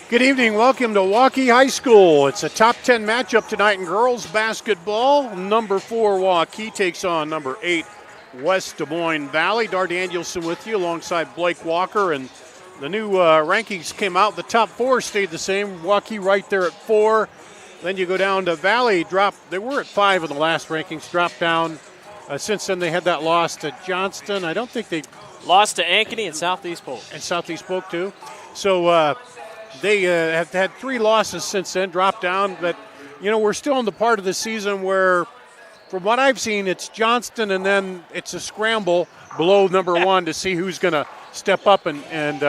Good evening. Welcome to Waukee High School. It's a top 10 matchup tonight in girls basketball. Number 4 Waukee takes on number 8 West Des Moines Valley. Dar Danielson with you alongside Blake Walker. And the new rankings came out. The top 4 stayed the same. Waukee right there at 4. Then you go down to Valley. They were at 5 in the last rankings. Dropped down. Since then they had that loss to Johnston. I don't think they lost to Ankeny and Southeast Polk. And Southeast Polk too. So they have had 3 losses since then, dropped down. But, you know, we're still in the part of the season where, from what I've seen, it's Johnston and then it's a scramble below number 1 to see who's going to step up and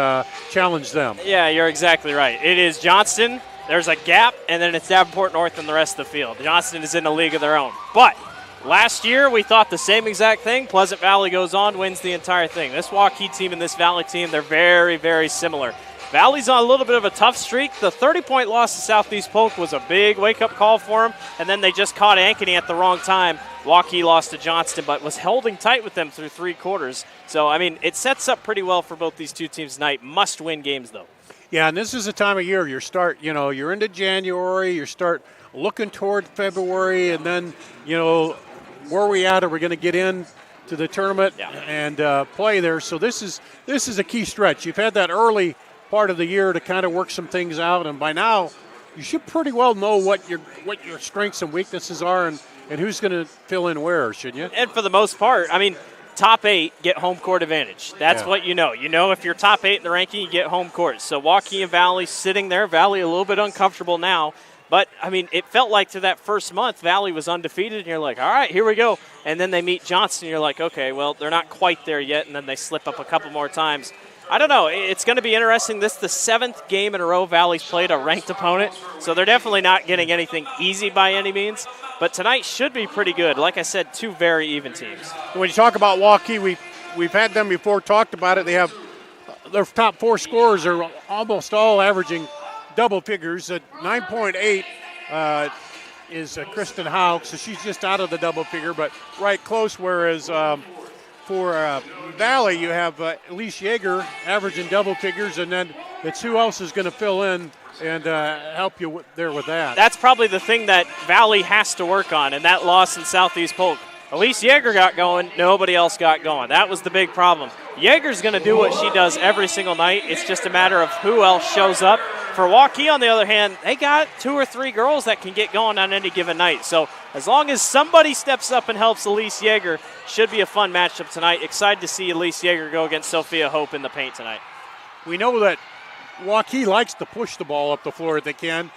challenge them. Yeah, you're exactly right. It is Johnston, there's a gap, and then it's Davenport North and the rest of the field. Johnston is in a league of their own. But last year we thought the same exact thing. Pleasant Valley goes on, wins the entire thing. This Waukee team and this Valley team, they're very, very similar. Valley's on a little bit of a tough streak. The 30-point loss to Southeast Polk was a big wake-up call for them, and then they just caught Ankeny at the wrong time. Waukee lost to Johnston, but was holding tight with them through 3 quarters. So, I mean, it sets up pretty well for both these two teams tonight. Must-win games, though. Yeah, and this is the time of year you're into January, you start looking toward February, and then, where are we at? Are we going to get in to the tournament and play there? So this is a key stretch. You've had that early part of the year to kind of work some things out, and by now you should pretty well know what your strengths and weaknesses are and who's going to fill in where, shouldn't you? And for the most part, I mean, top 8 get home court advantage. That's what you know. You know if you're top 8 in the ranking, you get home court. So Waukee and Valley sitting there. Valley a little bit uncomfortable now. But, I mean, it felt like through that first month, Valley was undefeated, and you're like, all right, here we go. And then they meet Johnston, and you're like, okay, well, they're not quite there yet, and then they slip up a couple more times. I don't know. It's going to be interesting. This is the 7th game in a row Valley's played a ranked opponent, so they're definitely not getting anything easy by any means. But tonight should be pretty good. Like I said, 2 very even teams. When you talk about Waukee, we've had them before, talked about it. They have their top 4 scorers are almost all averaging double figures. At 9.8 is Kristen Hauk, so she's just out of the double figure, but right close, whereas for Valley, you have Elise Yeager averaging double figures, and then it's who else is going to fill in and help you there with that. That's probably the thing that Valley has to work on, and that loss in Southeast Polk. Elise Yeager got going, nobody else got going. That was the big problem. Yeager's going to do what she does every single night. It's just a matter of who else shows up. For Waukee, on the other hand, they got 2 or 3 girls that can get going on any given night. So as long as somebody steps up and helps Elise Yeager, should be a fun matchup tonight. Excited to see Elise Yeager go against Sophia Hope in the paint tonight. We know that Waukee likes to push the ball up the floor if they can.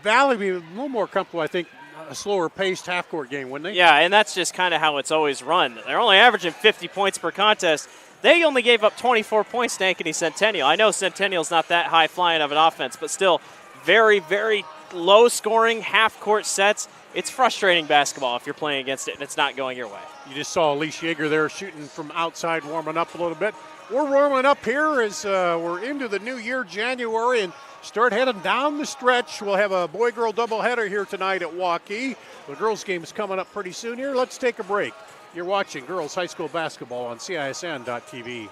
Valley would be a little more comfortable, I think, a slower-paced half-court game, wouldn't they? Yeah, and that's just kind of how it's always run. They're only averaging 50 points per contest. They only gave up 24 points to Ankeny Centennial. I know Centennial's not that high-flying of an offense, but still very, very low-scoring half-court sets. It's frustrating basketball if you're playing against it and it's not going your way. You just saw Elise Yeager there shooting from outside, warming up a little bit. We're warming up here as we're into the new year, January, and start heading down the stretch. We'll have a boy-girl doubleheader here tonight at Waukee. The girls' game is coming up pretty soon here. Let's take a break. You're watching Girls High School Basketball on CISN.TV.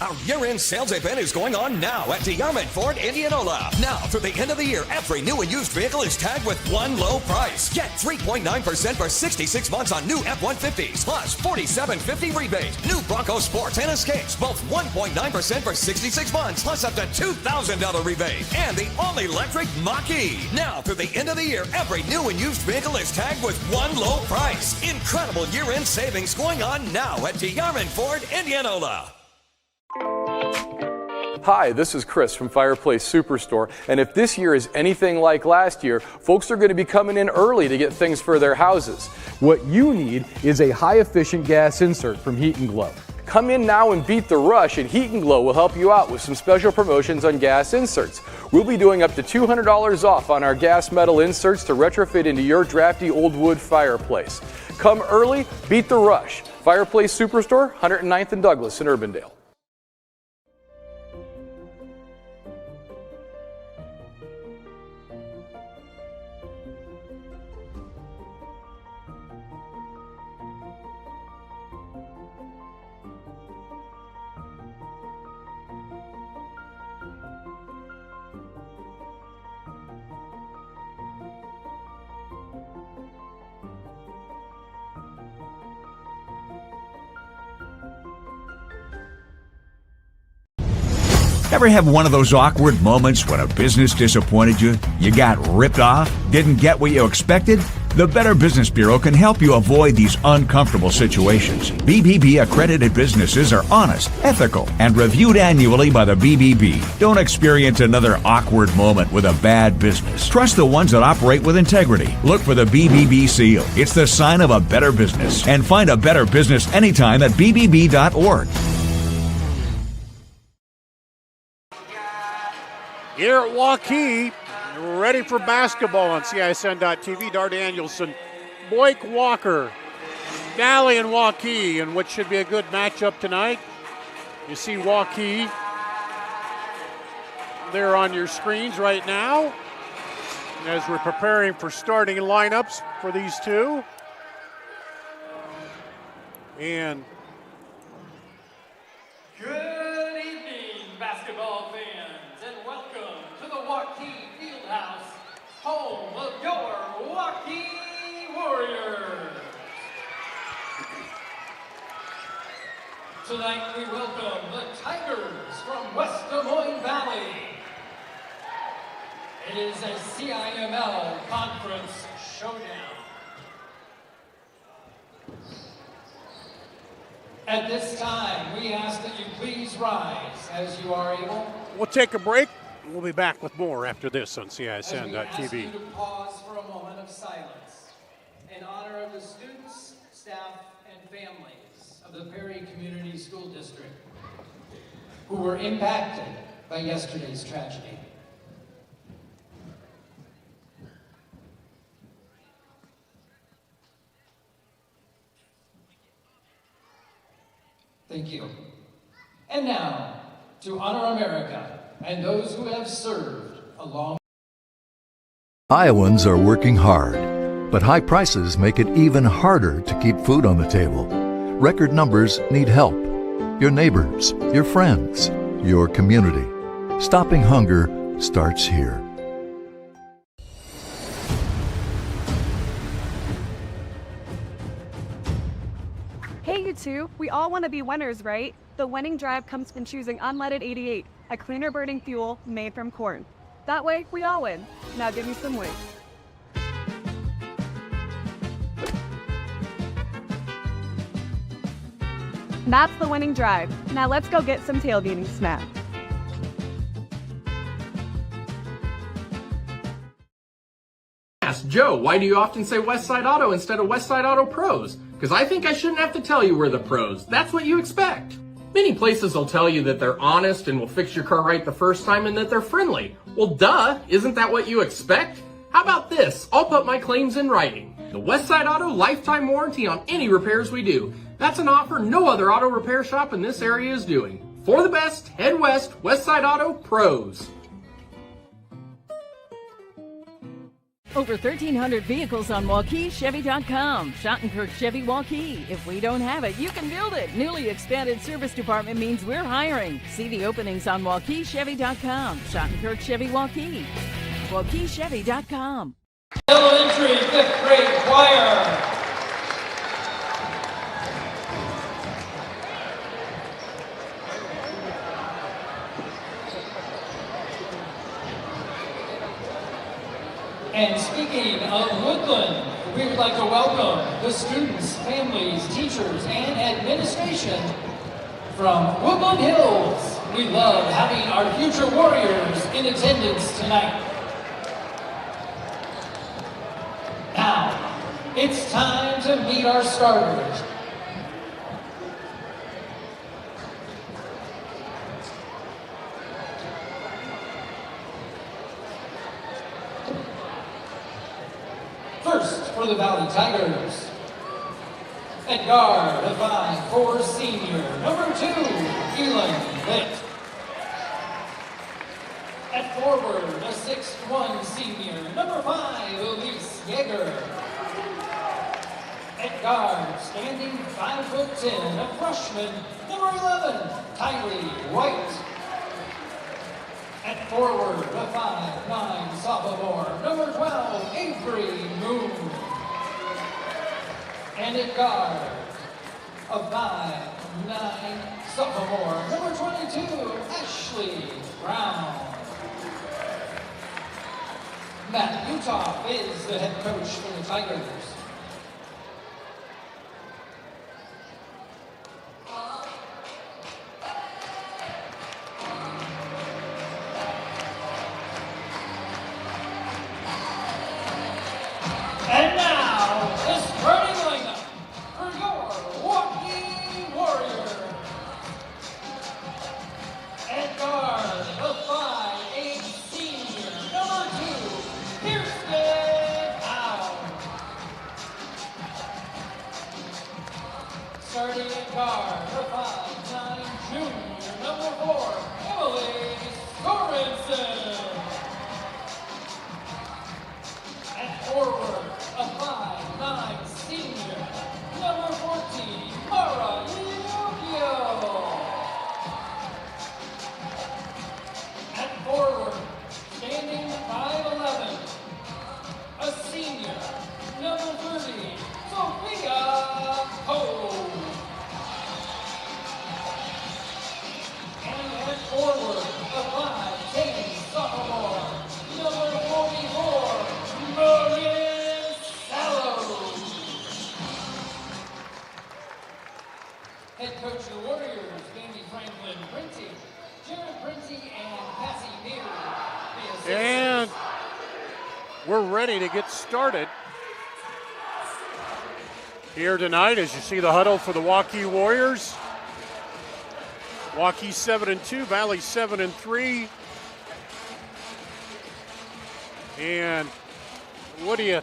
Our year-end sales event is going on now at DeArmond Ford Indianola. Now, through the end of the year, every new and used vehicle is tagged with one low price. Get 3.9% for 66 months on new F-150s, plus $4,750 rebate. New Bronco Sports and Escapes, both 1.9% for 66 months, plus up to $2,000 rebate. And the all-electric Waukee. Now, through the end of the year, every new and used vehicle is tagged with one low price. Incredible year-end savings going on now at DeArmond Ford Indianola. Hi, this is Chris from Fireplace Superstore, and if this year is anything like last year, folks are going to be coming in early to get things for their houses. What you need is a high-efficient gas insert from Heat and Glow. Come in now and beat the rush, and Heat and Glow will help you out with some special promotions on gas inserts. We'll be doing up to $200 off on our gas metal inserts to retrofit into your drafty old wood fireplace. Come early, beat the rush. Fireplace Superstore, 109th and Douglas in Urbandale. Ever have one of those awkward moments when a business disappointed you? You got ripped off? Didn't get what you expected? The Better Business Bureau can help you avoid these uncomfortable situations. BBB accredited businesses are honest, ethical, and reviewed annually by the BBB. Don't experience another awkward moment with a bad business. Trust the ones that operate with integrity. Look for the BBB seal. It's the sign of a better business. And find a better business anytime at bbb.org. Here at Waukee, we're ready for basketball on CISN.TV. Dar Danielson, Boyk Walker, Valley and Waukee, and what should be a good matchup tonight. You see Waukee there on your screens right now as we're preparing for starting lineups for these two. And good evening, basketball fans, and welcome to the Waukee Fieldhouse, home of your Waukee Warriors. Tonight we welcome the Tigers from West Des Moines Valley. It is a CIML Conference Showdown. At this time, we ask that you please rise as you are able. we'll take a break. We'll be back with more after this on As we ask you CISN.TV. to pause for a moment of silence in honor of the students, staff, and families of the Perry Community School District who were impacted by yesterday's tragedy. Thank you. And now, to honor America and those who have served along. Iowans are working hard, but high prices make it even harder to keep food on the table. Record numbers need help. Your neighbors, your friends, your community. Stopping hunger starts here. Hey, you two, we all want to be winners, right? The winning drive comes from choosing unleaded 88, a cleaner burning fuel made from corn. That way, we all win. Now give me some weight. That's the winning drive. Now let's go get some tailgating snacks. Ask Joe, why do you often say Westside Auto instead of Westside Auto Pros? Because I think I shouldn't have to tell you we're the pros. That's what you expect. Many places will tell you that they're honest and will fix your car right the first time and that they're friendly. Well, duh, isn't that what you expect? How about this? I'll put my claims in writing. The Westside Auto lifetime warranty on any repairs we do. That's an offer no other auto repair shop in this area is doing. For the best, head west, Westside Auto Pros. Over 1,300 vehicles on WaukeeChevy.com. Schottenkirk Chevy Waukee. If we don't have it, you can build it. Newly expanded service department means we're hiring. See the openings on WaukeeChevy.com. Schottenkirk Chevy Waukee. WaukeeChevy.com. Elementary 5th grade choir. And speaking of Woodland, we would like to welcome the students, families, teachers, and administration from Woodland Hills. We love having our future warriors in attendance tonight. Now, it's time to meet our starters. First, for the Valley Tigers, at guard, a 5'4" senior, number 2, Elon Litt. At forward, a 6'1" senior, number 5, Elise Yeager. At guard, standing 5'10", a freshman, number 11, Kylie White. At forward, a 5'9" sophomore, number 12, Avery Moon. And at guard, a 5'9" sophomore, number 22, Ashley Brown. Matt Utah is the head coach for the Tigers. And now, the starting lineup for your Waukee Warriors. At guard, the 5'8" senior, number 2, Kirsten Howe. Starting at guard, the 5'9" junior, number 4, Emily Sorensen. At forward, a 5'9" senior, number 14, Mara Liugio. At forward, standing 5'11", a senior, number 30, Sophia Cole. And at forward, a 5'10" sophomore, number 44, Morgan Sallow. Head coach of the Warriors, Andy Franklin Printy, Jared Printy, and Cassie Beard. And we're ready to get started here tonight as you see the huddle for the Waukee Warriors. Waukee 7-2, Valley 7-3. And what do you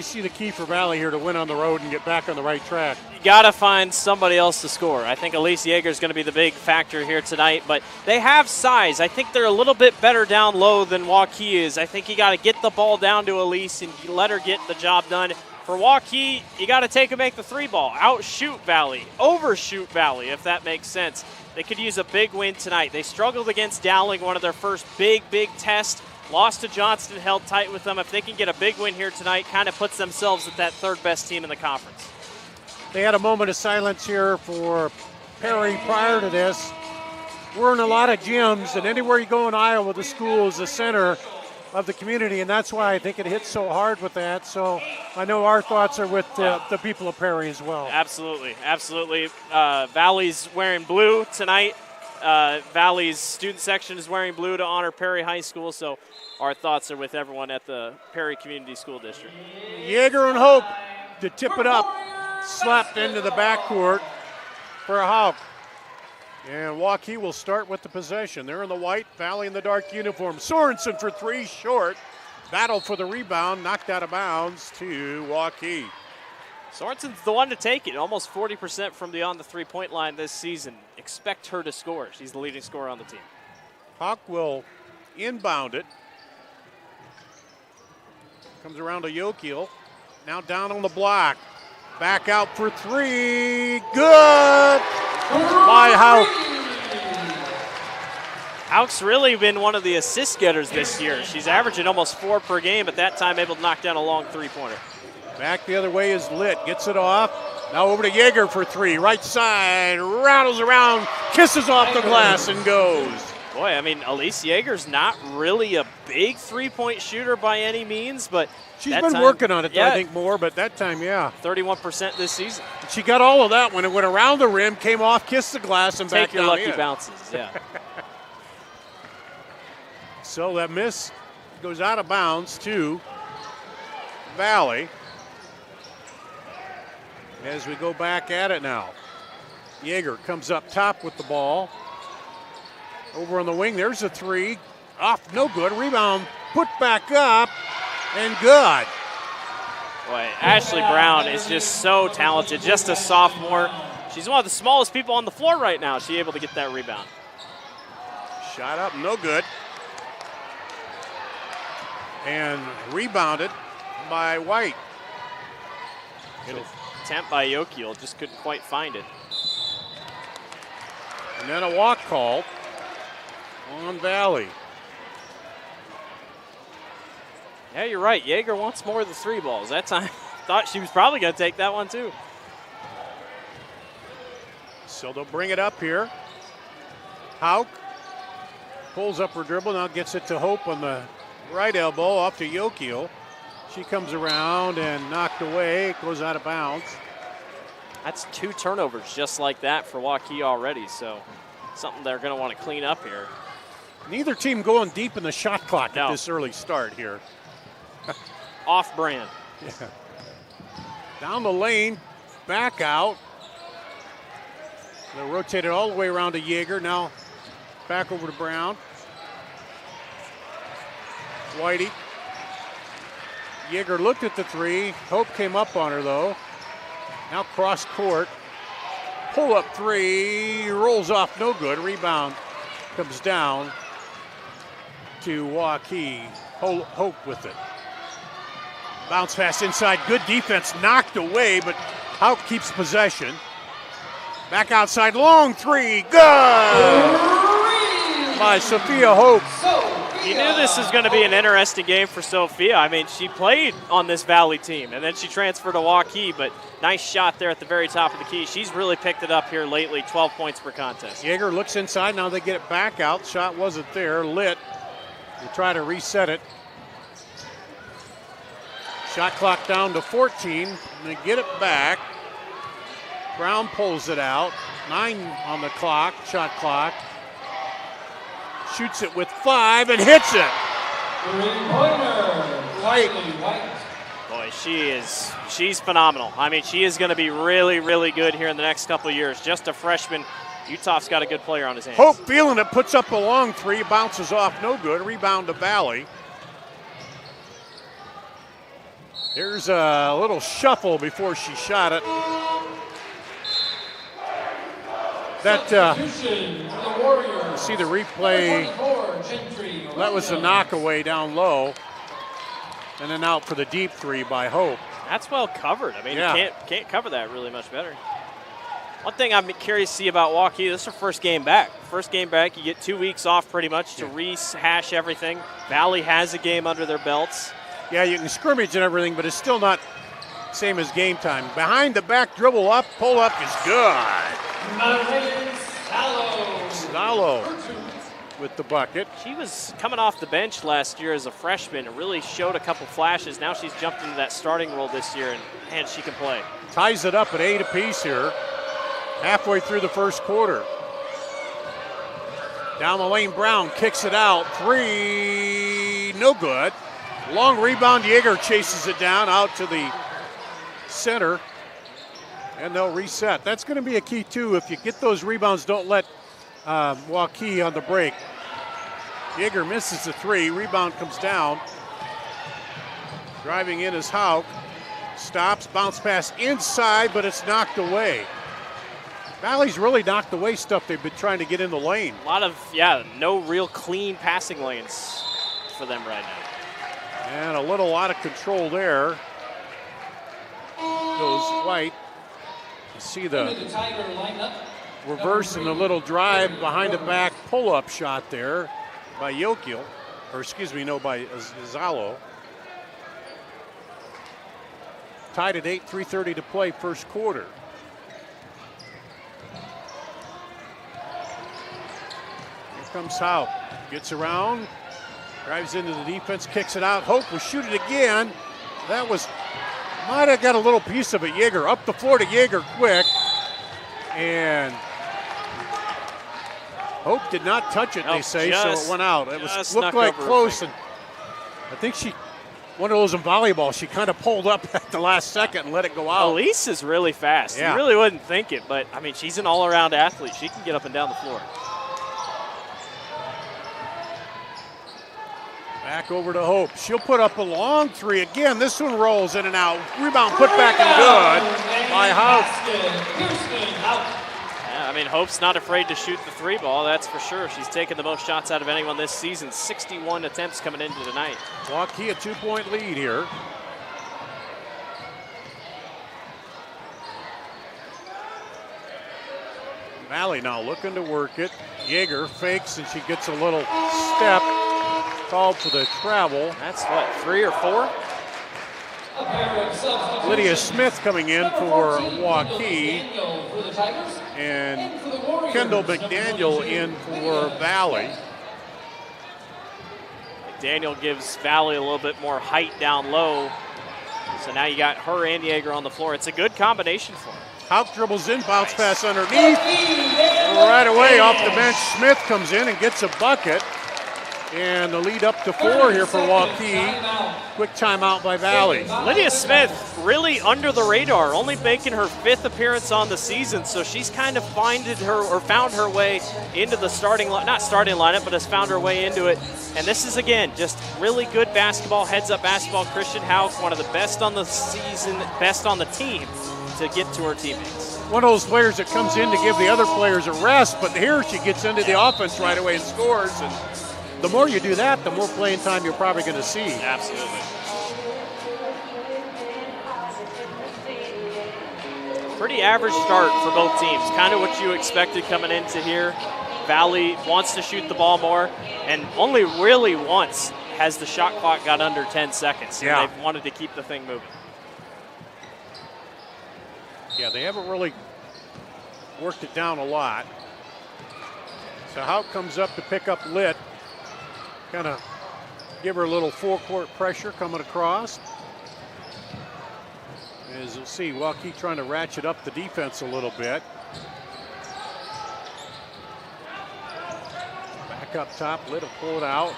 see the key for Valley here to win on the road and get back on the right track? You got to find somebody else to score. I think Elise Yeager is going to be the big factor here tonight, but they have size. I think they're a little bit better down low than Waukee is. I think you got to get the ball down to Elise and let her get the job done. For Waukee, you got to take and make the 3 ball. Outshoot Valley, overshoot Valley, if that makes sense. They could use a big win tonight. They struggled against Dowling, one of their first big tests. Lost to Johnston, held tight with them. If they can get a big win here tonight, kind of puts themselves at that 3rd best team in the conference. They had a moment of silence here for Perry prior to this. We're in a lot of gyms, and anywhere you go in Iowa, the school is the center of the community, and that's why I think it hits so hard with that. So I know our thoughts are with the people of Perry as well. Absolutely. Valley's wearing blue tonight. Valley's student section is wearing blue to honor Perry High School, so our thoughts are with everyone at the Perry Community School District. Yeager and Hope to tip it up, slapped into the backcourt for a Hawk. And Waukee will start with the possession. They're in the white, Valley in the dark uniform. Sorensen for 3, short. Battle for the rebound, knocked out of bounds to Waukee. Sorensen's the one to take it, almost 40% from beyond the three-point line this season. Expect her to score. She's the leading scorer on the team. Hawk will inbound it. Comes around to Yokiel. Now down on the block. Back out for three. Good by Hauk. Hauk's really been one of the assist getters this year. She's averaging almost 4 per game, at that time able to knock down a long three-pointer. Back the other way is Litt. Gets it off. Now over to Yeager for three. Right side. Rattles around. Kisses off the glass and goes. Boy, I mean, Elise Yeager's not really a big three-point shooter by any means, but she's been working on it, though, I think, more, but that time, yeah. 31% this season. She got all of that when it went around the rim, came off, kissed the glass, and back Take your down lucky in. bounces, yeah. So that miss goes out of bounds to Valley. As we go back at it now. Yeager comes up top with the ball. Over on the wing, there's a three. Off, no good. Rebound, put back up, and good. Boy, Ashley Brown is just so talented, just a sophomore. She's one of the smallest people on the floor right now. She's able to get that rebound. Shot up, no good. And rebounded by White. Good attempt by Yokiel, just couldn't quite find it. And then a walk called on Valley. Yeah, you're right. Yeager wants more of the three balls. That time, thought she was probably going to take that one too. So they'll bring it up here. Hauk pulls up her dribble, now gets it to Hope on the right elbow, off to Yokiel. She comes around and knocked away, goes out of bounds. That's 2 turnovers just like that for Waukee already, so something they're going to want to clean up here. Neither team going deep in the shot clock at this early start here. Off brand. Yeah. Down the lane, back out. They'll rotate it all the way around to Yeager. Now back over to Brown. Whitey. Yeager looked at the three. Hope came up on her though. Now cross court. Pull up three. Rolls off, no good. Rebound comes down to Waukee. Hope with it. Bounce pass inside. Good defense. Knocked away, but Hauk keeps possession. Back outside. Long three. Good! By Sophia Hope. You knew this was going to be an interesting game for Sophia. I mean, she played on this Valley team, and then she transferred to Waukee, but nice shot there at the very top of the key. She's really picked it up here lately, 12 points per contest. Yeager looks inside. Now they get it back out. Shot wasn't there. Litt will try to reset it. Shot clock down to 14. And they get it back. Brown pulls it out. 9 on the clock, shot clock. Shoots it with 5 and hits it. White. Boy, she's phenomenal. I mean, she is going to be really, really good here in the next couple of years. Just a freshman. Utah's got a good player on his hands. Hope feeling it, puts up a long three, bounces off, no good. Rebound to Valley. Here's a little shuffle before she shot it. See the replay. That was a knockaway down low. And then out for the deep three by Hope. That's well covered. I mean, yeah. You can't cover that really much better. One thing I'm curious to see about Waukee, this is her first game back. First game back, you get 2 weeks off pretty much to rehash everything. Valley has a game under their belts. Yeah, you can scrimmage and everything, but it's still not same as game time. Behind the back, dribble up, pull up is good. Salo with the bucket. She was coming off the bench last year as a freshman and really showed a couple flashes. Now she's jumped into that starting role this year, and man, she can play. Ties it up at 8 apiece here. Halfway through the first quarter. Down the lane, Brown kicks it out. 3, no good. Long rebound, Yeager chases it down out to the center, and they'll reset. That's going to be a key, too. If you get those rebounds, don't let Waukee on the break. Yeager misses the 3. Rebound comes down. Driving in is Hauk. Stops, bounce pass inside, but it's knocked away. Valley's really knocked away stuff they've been trying to get in the lane. A lot of, no real clean passing lanes for them right now. And a little out of control there. Goes White. You see the reverse and the little drive behind the back pull-up shot there by Yokiel. Or excuse me, no, by Zalo. Tied at 8, 3:30 to play, first quarter. Here comes Howe. Gets around, drives into the defense, kicks it out. Hope will shoot it again. That was, might have got a little piece of it. Yeager up the floor to Yeager quick. And Hope did not touch it, they say, so it went out. It was looked like close, and I think one of those in volleyball, she kind of pulled up at the last second and let it go out. Elise is really fast. Yeah. You really wouldn't think it, but I mean, she's an all-around athlete. She can get up and down the floor. Back over to Hope. She'll put up a long three again. This one rolls in and out. Rebound put back and good by Hope. Yeah, I mean, Hope's not afraid to shoot the three ball, that's for sure. She's taken the most shots out of anyone this season. 61 attempts coming into tonight. Waukee a 2-point lead here. Valley now looking to work it. Yeager fakes and she gets a little step. Called for the travel. That's what, 3 or 4? Lydia Smith coming in for Waukee. And Kendall McDaniel in for Valley. McDaniel gives Valley a little bit more height down low. So now you got her and Yeager on the floor. It's a good combination for her. Houck dribbles in, bounce pass underneath. Right away off the bench, Smith comes in and gets a bucket. And the lead up to 4 here for Waukee. Quick timeout by Valley. Lydia Smith really under the radar, only making her 5th appearance on the season, so she's kind of found her way into the not starting lineup, but has found her way into it. And this is, again, just really good basketball, heads-up basketball. Christian Houck, one of the best on the season, best on the team to get to her teammates. One of those players that comes in to give the other players a rest, but here she gets into the offense right away and scores. And the more you do that, the more playing time you're probably going to see. Absolutely. Pretty average start for both teams. Kind of what you expected coming into here. Valley wants to shoot the ball more, and only really once has the shot clock got under 10 seconds. So they've wanted to keep the thing moving. Yeah, they haven't really worked it down a lot. So Houck comes up to pick up Litt. Kind of give her a little full-court pressure coming across. As you'll see, Waukee trying to ratchet up the defense a little bit. Back up top, Litt will pull it out.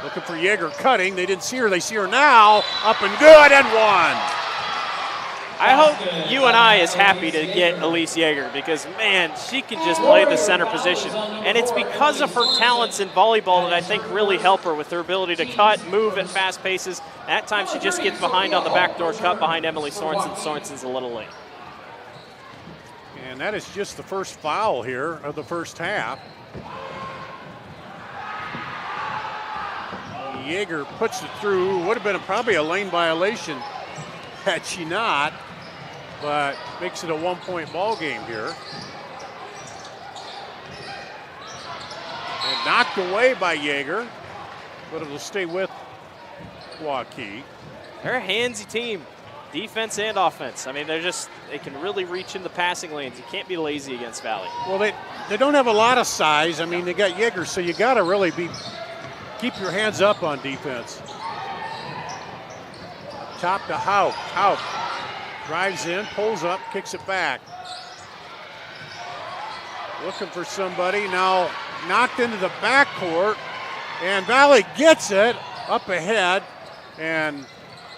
Looking for Yeager cutting. They didn't see her. They see her now. Up and good and one. I hope UNI is happy to get Elise Yeager because, man, she can just play the center position. And it's because of her talents in volleyball that I think really help her with her ability to cut, move at fast paces. At times she just gets behind on the backdoor cut behind Emily Sorensen. Sorensen's a little late. And that is just the first foul here of the first half. Yeager puts it through. Would have been probably a lane violation had she not, but makes it a 1-point ball game here. And knocked away by Yeager, but it'll stay with Waukee. They're a handsy team, defense and offense. I mean, they can really reach in the passing lanes. You can't be lazy against Valley. Well, they don't have a lot of size. I mean, they got Yeager, so you got to really keep your hands up on defense. Top to Houck. Houck drives in, pulls up, kicks it back. Looking for somebody. Now knocked into the backcourt. And Valley gets it up ahead. And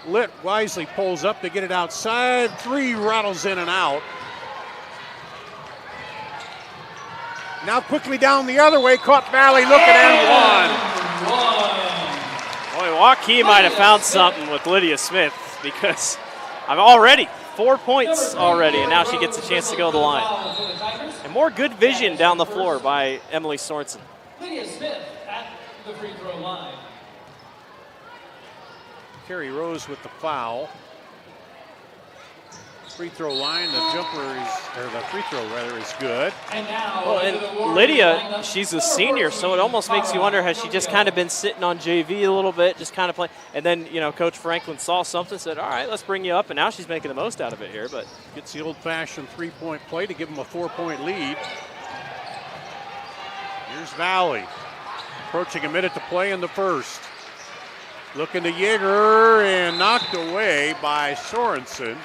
Litt wisely pulls up to get it outside. 3 rattles in and out. Now quickly down the other way. Caught Valley looking and one. Boy, Waukee might have found something with Lydia Smith because I'm already 4 points already, and now she gets a chance to go to the line. And more good vision down the floor by Emily Sorensen. Lydia Smith at the free throw line. Carrie Rose with the foul. Free throw line, the free throw rather is good. Well, and Lydia, she's a senior, so it almost makes you wonder, has she just kind of been sitting on JV a little bit, just kind of playing? And then, Coach Franklin saw something, said, all right, let's bring you up, and now she's making the most out of it here. But gets the old-fashioned three-point play to give them a 4-point lead. Here's Valley, approaching a minute to play in the first. Looking to Yeager, and knocked away by Sorensen.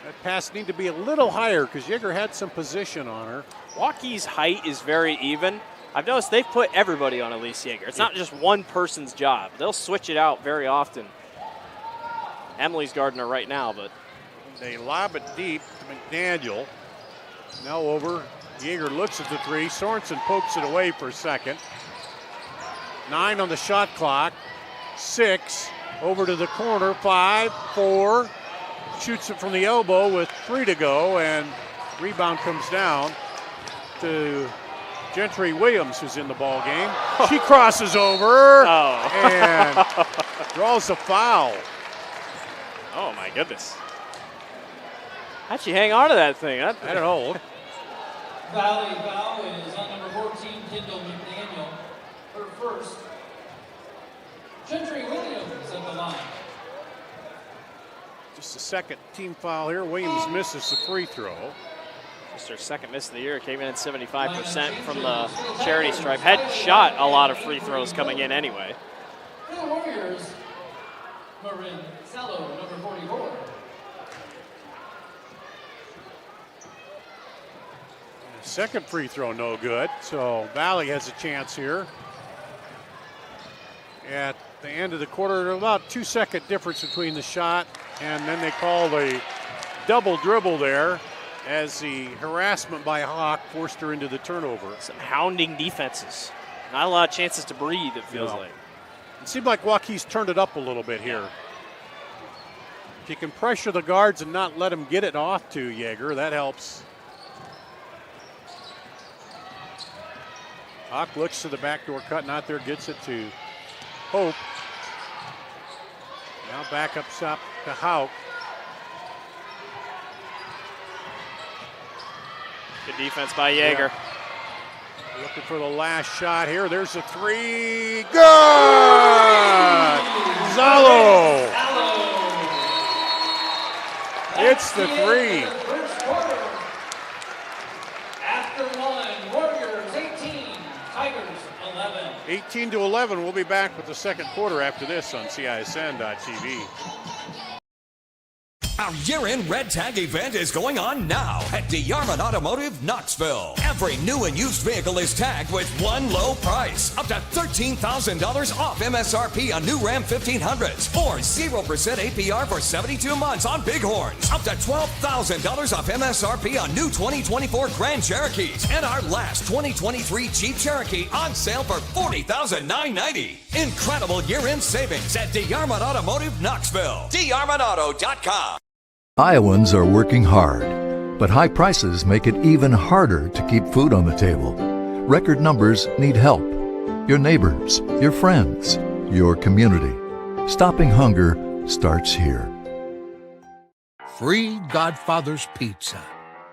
That pass needed to be a little higher because Yeager had some position on her. Waukee's height is very even. I've noticed they've put everybody on Elise Yeager. It's not just one person's job. They'll switch it out very often. Emily's guarding her right now, but they lob it deep to McDaniel. Now over. Yeager looks at the three. Sorensen pokes it away for a second. 9 on the shot clock. 6 over to the corner. 5, 4. Shoots it from the elbow with 3 to go, and rebound comes down to Gentry Williams, who's in the ball game. She crosses over and draws a foul. Oh my goodness. How'd she hang on to that thing? I don't know. Valley foul is on number 14, Kendall McDaniel. Her first. Gentry Williams at the line. Just a second team foul here. Williams misses the free throw. Just her second miss of the year. Came in at 75% from the charity stripe. Hadn't shot a lot of free throws coming in anyway. For the Warriors, Marin Sallow, number 44. Second free throw, no good. So Valley has a chance here. At the end of the quarter, about 2-second difference between the shot, and then they call the double dribble there as the harassment by Hawk forced her into the turnover. Some hounding defenses. Not a lot of chances to breathe, it feels like. It seemed like Waukee's turned it up a little bit here. If you can pressure the guards and not let them get it off to Yeager, that helps. Hawk looks to the backdoor cut, not there, gets it to Hope. Now back up top to Houck. Good defense by Yeager. Yeah. Looking for the last shot here. There's a three. Good! Zalo. It's the three. After one, Warriors 18, Tigers 11. 18-11. We'll be back with the second quarter after this on CISN.TV. Our year-end Red Tag event is going on now at DeArmond Automotive, Knoxville. Every new and used vehicle is tagged with one low price. Up to $13,000 off MSRP on new Ram 1500s. Or 0% APR for 72 months on Bighorns. Up to $12,000 off MSRP on new 2024 Grand Cherokees. And our last 2023 Jeep Cherokee on sale for $40,990. Incredible year-end savings at DeArmond Automotive, Knoxville. DeArmondAuto.com. Iowans are working hard, but high prices make it even harder to keep food on the table. Record numbers need help. Your neighbors, your friends, your community. Stopping hunger starts here. Free Godfather's Pizza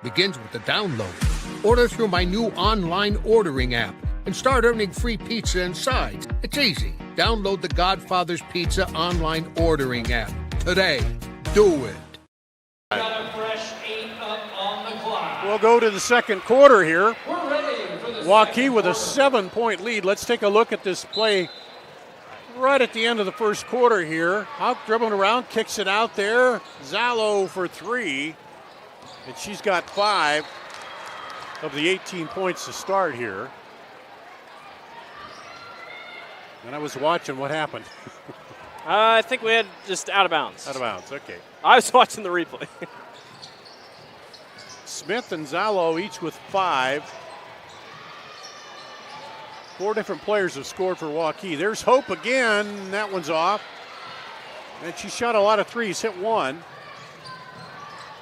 begins with the download. Order through my new online ordering app and start earning free pizza and sides. It's easy. Download the Godfather's Pizza online ordering app today. Do it. Got a fresh 8 up on the clock. We'll go to the second quarter here. We're ready for the Waukee with a 7-point lead. Let's take a look at this play right at the end of the first quarter here. Houck dribbling around, kicks it out there. Zalo for 3. And she's got 5 of the 18 points to start here. And I was watching what happened. I think we had just out of bounds. Out of bounds, okay. I was watching the replay. Smith and Zalo each with 5. 4 different players have scored for Waukee. There's Hope again. That one's off. And she shot a lot of threes, hit 1.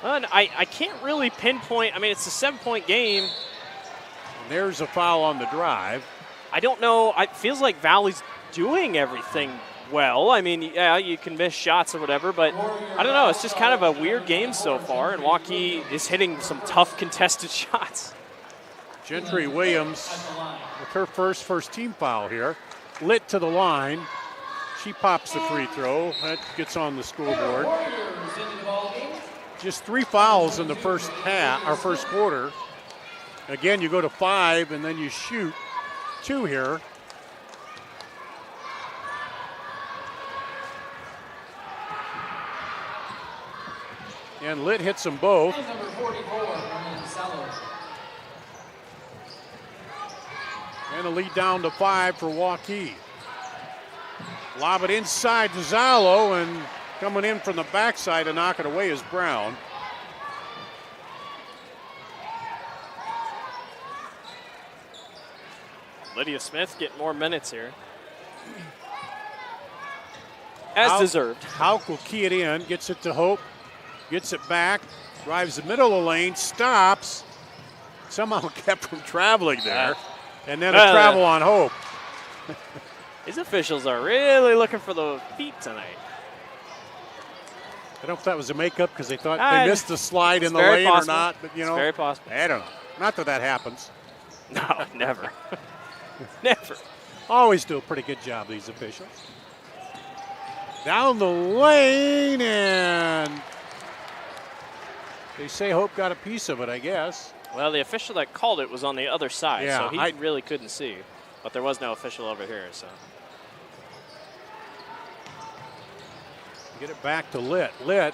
And I can't really pinpoint. I mean, it's a 7-point game. And there's a foul on the drive. I don't know. It feels like Valley's doing everything well. I mean, yeah, you can miss shots or whatever, but I don't know. It's just kind of a weird game so far, and Waukee is hitting some tough contested shots. Gentry Williams with her first team foul here. Lit to the line. She pops the free throw. That gets on the scoreboard. Just 3 fouls in the first quarter. Again, you go to 5, and then you shoot 2 here. And Lit hits them both. And a lead down to 5 for Waukee. Lob it inside to Zalo, and coming in from the backside to knock it away is Brown. Lydia Smith getting more minutes here. As deserved. Hauk will key it in, gets it to Hope, gets it back, drives the middle of the lane, stops. Somehow kept from traveling there. And then a travel on Hope. These officials are really looking for the feet tonight. I don't know if that was a makeup because they thought they missed the slide in the lane or not. But, you know, it's very possible. I don't know. Not that happens. No, never. Never. Always do a pretty good job, these officials. Down the lane, and they say Hope got a piece of it, I guess. Well, the official that called it was on the other side, yeah, so he really couldn't see. But there was no official over here, so. Get it back to Lit. Lit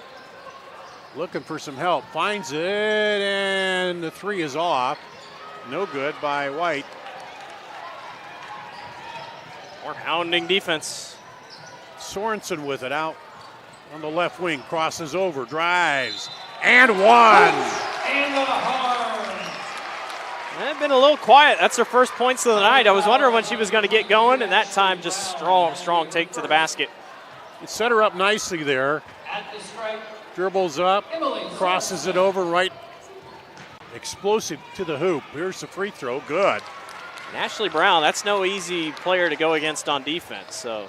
looking for some help. Finds it, and the 3 is off. No good by White. More hounding defense. Sorensen with it out on the left wing. Crosses over, drives, and 1. They've been a little quiet. That's her first points of the night. I was wondering when she was going to get going, and that time just strong take to the basket. It set her up nicely there. Dribbles up, crosses it over right. Explosive to the hoop. Here's the free throw. Good. And Ashley Brown, that's no easy player to go against on defense. So.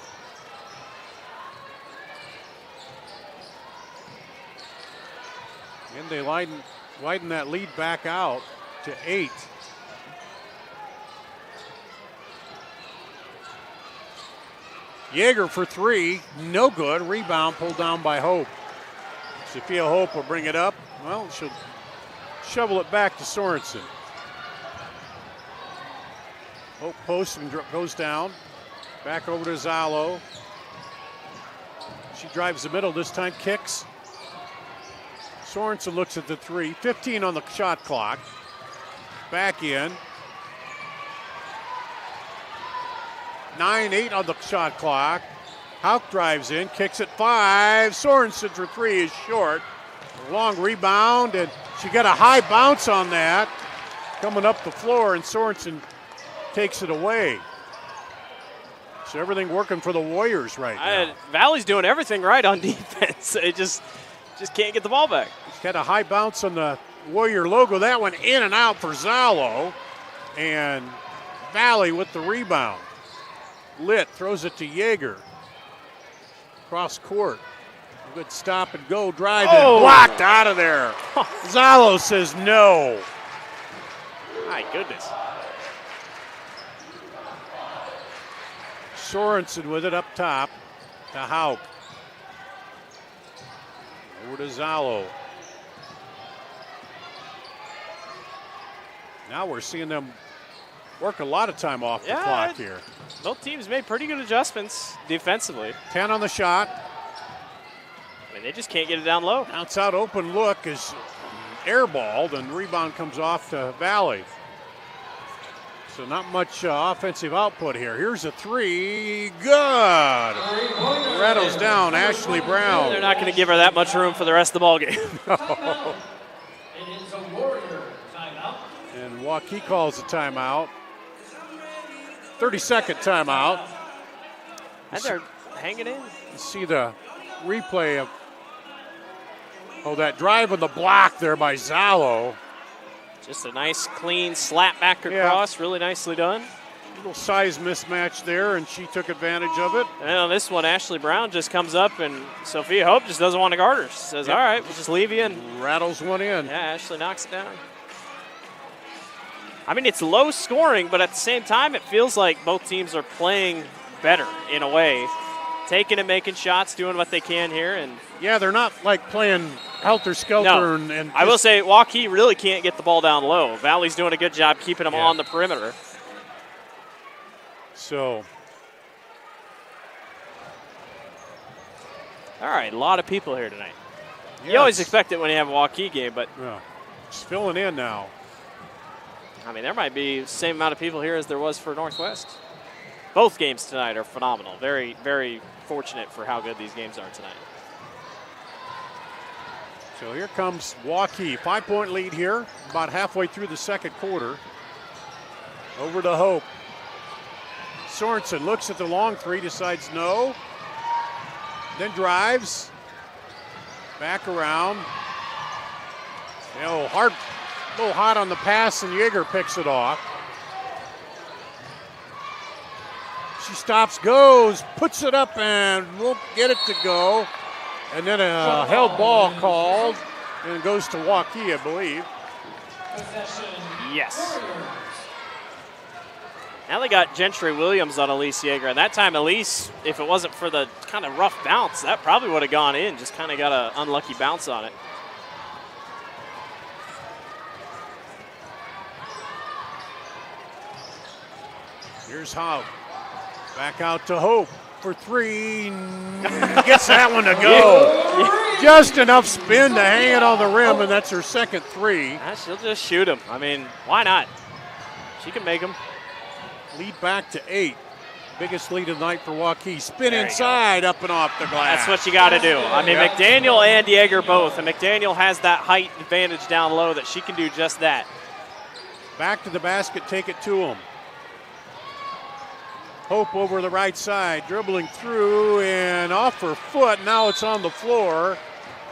And they widen that lead back out to 8. Yeager for 3, no good. Rebound pulled down by Hope. Sophia Hope will bring it up. Well, she'll shovel it back to Sorensen. Hope posts and goes down. Back over to Zalo. She drives the middle this time, kicks. Sorensen looks at the 3. 15 on the shot clock. Back in. 9-8 on the shot clock. Hauk drives in, kicks it 5. Sorensen for 3 is short. A long rebound, and she got a high bounce on that. Coming up the floor, and Sorensen takes it away. So everything working for the Warriors right now. Valley's doing everything right on defense. It just can't get the ball back. She's got a high bounce on the Warrior logo. That went in and out for Zalo. And Valley with the rebound. Lit throws it to Yeager. Cross court. Good stop and go drive and blocked out of there. Zalo says no. My goodness. Sorensen with it up top to Hauk. Over to Zalo. Now we're seeing them work a lot of time off the clock here. Both teams made pretty good adjustments defensively. 10 on the shot. I mean, they just can't get it down low. Bounce out open look is airballed, and rebound comes off to Valley. So not much offensive output here. Here's a 3. Good. Rattles down Ashley Brown. They're not going to give her that much room for the rest of the ball game. No. And Waukee calls a timeout. 30-second timeout. And they're hanging in. You see the replay of that drive on the block there by Zalo. Just a nice, clean slap back across. Really nicely done. Little size mismatch there, and she took advantage of it. And on this one, Ashley Brown just comes up, and Sophia Hope just doesn't want to guard her. She says, all right, we'll just leave you. And rattles one in. Yeah, Ashley knocks it down. I mean, it's low scoring, but at the same time, it feels like both teams are playing better in a way. Taking and making shots, doing what they can here. And yeah, they're not like playing helter-skelter. No. And I will say Waukee really can't get the ball down low. Valley's doing a good job keeping them on the perimeter. So, all right, a lot of people here tonight. Yes. You always expect it when you have a Waukee game, but it's filling in now. I mean, there might be the same amount of people here as there was for Northwest. Both games tonight are phenomenal. Very, very fortunate for how good these games are tonight. So here comes Waukee, 5-point lead here, about halfway through the second quarter. Over to Hope. Sorensen looks at the long three, decides no. Then drives. Back around. A little hot on the pass, and Yeager picks it off. She stops, goes, puts it up, and won't get it to go. And then a held ball called, and it goes to Waukee, I believe. Yes. Now they got Gentry Williams on Elise Yeager. And that time, Elise, if it wasn't for the kind of rough bounce, that probably would have gone in. Just kind of got an unlucky bounce on it. Here's Howe. Back out to Hope for three. Gets that one to go. Just enough spin to hang it on the rim, and that's her second three. She'll just shoot him. I mean, why not? She can make them. Lead back to 8. Biggest lead of the night for Waukee. Spin inside, up and off the glass. That's what you got to do. I mean, McDaniel and Yeager both. And McDaniel has that height advantage down low that she can do just that. Back to the basket, take it to him. Hope over the right side, dribbling through and off her foot. Now it's on the floor.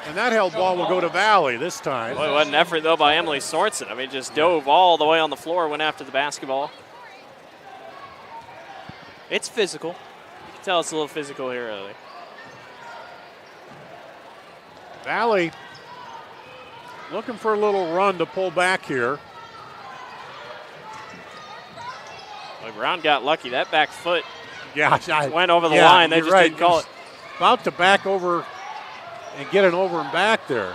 And that held ball will go to Valley this time. Boy, what an effort, though, by Emily Sorensen. I mean, just dove all the way on the floor, went after the basketball. It's physical. You can tell it's a little physical here early. Valley looking for a little run to pull back here. Well, Brown got lucky. That back foot went over the yeah, line. They just didn't call it. About to back over and get it over and back there.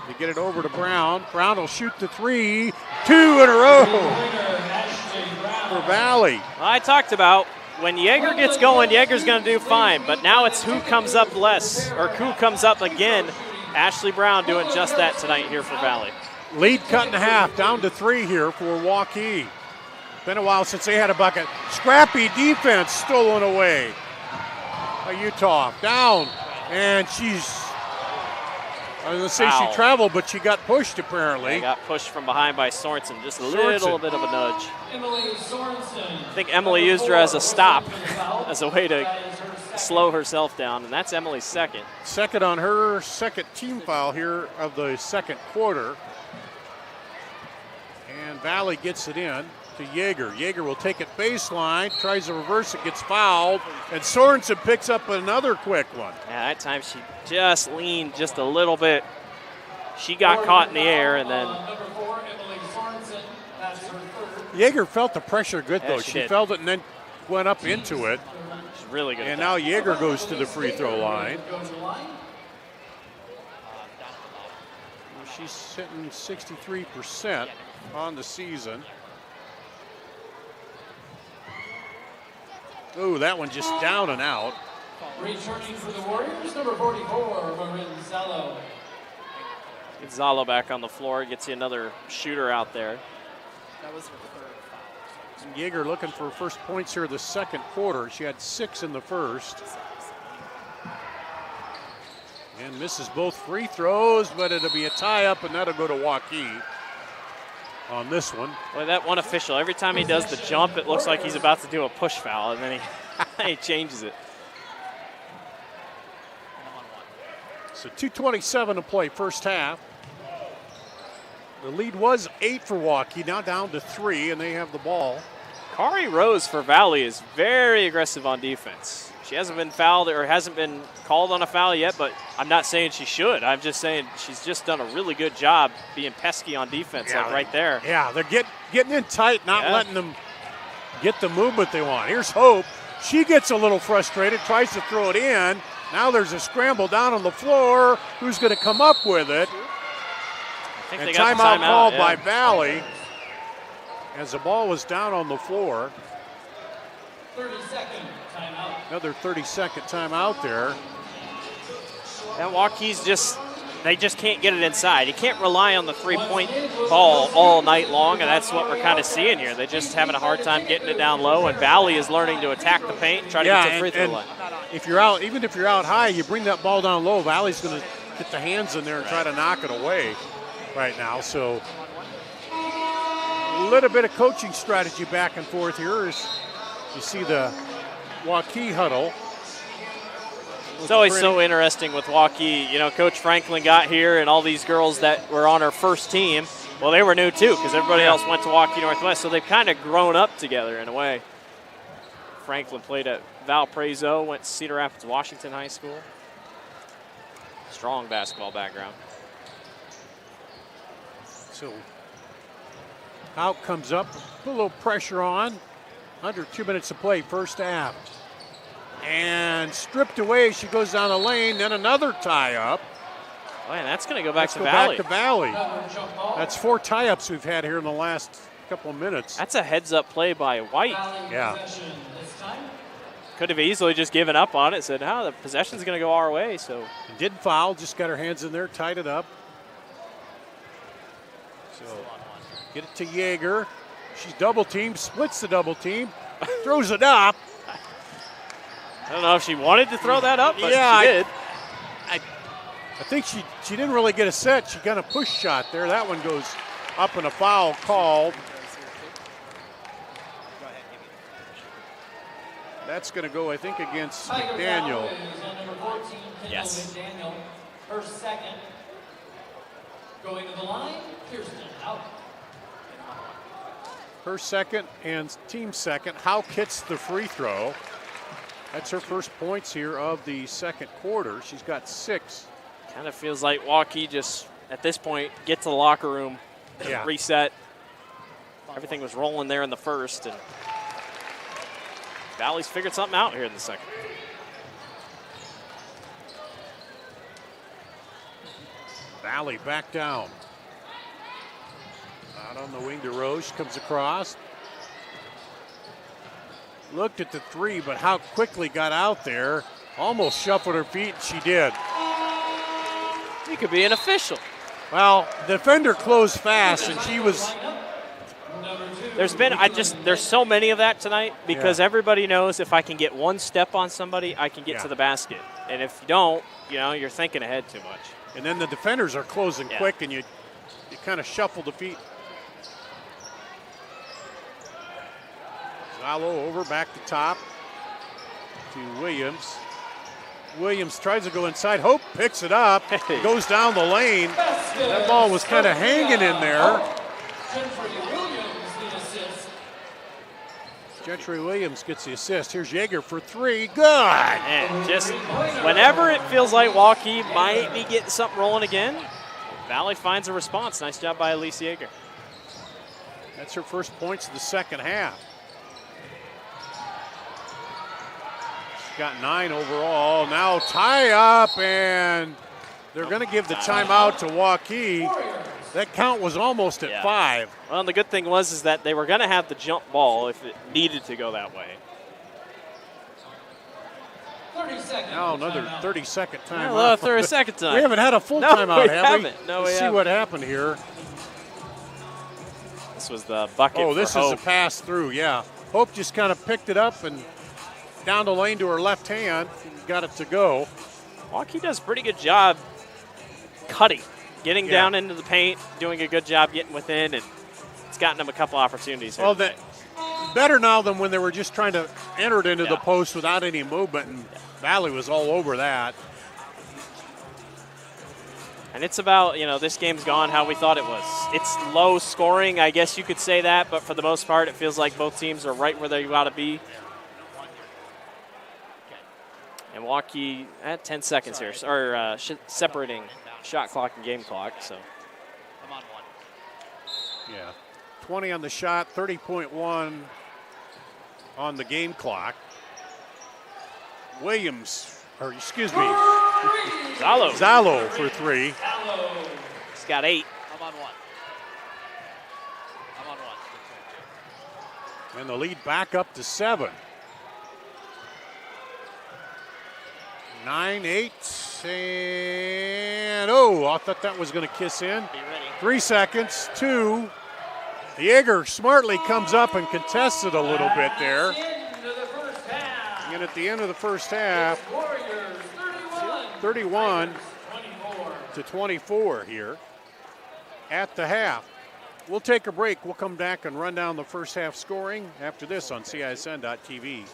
They get it over to Brown. Brown will shoot the three. 2 in a row for Valley. Well, I talked about when Yeager gets going, Yeager's going to do fine. But now it's who comes up less, or who comes up again. Ashley Brown doing just that tonight here for Valley. Lead cut in half, down to 3 here for Waukee. Been a while since they had a bucket. Scrappy defense stolen away by Utah. Down, and I was going to say she traveled, but she got pushed apparently. They got pushed from behind by Sorensen. Just a little bit of a nudge. I think Emily used her as a stop, as a way to slow herself down, and that's Emily's second. Second on her second team foul here of the second quarter. And Valley gets it in to Yeager. Yeager will take it baseline, tries to reverse it, gets fouled, and Sorensen picks up another quick one. Yeah, that time she just leaned just a little bit. She got caught in the air, and then Yeager felt the pressure good, though. Yeah, She felt it and then went up into it. She's really good. And now Yeager goes to the free throw line. She's sitting 63% on the season. Oh, that one just down and out. Returning for the Warriors, number 44, Marin Zallo. Gets Zallo back on the floor, gets you another shooter out there. That was her third foul. Yeager looking for first points here the second quarter. She had 6 in the first. And misses both free throws, but it'll be a tie-up, and that'll go to Waukee on this one. Boy, that one official, every time he does the jump, it looks like he's about to do a push foul, and then he changes it. So 2:27 to play first half. The lead was 8 for Waukee, now down to 3, and they have the ball. Kari Rose for Valley is very aggressive on defense. She hasn't been fouled or hasn't been called on a foul yet, but I'm not saying she should. I'm just saying she's just done a really good job being pesky on defense, like right there. Yeah, they're getting in tight, not letting them get the movement they want. Here's Hope. She gets a little frustrated, tries to throw it in. Now there's a scramble down on the floor. Who's going to come up with it? I think and they got timeout called yeah. by Valley as the ball was down on the floor. 30-second timeout. Another 30-second timeout there. And Waukee's they just can't get it inside. You can't rely on the three-point ball all night long, and that's what we're kind of seeing here. They're just having a hard time getting it down low, and Valley is learning to attack the paint and try to get to the free throw line. If you're out, even if you're out high, you bring that ball down low, Valley's going to get the hands in there and try to knock it away right now. So a little bit of coaching strategy back and forth here as you see the Waukee huddle. It's always so interesting with Waukee. You know, Coach Franklin got here, and all these girls that were on her first team, well, they were new too because everybody else went to Waukee Northwest, so they've kind of grown up together in a way. Franklin played at Valparaiso, went to Cedar Rapids, Washington High School. Strong basketball background. So out comes up, put a little pressure on. Under 2 minutes to play, first half. And stripped away, she goes down the lane, then another tie-up. Oh, and that's going to go back to Valley. Valley. That's 4 tie-ups we've had here in the last couple of minutes. That's a heads-up play by White. Yeah. Could have easily just given up on it, said, no, the possession's going to go our way. So did foul, just got her hands in there, tied it up. So get it to Yeager. She's double teamed, splits the double team, throws it up. I don't know if she wanted to throw that up, but yeah, she did. I think she didn't really get a set. She got a push shot there. That one goes up and a foul called. That's going to go, I think, against Daniel. Yes. Daniel, her second. Going to the line, Kirsten out. Her second and team second. Hauk hits the free throw. That's her first points here of the second quarter. She's got 6. Kind of feels like Waukee just, at this point, get to the locker room, reset. Everything was rolling there in the first, and Valley's figured something out here in the second. Valley back down. Out on the wing to Rose, comes across. Looked at the 3, but how quickly got out there. Almost shuffled her feet, and she did. You could be an official. Well, the defender closed fast, and she was. There's so many of that tonight because everybody knows if I can get one step on somebody, I can get to the basket. And if you don't, you're thinking ahead too much. And then the defenders are closing quick, and you kind of shuffle the feet. Zalo over, back to top to Williams. Williams tries to go inside. Hope picks it up, goes down the lane. That ball was kind of hanging in there. Gentry Williams gets the assist. Here's Yeager for 3. Good. And just whenever it feels like Waukee might be getting something rolling again, Valley finds a response. Nice job by Elise Yeager. That's her first points of the second half. She's got 9 overall. Now tie up, and they're going to give the timeout to Waukee. That count was almost at 5. Well, and the good thing was that they were going to have the jump ball if it needed to go that way. Now another 30-second timeout. Yeah, well, 30-second time. We haven't had a full timeout, have we? No, Let's see what happened here. This was the bucket. Oh, this is a pass through, yeah. Hope just kind of picked it up and down the lane to her left hand, got it to go. Waukee does a pretty good job cutting, getting down into the paint, doing a good job getting within, and it's gotten them a couple opportunities here. Well, better now than when they were just trying to enter it into the post without any movement, and Valley was all over that. And it's about, this game's gone how we thought it was. It's low scoring, I guess you could say that, but for the most part, it feels like both teams are right where they got to be. And Waukee at 10 seconds here, or separating shot clock and game clock. So, yeah, 20 on the shot, 30.1 on the game clock. Zalo for 3. He's got 8. I'm on 1. And the lead back up to 7. 9-8, and I thought that was going to kiss in. 3 seconds, 2. Yeager smartly comes up and contests it a little bit there. And at the end of the first half, 31 to 24 here at the half. We'll take a break. We'll come back and run down the first half scoring after this on CISN.TV.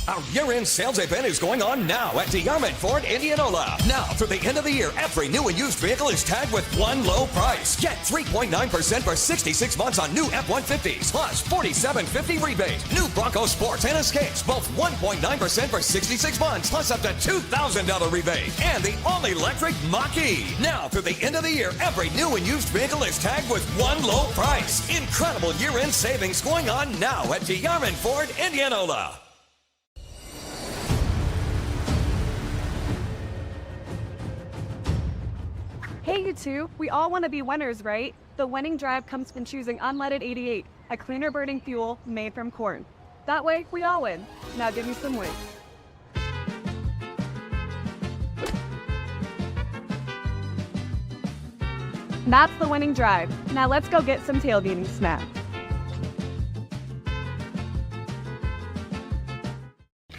Our year-end sales event is going on now at DeArmond Ford Indianola. Now, through the end of the year, every new and used vehicle is tagged with one low price. Get 3.9% for 66 months on new F-150s, plus $47.50 rebate. New Bronco Sports and Escapes, both 1.9% for 66 months, plus up to $2,000 rebate. And the all-electric Mach-E. Now, through the end of the year, every new and used vehicle is tagged with one low price. Incredible year-end savings going on now at DeArmond Ford Indianola. Hey, you two. We all want to be winners, right? The winning drive comes from choosing unleaded 88, a cleaner burning fuel made from corn. That way, we all win. Now give me some wins. That's the winning drive. Now let's go get some tailgating snacks.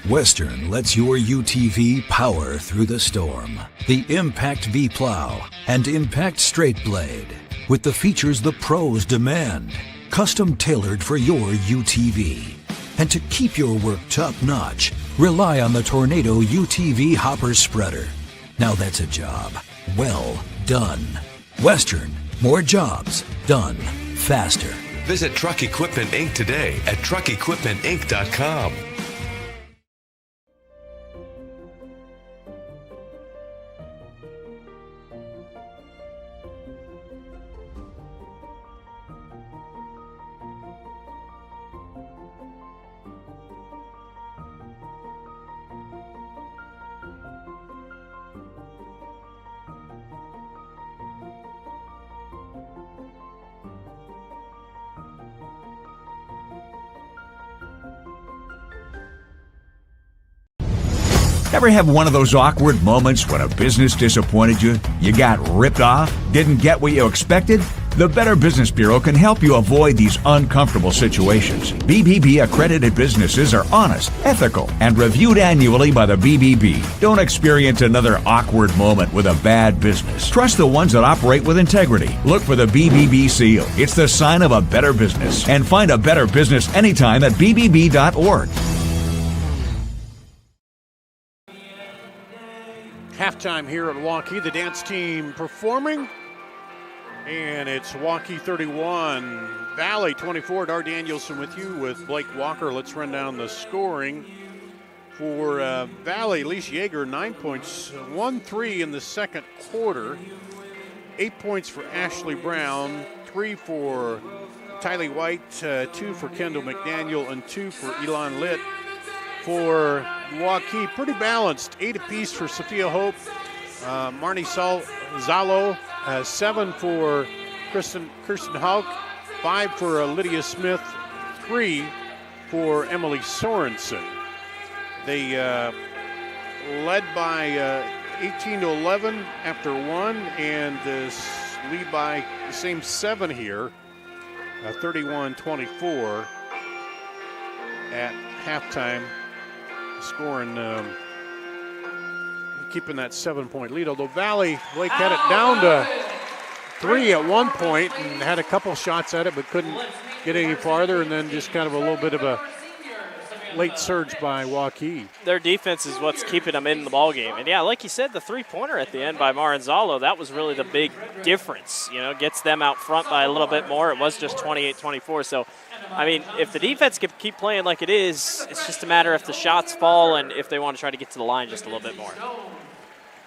Western lets your UTV power through the storm. The Impact V Plow and Impact Straight Blade, with the features the pros demand. Custom tailored for your UTV. And to keep your work top-notch, rely on the Tornado UTV Hopper Spreader. Now that's a job well done. Western, more jobs done faster. Visit Truck Equipment Inc. today at truckequipmentinc.com. Ever have one of those awkward moments when a business disappointed you? You got ripped off? Didn't get what you expected? The Better Business Bureau can help you avoid these uncomfortable situations. BBB accredited businesses are honest, ethical, and reviewed annually by the BBB. Don't experience another awkward moment with a bad business. Trust the ones that operate with integrity. Look for the BBB seal. It's the sign of a better business. And find a better business anytime at bbb.org. Halftime here at Waukee, the dance team performing, and it's Waukee 31, Valley 24. Dar Danielson with you with Blake Walker. Let's run down the scoring for Valley. Elise Yeager, 9 points, 1-3 in the second quarter, 8 points for Ashley Brown, 3 for Tylee White, 2 for Kendall McDaniel, and 2 for Elon Litt. For Waukee, pretty balanced. 8 apiece for Sophia Hope, Marnie Zalo, 7 for Kirsten Hauk, 5 for Lydia Smith, 3 for Emily Sorensen. They led by 18-11 after 1, and lead by the same 7 here, 31-24 at halftime. Scoring, keeping that 7-point lead, although Valley, Blake had it down to 3 at one point and had a couple shots at it but couldn't get any farther, and then just kind of a little bit of a late surge by Waukee. Their defense is what's keeping them in the ball game. And yeah, like you said, the three-pointer at the end by Maranzalo, that was really the big difference. You know, gets them out front by a little bit more. It was just 28-24. So, I mean, if the defense can keep playing like it is, it's just a matter if the shots fall and if they want to try to get to the line just a little bit more.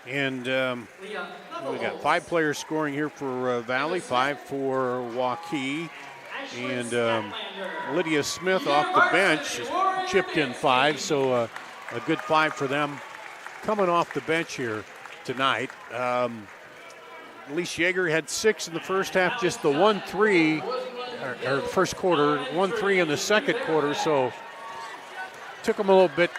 And we got 5 players scoring here for Valley, 5 for Waukee. And Lydia Smith off the bench chipped in 5, so a good 5 for them coming off the bench here tonight. Elise Yeager had 6 in the first half, just the 1-3, or the first quarter, 1-3 in the second quarter, so took them a little bit,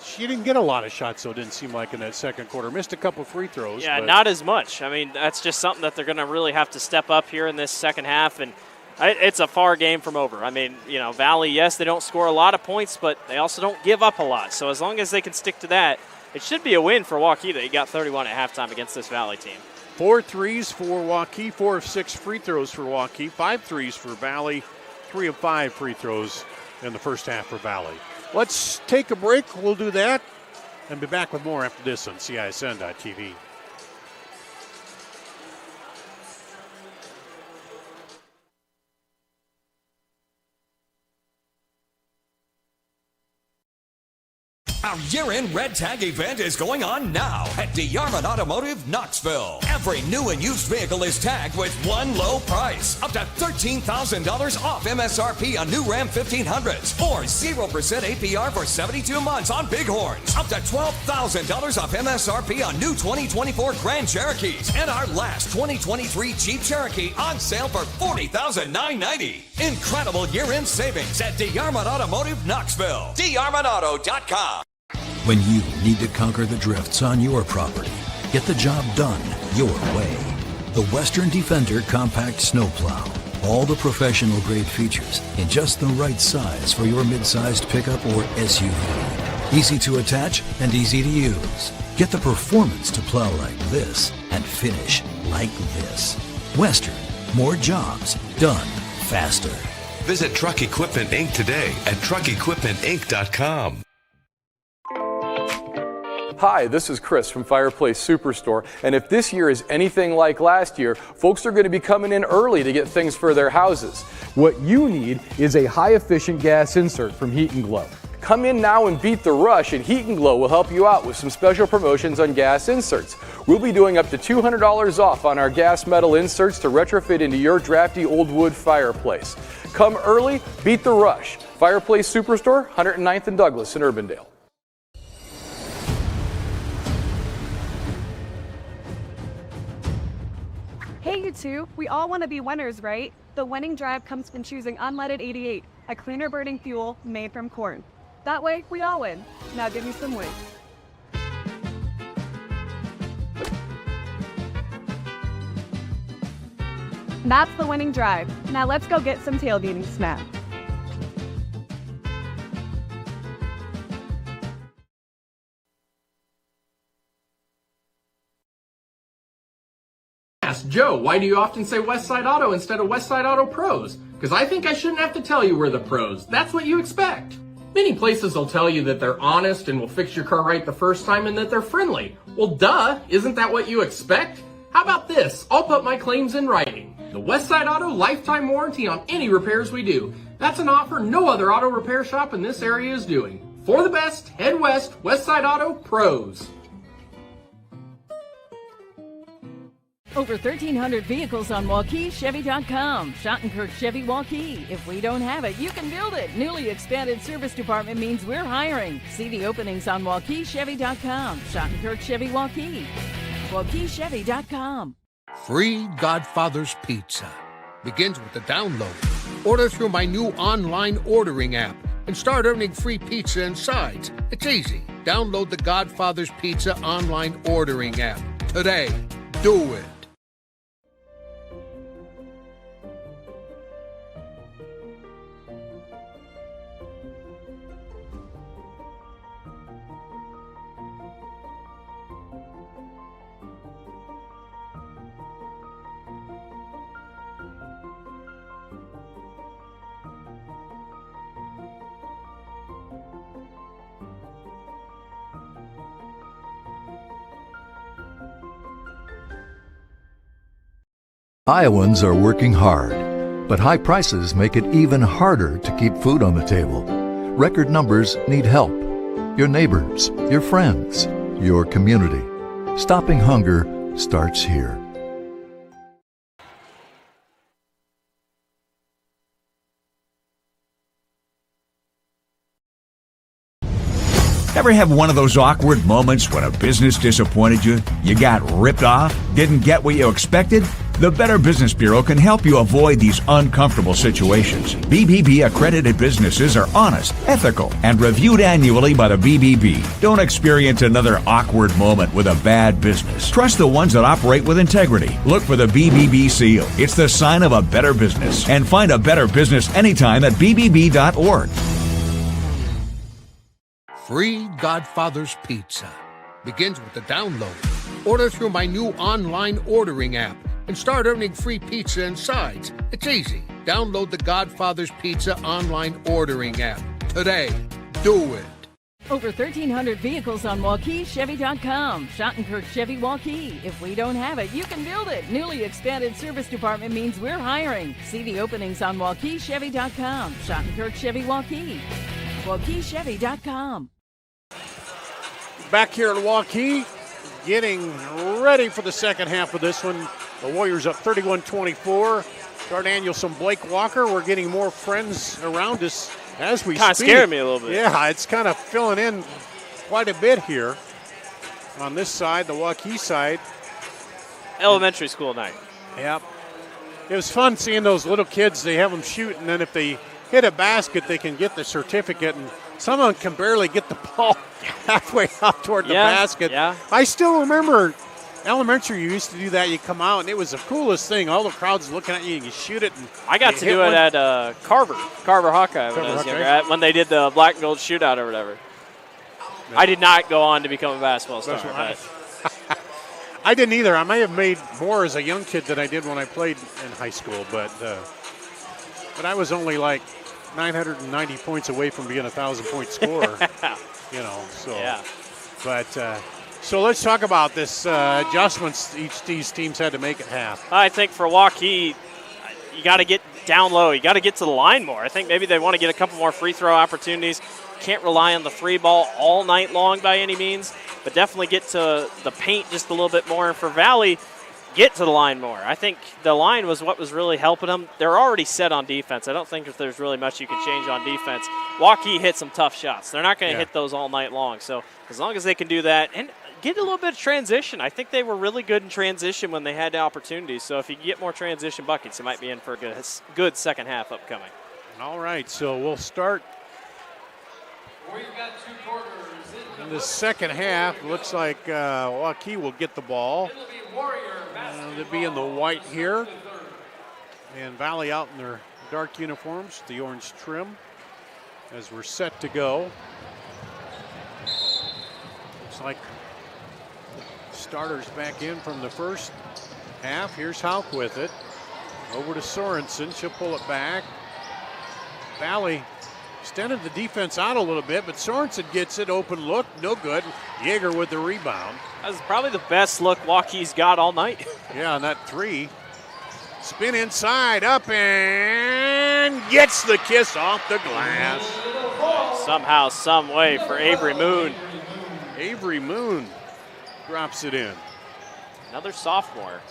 she didn't get a lot of shots, so it didn't seem like in that second quarter. Missed a couple free throws. Yeah, not as much. I mean, that's just something that they're going to really have to step up here in this second half, and it's a far game from over. I mean, you know, Valley, yes, they don't score a lot of points, but they also don't give up a lot. So as long as they can stick to that, it should be a win for Waukee. They got 31 at halftime against this Valley team. 4 threes for Waukee, 4 of 6 free throws for Waukee, 5 threes for Valley, 3 of 5 free throws in the first half for Valley. Let's take a break. We'll do that and be back with more after this on CISN.TV. Our year-end Red Tag event is going on now at DeArmond Automotive, Knoxville. Every new and used vehicle is tagged with one low price. Up to $13,000 off MSRP on new Ram 1500s. Or 0% APR for 72 months on Bighorns. Up to $12,000 off MSRP on new 2024 Grand Cherokees. And our last 2023 Jeep Cherokee on sale for $40,990. Incredible year-end savings at DeArmond Automotive, Knoxville. DeArmondAuto.com. When you need to conquer the drifts on your property, get the job done your way. The Western Defender Compact Snowplow. All the professional grade features in just the right size for your mid-sized pickup or SUV. Easy to attach and easy to use. Get the performance to plow like this and finish like this. Western. More jobs done faster. Visit Truck Equipment Inc. today at truckequipmentinc.com. Hi, this is Chris from Fireplace Superstore, and if this year is anything like last year, folks are going to be coming in early to get things for their houses. What you need is a high-efficient gas insert from Heat and Glow. Come in now and beat the rush, and Heat and Glow will help you out with some special promotions on gas inserts. We'll be doing up to $200 off on our gas metal inserts to retrofit into your drafty old wood fireplace. Come early, beat the rush. Fireplace Superstore, 109th and Douglas in Urbandale. Hey, you two, we all want to be winners, right? The winning drive comes from choosing unleaded 88, a cleaner burning fuel made from corn. That way, we all win. Now give me some weight. That's the winning drive. Now let's go get some tailgating snacks. Ask Joe, why do you often say Westside Auto instead of Westside Auto Pros? Because I think I shouldn't have to tell you we're the pros. That's what you expect. Many places will tell you that they're honest and will fix your car right the first time and that they're friendly. Well, duh, isn't that what you expect? How about this? I'll put my claims in writing. The Westside Auto lifetime warranty on any repairs we do. That's an offer no other auto repair shop in this area is doing. For the best, head west, Westside Auto Pros. Over 1,300 vehicles on WaukeeChevy.com. Schottenkirk Chevy Waukee. If we don't have it, you can build it. Newly expanded service department means we're hiring. See the openings on WaukeeChevy.com. Schottenkirk Chevy Waukee. WaukeeChevy.com. Free Godfather's Pizza. Begins with the download. Order through my new online ordering app and start earning free pizza and sides. It's easy. Download the Godfather's Pizza online ordering app today. Do it. Iowans are working hard, but high prices make it even harder to keep food on the table. Record numbers need help. Your neighbors, your friends, your community. Stopping hunger starts here. Ever have one of those awkward moments when a business disappointed you? You got ripped off? Didn't get what you expected? The Better Business Bureau can help you avoid these uncomfortable situations. BBB accredited businesses are honest, ethical, and reviewed annually by the BBB. Don't experience another awkward moment with a bad business. Trust the ones that operate with integrity. Look for the BBB seal. It's the sign of a better business. And find a better business anytime at bbb.org. Free Godfather's Pizza begins with the download. Order through my new online ordering app and start earning free pizza and sides. It's easy. Download the Godfather's Pizza online ordering app today. Do it. Over 1,300 vehicles on WaukeeChevy.com. Schottenkirk Chevy Waukee. If we don't have it, you can build it. Newly expanded service department means we're hiring. See the openings on WaukeeChevy.com. Schottenkirk Chevy Waukee. WaukeeChevy.com. Back here at Waukee, getting ready for the second half of this one. The Warriors up 31-24. Dar Danielson, Blake Walker. We're getting more friends around us as we speak. Kind of scared me a little bit. Yeah, it's kind of filling in quite a bit here on this side, the Waukee side. Elementary school night. Yep. It was fun seeing those little kids. They have them shoot, and then if they hit a basket, they can get the certificate. And some of them can barely get the ball halfway out toward the basket. Yeah. I still remember elementary, you used to do that. You come out, and it was the coolest thing. All the crowds looking at you, and you shoot it. And I got to do it at Carver Hawkeye when I was younger, when they did the black and gold shootout or whatever. Yeah. I did not go on to become a basketball star. I didn't either. I may have made more as a young kid than I did when I played in high school, but I was only like 990 points away from being a 1,000-point scorer. You know, so. Yeah. But so let's talk about this adjustments these teams had to make at half. I think for Waukee, you got to get down low. You got to get to the line more. I think maybe they want to get a couple more free throw opportunities. Can't rely on the free ball all night long by any means, but definitely get to the paint just a little bit more. And for Valley, get to the line more. I think the line was what was really helping them. They're already set on defense. I don't think if there's really much you can change on defense. Waukee hit some tough shots. They're not going to hit those all night long. So as long as they can do that and get a little bit of transition. I think they were really good in transition when they had the opportunities. So if you get more transition buckets, you might be in for a good second half upcoming. All right, so we'll start We've got 2 quarters. in the second half. Looks like Waukee will get the ball. They'll be in the white here. And Valley out in their dark uniforms, the orange trim, as we're set to go. Looks like starters back in from the first half. Here's Hauk with it. Over to Sorensen. She'll pull it back. Valley extended the defense out a little bit, but Sorensen gets it. Open look. No good. Yeager with the rebound. That was probably the best look Waukee's got all night. Yeah, on that three. Spin inside. Up and gets the kiss off the glass. Somehow, some way for Avery Moon. Avery Moon drops it in. Another sophomore.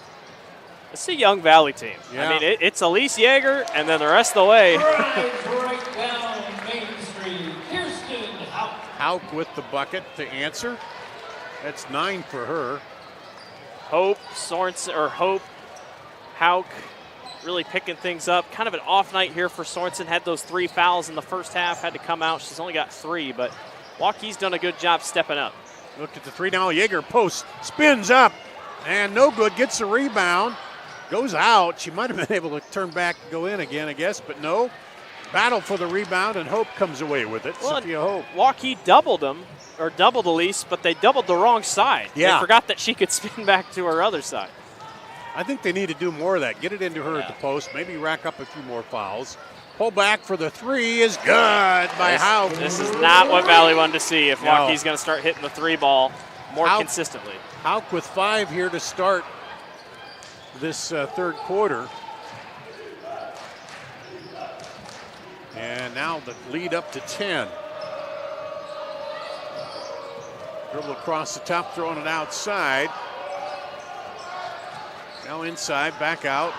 It's a young Valley team. Yeah. I mean, it's Elise Yeager, and then the rest of the way. Right down Main Street, Kirsten Hauk. Hauk with the bucket to answer. That's 9 for her. Hope, Hauk really picking things up. Kind of an off night here for Sorensen. Had those 3 fouls in the first half, had to come out. She's only got 3, but Waukee's done a good job stepping up. Look at the 3 now. Yeager post, spins up, and no good. Gets the rebound, goes out. She might have been able to turn back, go in again, I guess, but no. Battle for the rebound, and Hope comes away with it. Well, Sophia Hope. Waukee doubled Elise, but they doubled the wrong side. Yeah. They forgot that she could spin back to her other side. I think they need to do more of that. Get it into her at the post, maybe rack up a few more fouls. Pull back for the 3 is good by Hauk. This is not what Valley wanted to see if Waukee's going to start hitting the 3 ball more consistently. Hauk with 5 here to start this third quarter. And now the lead up to 10. Dribble across the top, throwing it outside. Now inside, back out.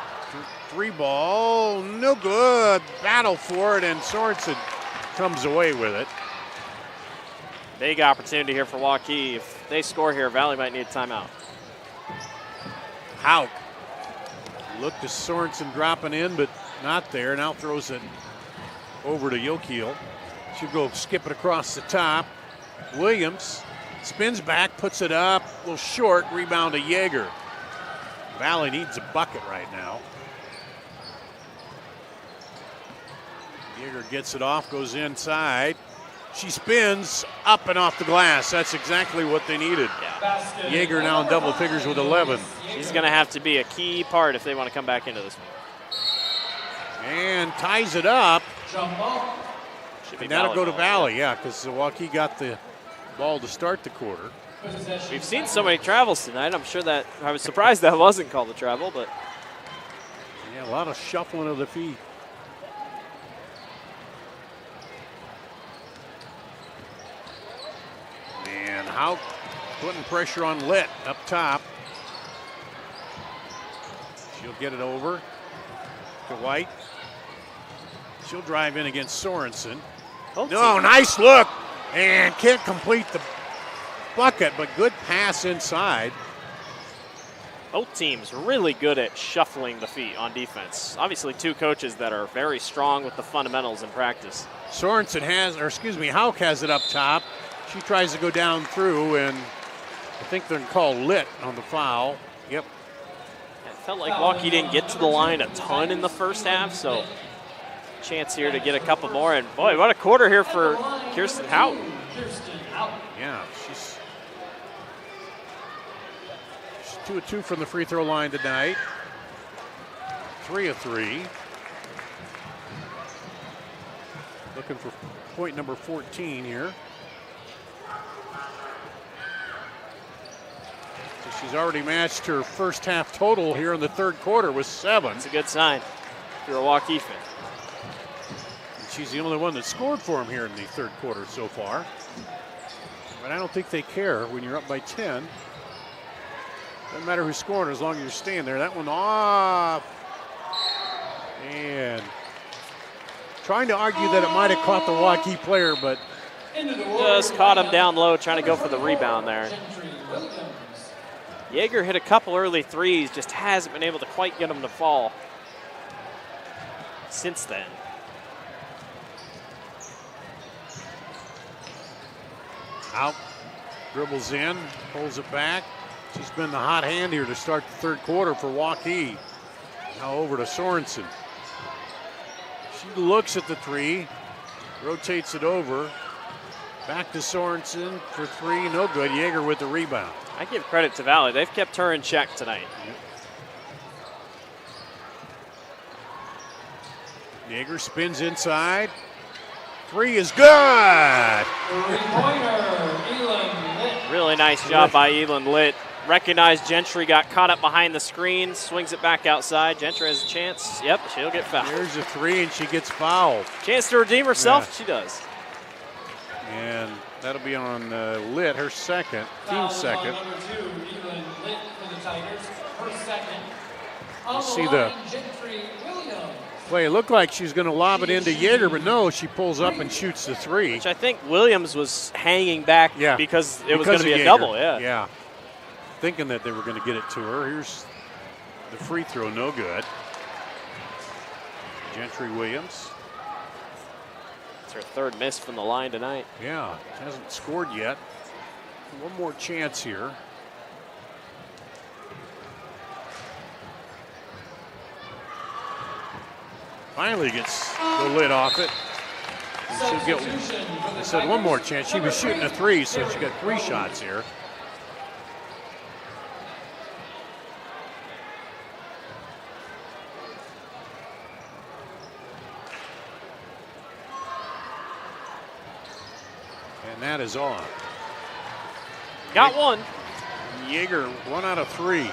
Three ball, no good. Battle for it, and Sorensen comes away with it. Big opportunity here for Waukee. If they score here, Valley might need a timeout. Hauk looked to Sorensen dropping in, but not there. Now throws it over to Yokeel. She'll go skip it across the top. Williams spins back, puts it up, a little short, rebound to Yeager. Valley needs a bucket right now. Yeager gets it off, goes inside. She spins up and off the glass. That's exactly what they needed. Yeah. Yeager now in double figures with 11. She's going to have to be a key part if they want to come back into this one. And ties it up. Should be And that'll go to ball. Valley, yeah, because Waukee got the ball to start the quarter. We've seen so many travels tonight. I'm sure that I was surprised that wasn't called a travel, but Yeah, a lot of shuffling of the feet. And Hauk putting pressure on Litt up top. She'll get it over to White. She'll drive in against Sorensen. No, nice look. And can't complete the bucket, but good pass inside. both teams really good at shuffling the feet on defense. Obviously, two coaches that are very strong with the fundamentals in practice. Sorensen has, or excuse me, Hauk has it up top. She tries to go down through, and I think they're going to call Litt on the foul. Yep. It felt like Waukee didn't get to the line a ton in the first half, so chance here to get a couple more. And boy, what a quarter here for Kirsten Hauk. Yeah, she's 2 of 2 from the free throw line tonight. 3 of 3. Looking for point number 14 here. So she's already matched her first half total here in the third quarter with 7. That's a good sign if you're a Waukee fan. And she's the only one that scored for them here in the third quarter so far. But I don't think they care when you're up by 10. Doesn't matter who's scoring as long as you're staying there. That one off. And trying to argue that it might have caught the Waukee player, but just caught him down low trying to go for the rebound there. Yeager hit a couple early threes, just hasn't been able to quite get them to fall since then. Out, dribbles in, pulls it back. She's been the hot hand here to start the third quarter for Waukee. Now over to Sorensen. She looks at the three, rotates it over. Back to Sorensen for 3, no good. Yeager with the rebound. I give credit to Valley. They've kept her in check tonight. Yep. Yeager spins inside. 3 is good. Really nice job by Elin Litt. Recognized Gentry got caught up behind the screen, swings it back outside. Gentry has a chance. Yep, she'll get fouled. There's a 3 and she gets fouled. Chance to redeem herself, She does. And that'll be on Litt, her second, team second. Number 2, Elin Litt for the Tigers, her second. You see the play. It looked like she was going to lob it into Yeager, but no, she pulls up and shoots the 3. Which I think Williams was hanging back because it was going to be a Yeager. double. Yeah. Thinking that they were going to get it to her. Here's the free throw, no good. Gentry Williams. It's her third miss from the line tonight. Yeah, hasn't scored yet. One more chance here. Finally gets the lid off it. And she'll get, I said one more chance. She was shooting a 3, so she got 3 shots here. And that is on. Got one. Yeager, 1 out of 3.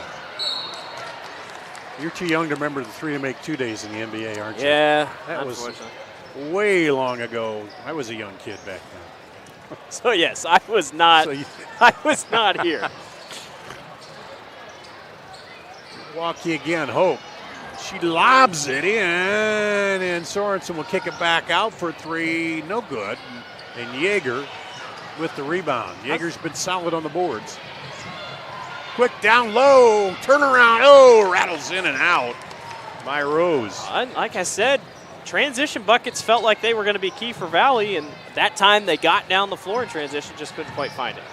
You're too young to remember the 3 to make 2 days in the NBA, aren't you? Yeah, that was way long ago. I was a young kid back then. So yes, I was not. I was not here. Waukee again, Hope. She lobs it in, and Sorensen will kick it back out for 3. No good. And Yeager with the rebound. Yeager's been solid on the boards. Quick down low, turnaround. Oh, rattles in and out by Rose. Like I said, transition buckets felt like they were going to be key for Valley, and that time they got down the floor in transition, just couldn't quite find it.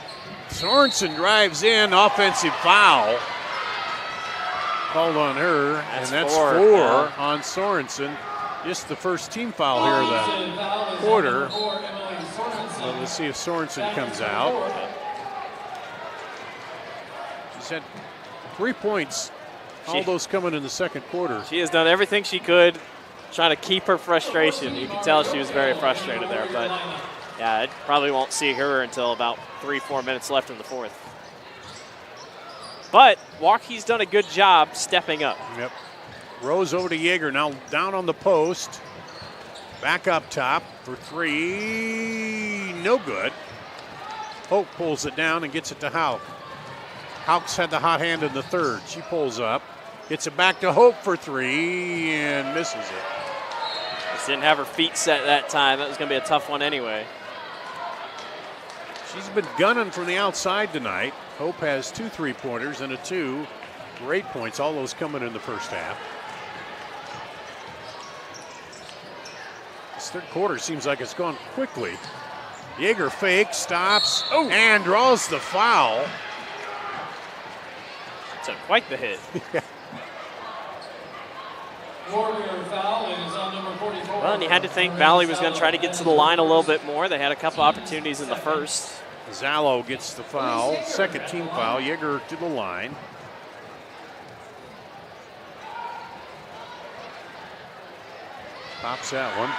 Sorensen drives in, offensive foul. Called on her, and that's 4 on Sorensen. Just the first team foul here of the quarter. So let's see if Sorensen comes out. She's had 3 points, all those coming in the second quarter. She has done everything she could trying to keep her frustration. You can tell she was very frustrated there, but yeah, it probably won't see her until about 3-4 minutes left in the fourth. But Waukee's done a good job stepping up. Yep. Rose over to Yeager, now down on the post. Back up top for 3. No good. Hope pulls it down and gets it to Hauk. Hauk's had the hot hand in the third. She pulls up, gets it back to Hope for 3, and misses it. Just didn't have her feet set that time. That was going to be a tough one anyway. She's been gunning from the outside tonight. Hope has 2 3-pointers and a 2 for 8 points. All those coming in the first half. This third quarter seems like it's gone quickly. Yeager fakes, stops, and draws the foul. It's quite the hit. Warrior foul is on number 44. Well, and you had to think Valley was going to try to get to the line a little bit more. They had a couple opportunities in the first. Zallo gets the foul, second team foul. Yeager to the line. Pops that one.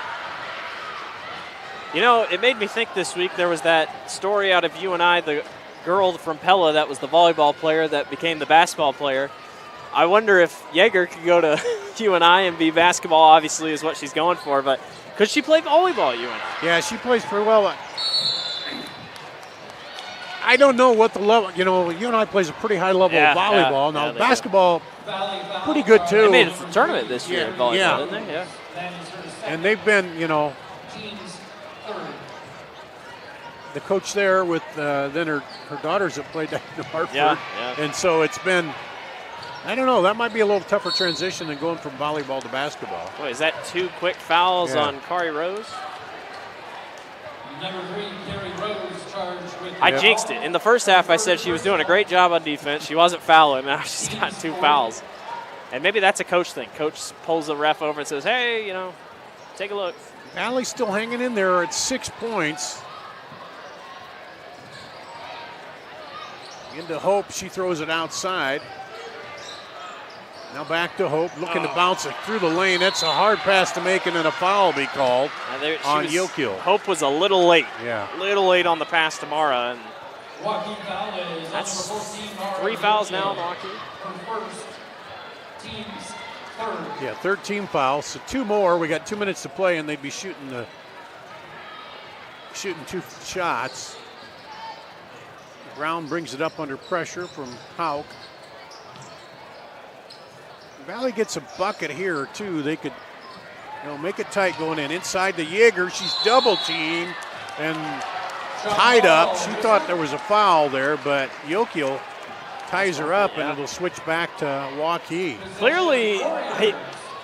You know, it made me think this week there was that story out of UNI, the girl from Pella that was the volleyball player that became the basketball player. I wonder if Yeager could go to UNI and be basketball, obviously, is what she's going for, but could she play volleyball at UNI? Yeah, she plays pretty well. I don't know what the level, UNI plays a pretty high level of volleyball. Now, basketball, pretty good too. They made it to the tournament this year in volleyball, didn't they? Yeah. And they've been, the coach there with then her daughters have played down in Hartford. Yeah. And so it's been, I don't know, that might be a little tougher transition than going from volleyball to basketball. Boy, is that 2 quick fouls on Kari Rose? Number 3, Carrie Rose, charged with. I jinxed it. In the first half, I said she was doing a great job on defense. She wasn't fouling. Now she's got 2 fouls. And maybe that's a coach thing. Coach pulls the ref over and says, hey, take a look. Valley's still hanging in there at 6 points. Into Hope, she throws it outside. Now back to Hope, looking to bounce it through the lane. That's a hard pass to make, and then a foul will be called on Yokiel. Hope was a little late. Yeah. A little late on the pass to Mara. And that's 3 fouls now on Waukee. First, team's third. Yeah, third team foul. So 2 more. We got 2 minutes to play, and they'd be shooting 2 shots. Brown brings it up under pressure from Hauk. Valley gets a bucket here, too. They could make it tight going in. Inside the Yeager, she's double teamed and tied up. She thought there was a foul there, but Yokiel ties her up, and it'll switch back to Waukee. Clearly,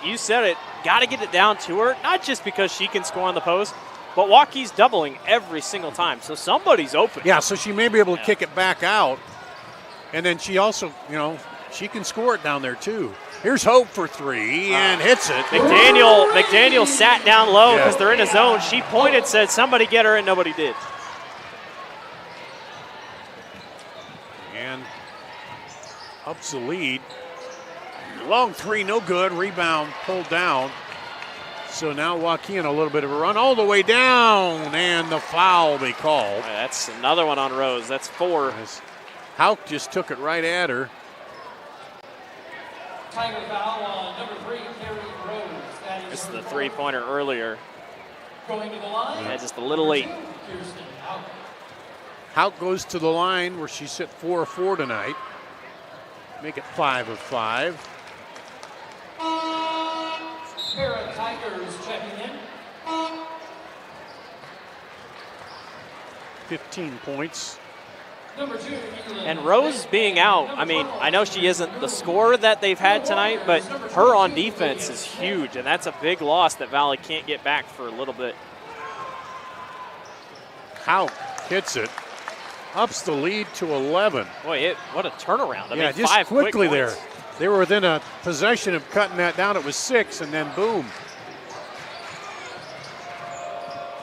you said it, got to get it down to her, not just because she can score on the post, but Waukee's doubling every single time, so somebody's open. Yeah, so she may be able to kick it back out, and then she also, she can score it down there, too. Here's Hope for 3 and hits it. McDaniel sat down low because they're in a zone. She pointed, said somebody get her, and nobody did. And ups the lead. Long 3, no good. Rebound pulled down. So now Waukee in a little bit of a run all the way down, and the foul will be called. That's another one on Rose. That's 4. Hauk just took it right at her. Tiger foul on number 3, Carrie Rose. That is This is the three-pointer earlier. going to the line. Yeah, just a little late. Kirsten Houck. Houck goes to the line where she's hit 4 of 4 tonight. Make it 5 of 5. Para Tigers checking in. 15 points. Number 2, And Rose being out, I mean, I know she isn't the scorer that they've had tonight, but her on defense is huge, and that's a big loss that Valley can't get back for a little bit. Houck hits it. Ups the lead to 11. Boy, what a turnaround. I Yeah, mean, just 5 quick quickly there. points. They were within a possession of cutting that down. It was 6, and then boom.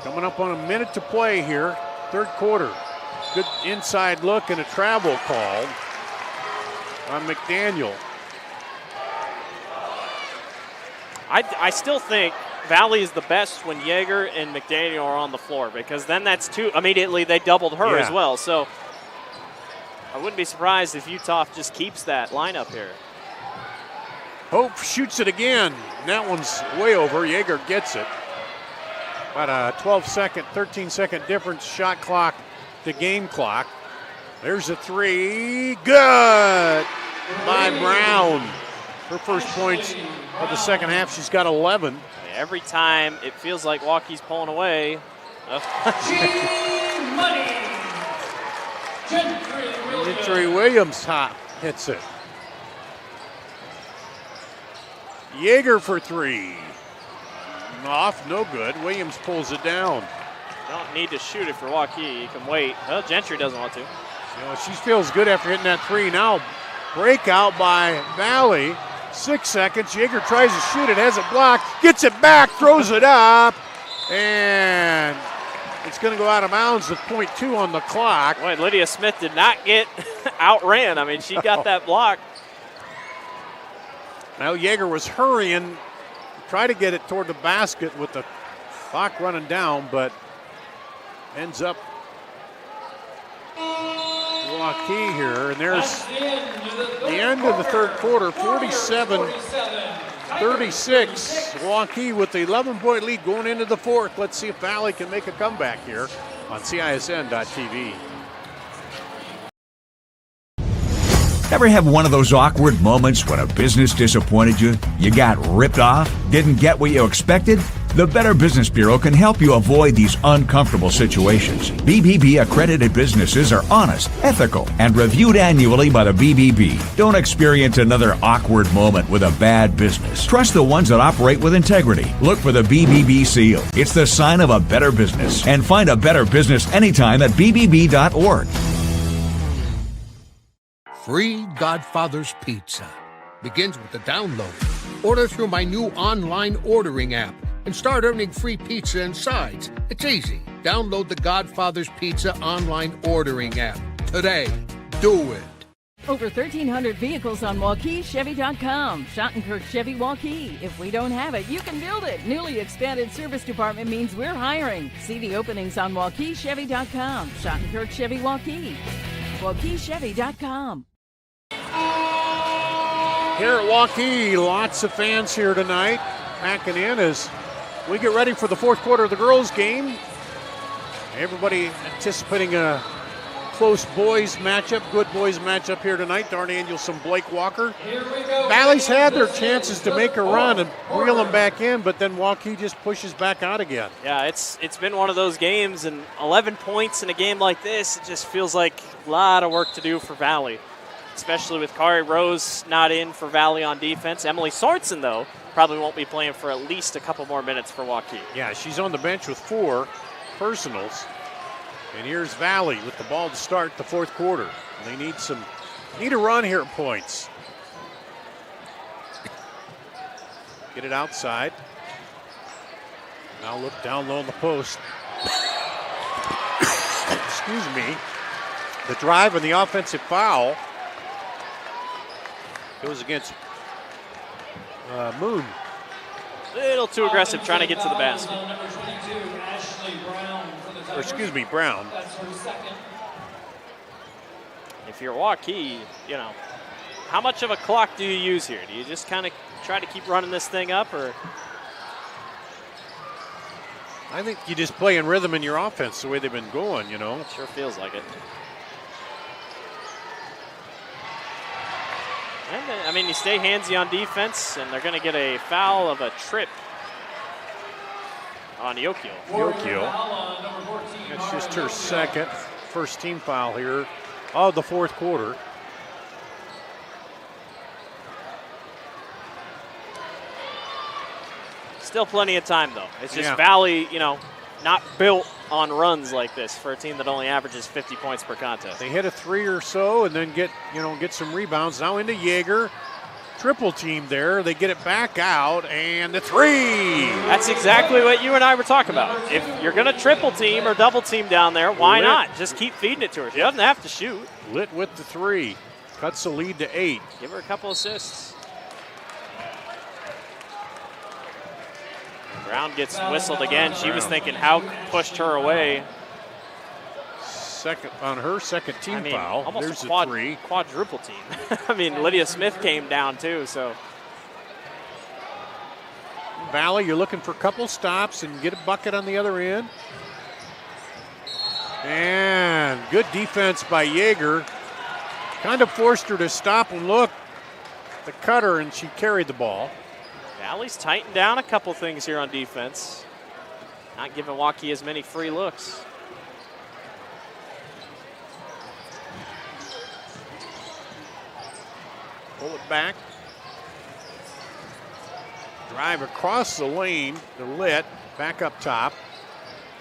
Coming up on a minute to play here, third quarter. Good inside look and a travel call on McDaniel. I still think Valley is the best when Yeager and McDaniel are on the floor, because then that's two. Immediately they doubled her as well. So I wouldn't be surprised if Utah just keeps that lineup here. Hope shoots it again. That one's way over. Yeager gets it. About a 12-second, 13-second difference, shot clock to game clock. There's a 3. Good by Brown. Her first points of the second half. She's got 11. Every time it feels like Waukee's pulling away. Gentry Williams top hits it. Yeager for 3. Off, no good. Williams pulls it down. Don't need to shoot it for Waukee. You can wait. Well, Gentry doesn't want to. You know, she feels good after hitting that 3. Now, breakout by Valley. 6 seconds. Yeager tries to shoot it, has it blocked, gets it back, throws it up, and it's going to go out of bounds with .2 on the clock. Boy, Lydia Smith did not get outran. I mean, she got that block. Now Yeager was hurrying, try to get it toward the basket with the clock running down, but ends up Waukee here, and there's the end of the third quarter, 47-36. Waukee with the 11-point lead going into the fourth. Let's see if Valley can make a comeback here on CISN.TV. Ever have one of those awkward moments when a business disappointed you? You got ripped off? Didn't get what you expected? The Better Business Bureau can help you avoid these uncomfortable situations. BBB accredited businesses are honest, ethical, and reviewed annually by the BBB. Don't experience another awkward moment with a bad business. Trust the ones that operate with integrity. Look for the BBB seal. It's the sign of a better business. And find a better business anytime at bbb.org. Free Godfather's Pizza begins with the download. Order through my new online ordering app and start earning free pizza and sides. It's easy. Download the Godfather's Pizza online ordering app today. Do it. Over 1,300 vehicles on WaukeeChevy.com. Schottenkirk Chevy Waukee. If we don't have it, you can build it. Newly expanded service department means we're hiring. See the openings on WaukeeChevy.com. Schottenkirk Chevy Waukee. WaukeeChevy.com. Here at Waukee, lots of fans here tonight, packing in as we get ready for the fourth quarter of the girls' game. Everybody anticipating a close boys matchup, good boys matchup here tonight. Darn Danielson, Blake Walker. Valley's had their chances to make a run and reel them back in, but then Waukee just pushes back out again. Yeah, it's been one of those games, and 11 points in a game like this, it just feels like a lot of work to do for Valley, especially with Kari Rose not in for Valley on defense. Emily Sorensen, though, probably won't be playing for at least a couple more minutes for Waukee. Yeah, she's on the bench with 4 personals. And here's Valley with the ball to start the fourth quarter. They need a run here at points. Get it outside. Now look down low on the post. Excuse me. The drive and the offensive foul goes against Moon. Little too aggressive trying to get to the basket. Or excuse me, Brown. If you're Waukee, how much of a clock do you use here? Do you just kind of try to keep running this thing up, or? I think you just play in rhythm in your offense the way they've been going, you know. It sure feels like it. And, I mean, you stay handsy on defense, and they're going to get a foul of a trip on Waukee. That's just her first team foul here of the fourth quarter. Still plenty of time, though. It's just Valley, you know, not built on runs like this for a team that only averages 50 points per contest. They hit a three or so and then get some rebounds. Now into Yeager. Triple team there. They get it back out, and the three. That's exactly what you and I were talking about. If you're going to triple team or double team down there, why not? Just keep feeding it to her. She doesn't have to shoot. Lit with the three. Cuts the lead to 8. Give her a couple assists. Brown gets whistled again. She was thinking how pushed her away. On her second team foul. Almost There's a three. Quadruple team. I mean, Lydia Smith came down too, so. Valley, you're looking for a couple stops and get a bucket on the other end. And good defense by Yeager. Kind of forced her to stop and look. The cutter, and she carried the ball. Valley's tightened down a couple things here on defense. Not giving Waukee as many free looks. Pull it back. Drive across the lane to Lit. Back up top.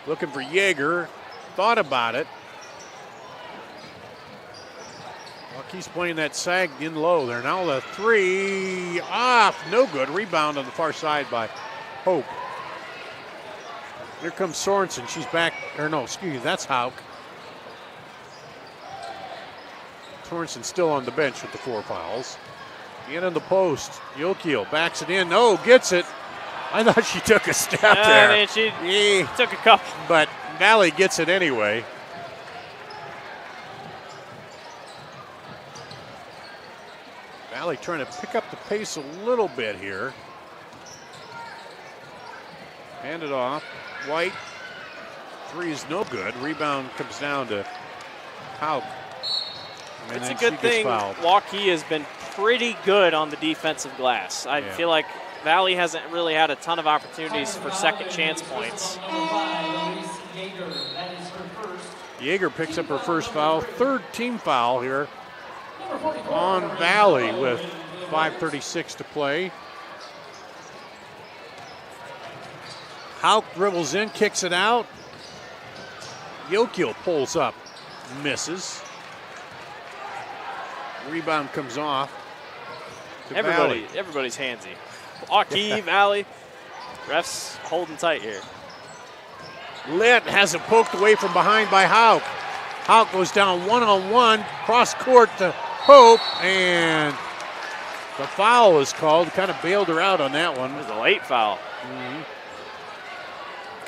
Looking for Yeager. Thought about it. Waukee's playing that sag in low there. Now the three off. No good. Rebound on the far side by Hope. Here comes Sorensen. She's back. Or no, excuse me. That's Hauk. Sorensen still on the bench with the 4 fouls. In on the post. Waukee backs it in. No, gets it. I thought she took a step there. I mean, she took a couple. But Valley gets it anyway. Valley trying to pick up the pace a little bit here. Hand it off. White. 3 is no good. Rebound comes down to Hauk. It's a good thing Waukee has been pretty good on the defensive glass. I feel like Valley hasn't really had a ton of opportunities for second chance points. Yeager picks up her first foul. 3rd team foul here on Valley with 5:36 to play. Hauk dribbles in, kicks it out. Waukee pulls up, misses. Rebound comes off. Everybody's handsy. Waukee, Valley, refs holding tight here. Lit has it poked away from behind by Hauk. Hauk goes down one-on-one, cross court to Hope, and the foul is called. Kind of bailed her out on that one. It was a late foul.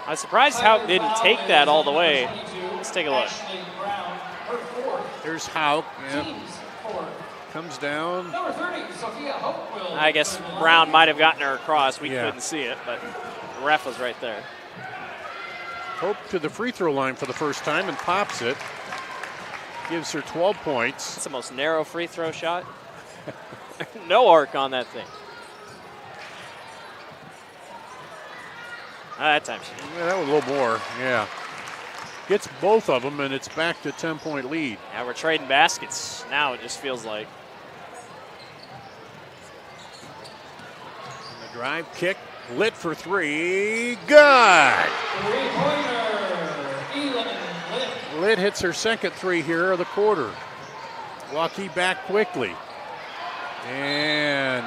I was surprised Hauk didn't take that all the way. Let's take a look. There's Hauk. Yep. Comes down. I guess Brown might have gotten her across. We couldn't see it, but the ref was right there. Hope to the free throw line for the first time and pops it. Gives her 12 points. That's the most narrow free throw shot. No arc on that thing. That time she did. Yeah, that was a little more, yeah. Gets both of them, and it's back to a 10-point lead. Now we're trading baskets. Now it just feels like. And the drive kick, Lit for 3, good! Lit hits her second 3 here of the quarter. Waukee back quickly. And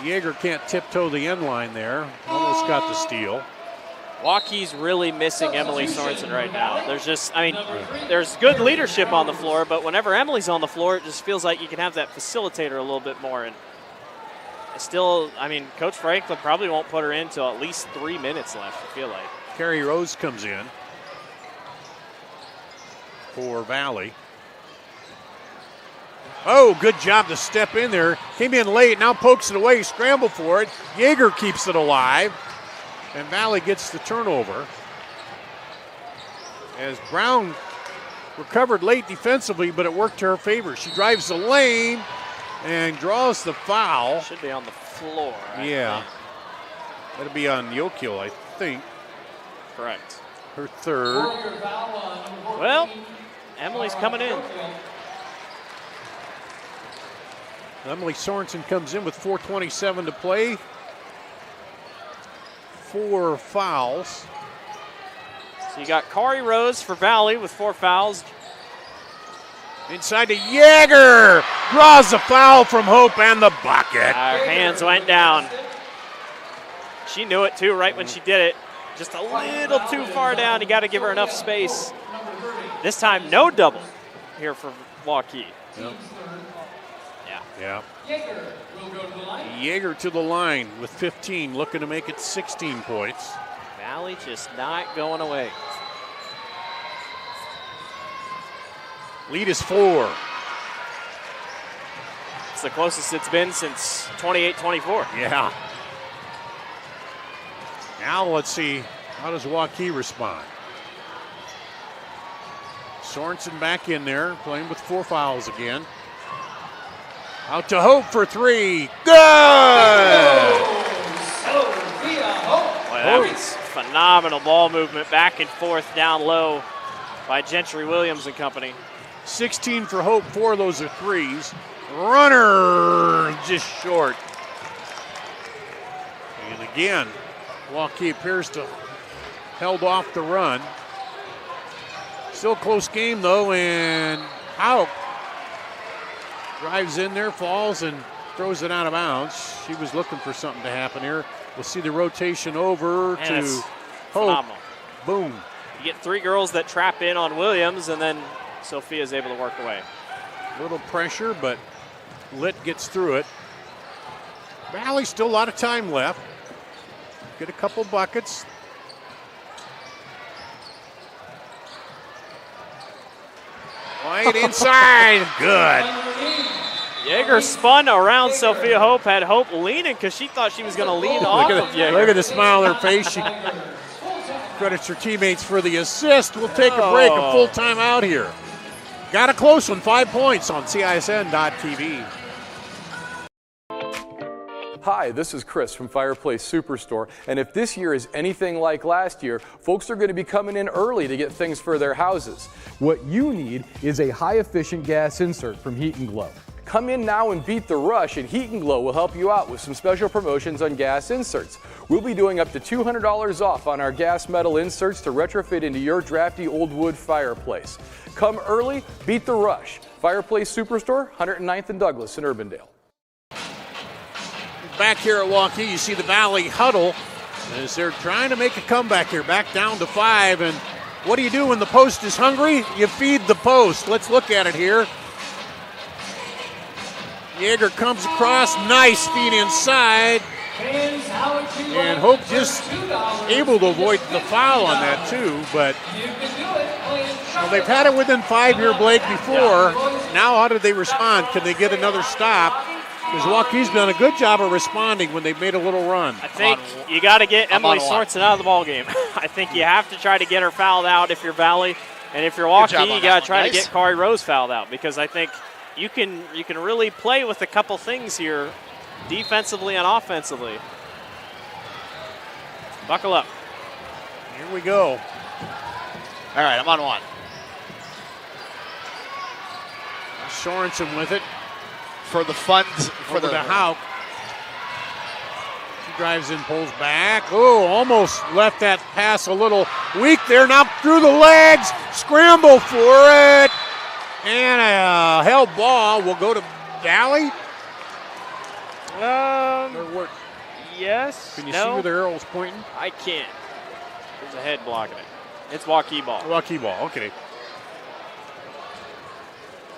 Yeager can't tiptoe the end line there. Almost got the steal. Waukee's really missing Emily Sorensen right now. There's good leadership on the floor, but whenever Emily's on the floor, it just feels like you can have that facilitator a little bit more. And Coach Franklin probably won't put her in until at least 3 minutes left, I feel like. Carrie Rose comes in for Valley. Oh, good job to step in there. Came in late, now pokes it away, scramble for it. Yeager keeps it alive, and Valley gets the turnover. As Brown recovered late defensively, but it worked to her favor. She drives the lane and draws the foul. Should be on the floor. Yeah. That'll be on Yokil, I think. Correct. Her third. Well, Emily's coming in. Emily Sorensen comes in with 4:27 to play. 4 fouls. So you got Kari Rose for Valley with 4 fouls. Inside to Yeager. Draws the foul from Hope and the bucket. Her hands went down. She knew it too right when she did it. Just a little too far down. You got to give her enough space. This time, no double here for Waukee. Yep. Yeah. Yeager to the line with 15, looking to make it 16 points. Valley just not going away. Lead is 4. It's the closest it's been since 28-24. Yeah. Now let's see, how does Waukee respond? Sorensen back in there, playing with 4 fouls again. Out to Hope for 3. Good! Boy, that was phenomenal ball movement back and forth down low by Gentry Williams and company. 16 for Hope, 4 of those are threes. Runner just short. And again, Waukee appears to held off the run. Still close game though, and Hauk drives in there, falls, and throws it out of bounds. She was looking for something to happen here. We'll see the rotation over to Hope. Phenomenal. Boom. You get 3 girls that trap in on Williams, and then Sophia's able to work away. A little pressure, but Litt gets through it. Valley still a lot of time left. Get a couple buckets. White inside. Good. Yeager spun around Sophia Hope, had Hope leaning because she thought she was going to lean off of Yeager. Look at the smile on her face. She credits her teammates for the assist. We'll take a break, a full timeout here. Got a close one, 5 points on CISN.TV. Hi, this is Chris from Fireplace Superstore, and if this year is anything like last year, folks are going to be coming in early to get things for their houses. What you need is a high-efficient gas insert from Heat & Glow. Come in now and beat the rush, and Heat & Glow will help you out with some special promotions on gas inserts. We'll be doing up to $200 off on our gas metal inserts to retrofit into your drafty old wood fireplace. Come early, beat the rush. Fireplace Superstore, 109th and Douglas in Urbandale. Back here at Waukee, you see the Valley huddle as they're trying to make a comeback here, back down to 5. And what do you do when the post is hungry? You feed the post. Let's look at it here. Yeager comes across, nice feed inside. And Hope just able to avoid the foul on that too, but well, they've had it within 5 here, Blake, before. Now how did they respond? Can they get another stop? Because Waukee's done a good job of responding when they've made a little run. I think you got to get Emily Sorensen out of the ball game. I think you have to try to get her fouled out if you're Valley, and if you're Waukee, you got to try to get Kari Rose fouled out, because I think you can really play with a couple things here, defensively and offensively. Buckle up. Here we go. All right, I'm on 1. Sorensen with it. For the funds, for the Hauk. She drives in, pulls back. Oh, almost left that pass a little weak there. Now through the legs, scramble for it. And a held ball will go to Valley. Yes. Can you see where the arrow's pointing? I can't. There's a head blocking it. It's Waukee ball. Waukee ball, okay.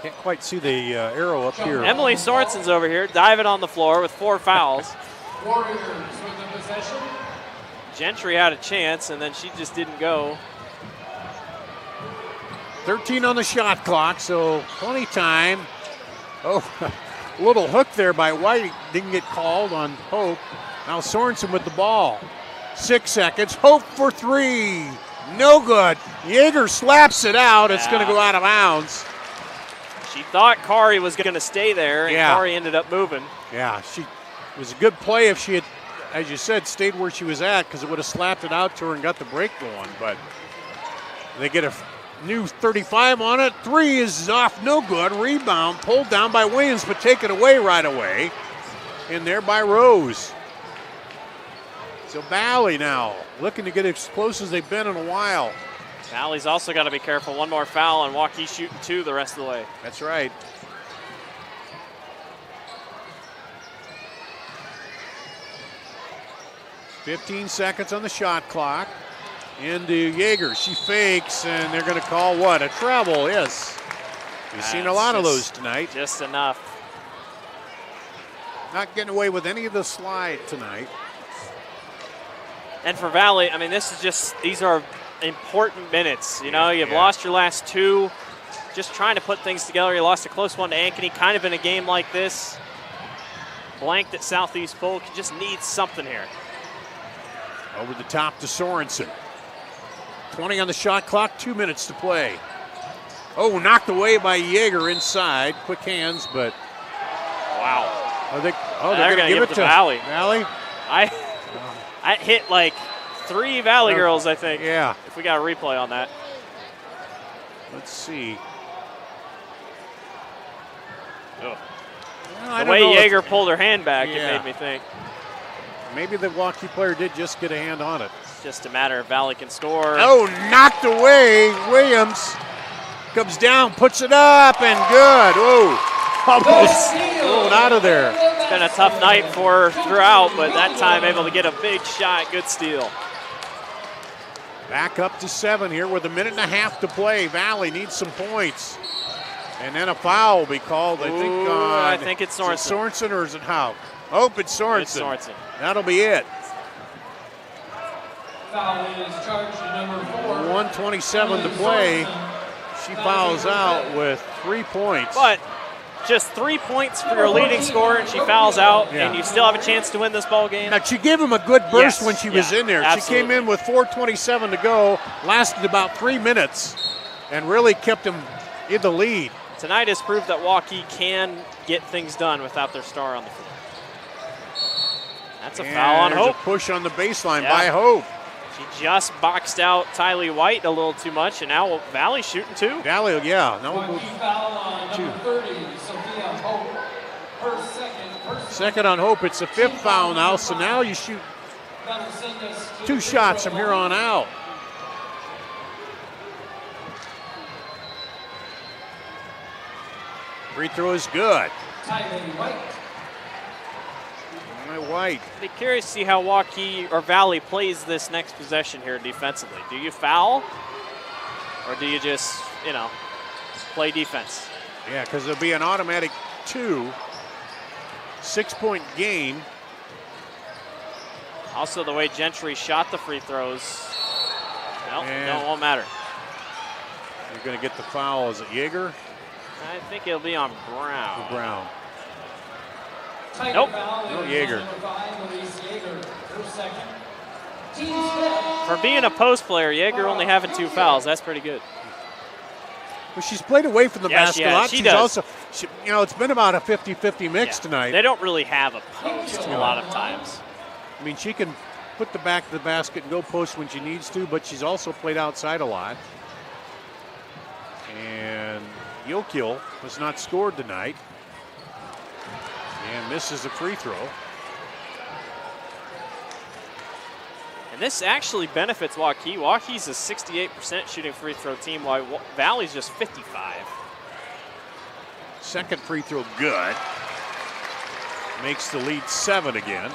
Can't quite see the arrow up here. Emily Sorensen's over here, diving on the floor with 4 fouls. Warriors with the possession. Gentry had a chance, and then she just didn't go. 13 on the shot clock, so plenty time. Oh, a little hook there by White. Didn't get called on Hope. Now Sorensen with the ball. 6 seconds. Hope for three. No good. Yeager slaps it out. It's going to go out of bounds. She thought Kari was going to stay there, and Yeah. Kari ended up moving. Yeah, it was a good play if she had, as you said, stayed where she was at, because it would have slapped it out to her and got the break going. But they get a new 35 on it. Three is off, no good. Rebound pulled down by Williams, but taken away right away. In there by Rose. So Valley now looking to get as close as they've been in a while. Valley's also got to be careful. One more foul, and Waukee shooting two the rest of the way. That's right. .15 seconds on the shot clock. Into Yeager. She fakes, and they're going to call what? A travel, yes. We've seen a lot of those tonight. Just enough. Not getting away with any of the slide tonight. And for Valley, I mean, these are important minutes. You know, you've lost your last two. Just trying to put things together. You lost a close one to Ankeny, kind of in a game like this. Blanked at Southeast Polk. You just need something here. Over the top to Sorensen. 20 on the shot clock, 2 minutes to play. Oh, knocked away by Yeager inside. Quick hands, but wow. They're going to give it to Valley. Valley? I hit like 3 Valley girls, I think. Yeah. If we got a replay on that. Let's see. Ugh. Well, the way Yeager pulled her hand back, it made me think. Maybe the Waukee player did just get a hand on it. It's just a matter of Valley can score. Oh, knocked away. Williams comes down, puts it up, and good. Whoa. Almost rolled out of there. It's been a tough night for her throughout, but that time able to get a big shot. Good steal. Back up to 7 here with a minute and a half to play. Valley needs some points. And then a foul will be called, I think it's Sorensen. Is it Sorensen or is it Howe? Oh, it's Sorensen. It's Sorensen. That'll be it. Foul is charged to number 4. 1:27 to play. She fouls out with 3 points. But just 3 points for your leading scorer, and she fouls out, and you still have a chance to win this ball game. Now, she gave him a good burst when she was in there. Absolutely. She came in with 4:27 to go, lasted about 3 minutes, and really kept him in the lead. Tonight has proved that Waukee can get things done without their star on the floor. That's a foul on Hope. A push on the baseline by Hope. She just boxed out Tylee White a little too much, and now Valley shooting two. Valley, yeah. Now we'll Waukee foul on number 30, Sophia Hope. Her second. Second on Hope. It's the 5th foul now, so now you shoot 2 shots from here on out. Free throw is good. Tylee White. White. I'd be curious to see how Waukee or Valley plays this next possession here defensively. Do you foul, or do you just, play defense? Yeah, because there'll be an automatic 2. 6-point gain. Also, the way Gentry shot the free throws, no, won't matter. You're going to get the foul. Is it Yeager? I think it'll be on Brown. Brown. Nope. No Yeager. For being a post player, Yeager only having 2 fouls. That's pretty good. Well, she's played away from the basket a lot. She does. Also, it's been about a 50-50 mix tonight. They don't really have a post a lot of times. I mean, she can put the back of the basket and go post when she needs to, but she's also played outside a lot. And Yokil was not scored tonight. And misses a free throw. And this actually benefits Waukee. Waukee's a 68% shooting free throw team, while Valley's just 55. Second free throw good. Makes the lead 7 again.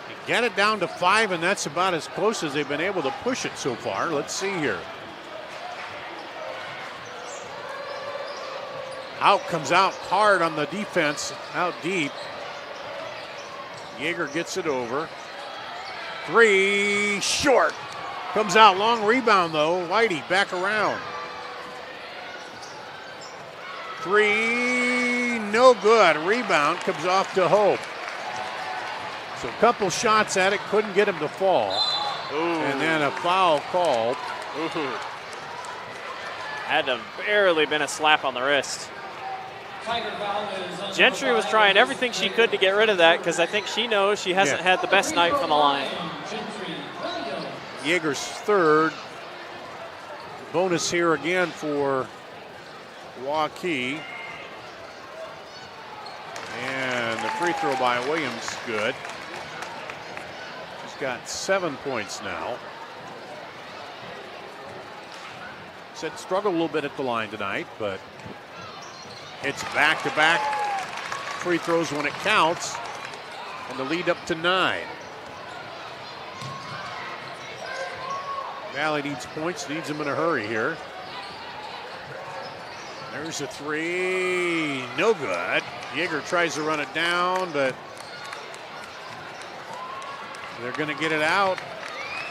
You get it down to 5, and that's about as close as they've been able to push it so far. Let's see here. Out comes out hard on the defense, out deep. Yeager gets it over. 3, short. Comes out, long rebound though. Whitey back around. 3, no good. Rebound comes off to Hope. So a couple shots at it, couldn't get him to fall. Ooh. And then a foul called. Ooh. Had to barely been a slap on the wrist. Gentry was trying everything she could to get rid of that because I think she knows she hasn't had the best night from the line. Yeager's third. Bonus here again for Waukee. And the free throw by Williams, good. She's got 7 points now. Said struggled a little bit at the line tonight, but it's back-to-back free throws when it counts, and the lead up to 9. Valley needs points, needs them in a hurry here. There's a three, no good. Yeager tries to run it down, but they're going to get it out,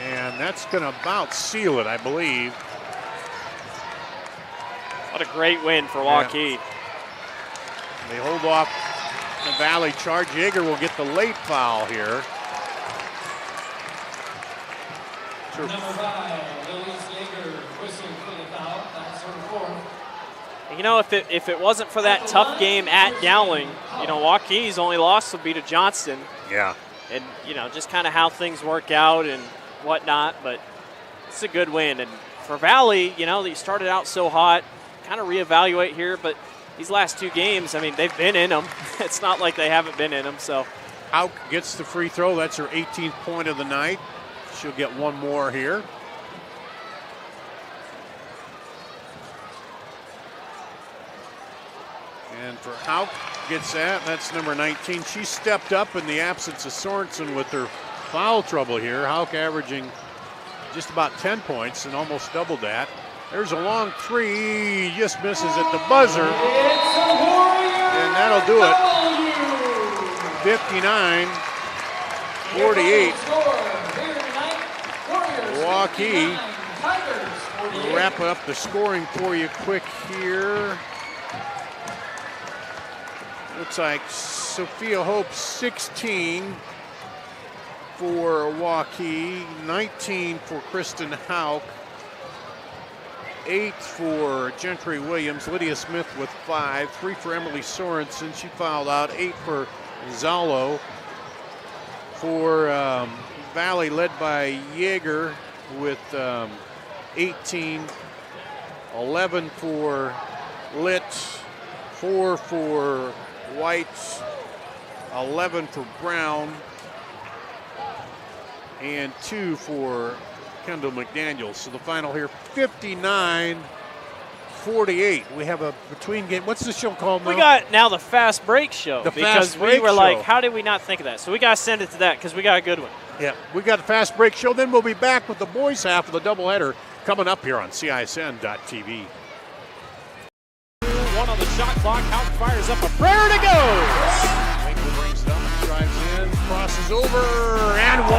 and that's going to about seal it, I believe. What a great win for Waukee. Yeah. They hold off the Valley charge. Yeager will get the late foul here. Number 5, Louise Yeager, whistling for the foul. That's her fourth. You know, if it wasn't for that tough game at Dowling, you know, Waukee's only loss would be to Johnston. Yeah. And, you know, just kind of how things work out and whatnot, but it's a good win. And for Valley, you know, they started out so hot, kind of reevaluate here, but these last 2 games, I mean, they've been in them. It's not like they haven't been in them, so. Hauk gets the free throw. That's her 18th point of the night. She'll get one more here. And for Hauk, gets that. That's number 19. She stepped up in the absence of Sorensen with her foul trouble here. Hauk averaging just about 10 points and almost doubled that. There's a long three, just misses at the buzzer. And that'll do it. 59-48. Waukee. We'll wrap up the scoring for you quick here. Looks like Sophia Hope 16 for Waukee, 19 for Kristen Hauk, 8 for Gentry Williams, Lydia Smith with 5, 3 for Emily Sorensen, she fouled out, 8 for Zalo. For Valley, led by Yeager with 18, 11 for Litt, 4 for White, 11 for Brown, and 2 for Kendall McDaniels. So the final here, 59-48. We have a between game. What's the show called now? We got now the Fast Break Show. The because Fast Break we were Show. like, how did we not think of that? So we got to send it to that because we got a good one. Yeah, we got the Fast Break Show. Then we'll be back with the boys' half of the doubleheader coming up here on CISN.TV. 1 on the shot clock. Hauk fires up a prayer and it goes. Winkler brings it up, drives in, crosses over, and 1.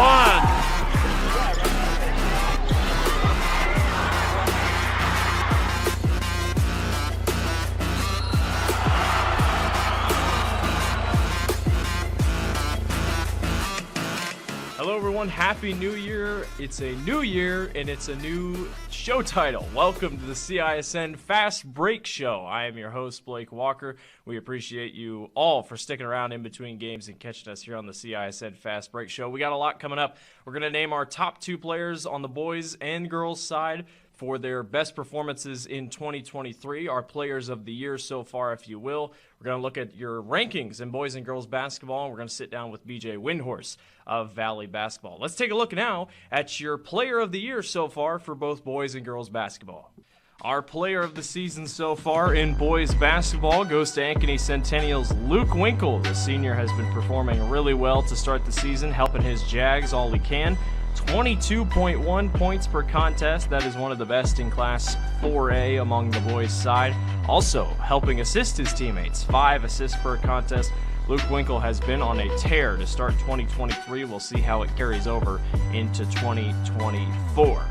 Hello everyone, Happy New Year. It's a new year and it's a new show title. Welcome to the CISN Fast Break Show. I am your host, Blake Walker. We appreciate you all for sticking around in between games and catching us here on the CISN Fast Break Show. We got a lot coming up. We're going to name our top 2 players on the boys and girls side for their best performances in 2023, our players of the year so far, if you will. We're going to look at your rankings in boys and girls basketball, and we're going to sit down with BJ Windhorse of Valley Basketball. Let's take a look now at your player of the year so far for both boys and girls basketball. Our player of the season so far in boys basketball goes to Ankeny Centennial's Luke Winkle. The senior has been performing really well to start the season, helping his Jags all he can. 22.1 points per contest. That is one of the best in Class 4A among the boys' side. Also helping assist his teammates. 5 assists per contest. Luke Winkle has been on a tear to start 2023. We'll see how it carries over into 2024.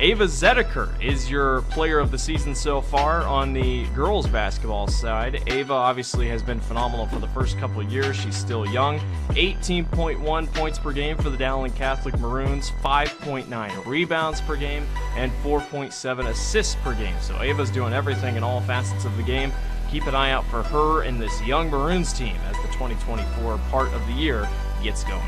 Ava Zedeker is your player of the season so far on the girls basketball side. Ava obviously has been phenomenal for the first couple of years. She's still young. 18.1 points per game for the Dowling Catholic Maroons, 5.9 rebounds per game, and 4.7 assists per game. So Ava's doing everything in all facets of the game. Keep an eye out for her and this young Maroons team as the 2024 part of the year gets going.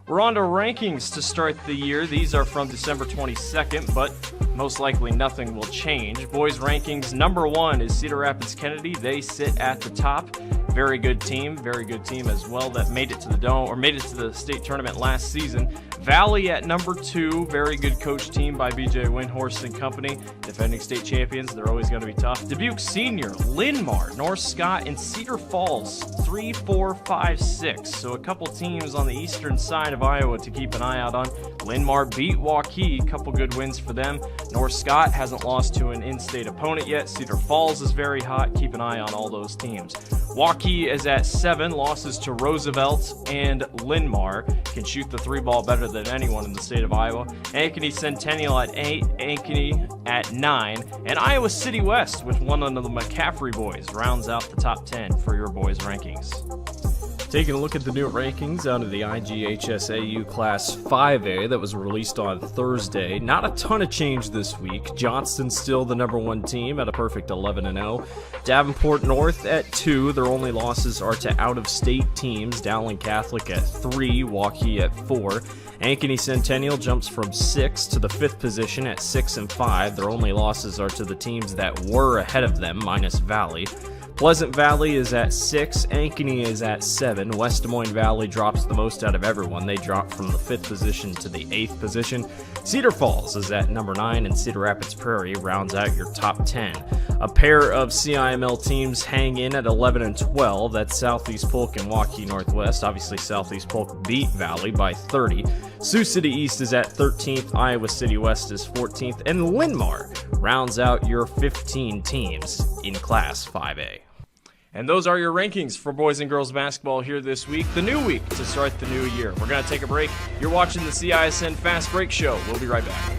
We're on to rankings to start the year. These are from December 22nd, but most likely nothing will change. Boys rankings, number 1 is Cedar Rapids Kennedy. They sit at the top. Very good team as well that made it to the Dome or made it to the state tournament last season. Valley at number 2, very good coach team by BJ Windhorst and company. Defending state champions, they're always going to be tough. Dubuque Senior, Linn-Mar, North Scott, and Cedar Falls, 3, 4, 5, 6. So a couple teams on the eastern side of Iowa to keep an eye out on. Linn-Mar beat Waukee, couple good wins for them. North Scott hasn't lost to an in-state opponent yet. Cedar Falls is very hot. Keep an eye on all those teams. Waukee is at 7, losses to Roosevelt and Linn-Mar. Can shoot the 3-ball better than anyone in the state of Iowa. Ankeny Centennial at 8, Ankeny at 9, and Iowa City West with one of the McCaffrey boys rounds out the top 10 for your boys rankings. Taking a look at the new rankings out of the IGHSAU Class 5A that was released on Thursday. Not a ton of change this week. Johnston's still the number 1 team at a perfect 11-0. Davenport North at 2. Their only losses are to out-of-state teams. Dowling Catholic at 3. Waukee at 4. Ankeny Centennial jumps from 6 to the 5th position at 6 and 5. Their only losses are to the teams that were ahead of them, minus Valley. Pleasant Valley is at 6, Ankeny is at 7, West Des Moines Valley drops the most out of everyone. They drop from the 5th position to the 8th position. Cedar Falls is at number 9, and Cedar Rapids Prairie rounds out your top 10. A pair of CIML teams hang in at 11 and 12. That's Southeast Polk and Waukee Northwest. Obviously, Southeast Polk beat Valley by 30. Sioux City East is at 13th, Iowa City West is 14th, and Linn-Mar rounds out your 15 teams in Class 5A. And those are your rankings for boys and girls basketball here this week, the new week to start the new year. We're going to take a break. You're watching the CISN Fast Break Show. We'll be right back.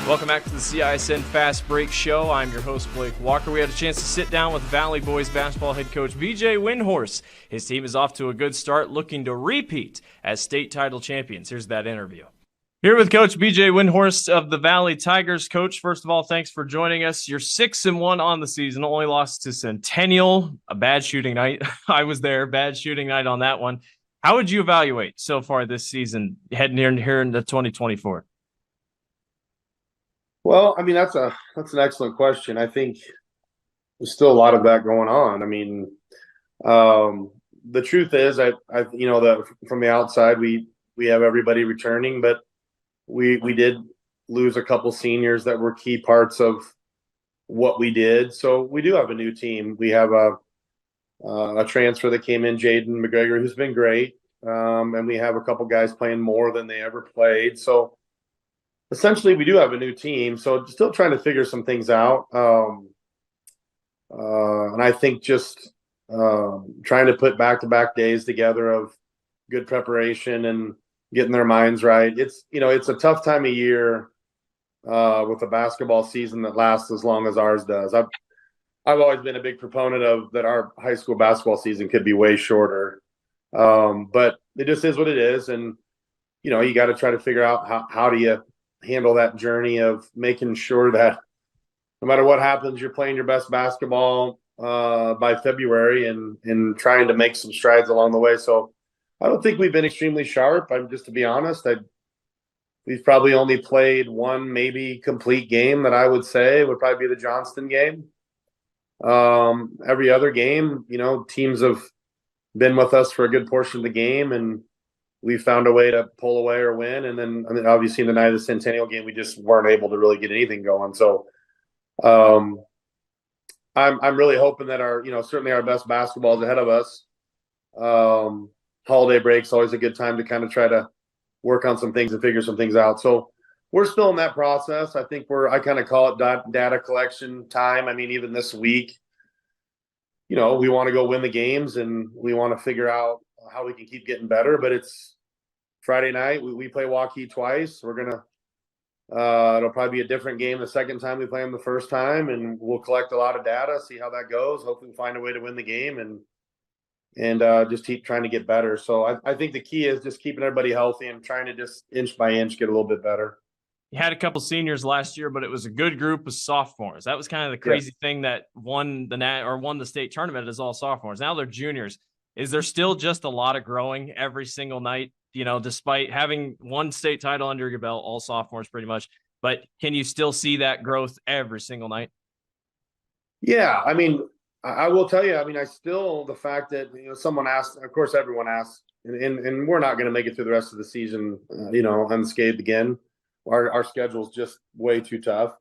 Welcome back to the CISN Fast Break Show. I'm your host, Blake Walker. We had a chance to sit down with Valley Boys basketball head coach BJ Windhorst. His team is off to a good start, looking to repeat as state title champions. Here's that interview. Here with Coach BJ Windhorst of the Valley Tigers. Coach, first of all, thanks for joining us. You're 6-1 on the season, only lost to Centennial, a bad shooting night. I was there, bad shooting night on that one. How would you evaluate so far this season heading here into 2024? Well, I mean, that's an excellent question. I think there's still a lot of that going on. I mean, the truth is, I that from the outside, we have everybody returning, but we did lose a couple seniors that were key parts of what we did. So we do have a new team. We have a transfer that came in, Jaden McGregor, who's been great, and we have a couple guys playing more than they ever played. So essentially, we do have a new team, so still trying to figure some things out. And I think just trying to put back-to-back days together of good preparation and getting their minds right. It's a tough time of year with a basketball season that lasts as long as ours does. I've always been a big proponent of that our high school basketball season could be way shorter, but it just is what it is, and you got to try to figure out how do you handle that journey of making sure that no matter what happens, you're playing your best basketball by February and trying to make some strides along the way. So I don't think we've been extremely sharp. Just to be honest, we've probably only played one maybe complete game that I would say would probably be the Johnston game. Every other game, teams have been with us for a good portion of the game, and we found a way to pull away or win. And then, I mean, obviously, in the night of the Centennial game, we just weren't able to really get anything going. So, I'm really hoping that certainly our best basketball is ahead of us. Holiday break's always a good time to kind of try to work on some things and figure some things out. So we're still in that process. I think I kind of call it data collection time. I mean, even this week, we want to go win the games and we want to figure out how we can keep getting better. But it's Friday night. We play Waukee twice. We're going to it'll probably be a different game the second time we play them the first time, and we'll collect a lot of data, see how that goes. Hopefully we'll find a way to win the game and just keep trying to get better. So I think the key is just keeping everybody healthy and trying to just inch by inch get a little bit better. You had a couple seniors last year, but it was a good group of sophomores. That was kind of the crazy thing that won the state tournament as all sophomores. Now they're juniors. Is there still just a lot of growing every single night, despite having one state title under your belt, all sophomores pretty much, but can you still see that growth every single night? Yeah. I mean, I will tell you, I mean, the fact that, someone asked, of course, everyone asks, and we're not going to make it through the rest of the season, unscathed again. Our schedule's just way too tough.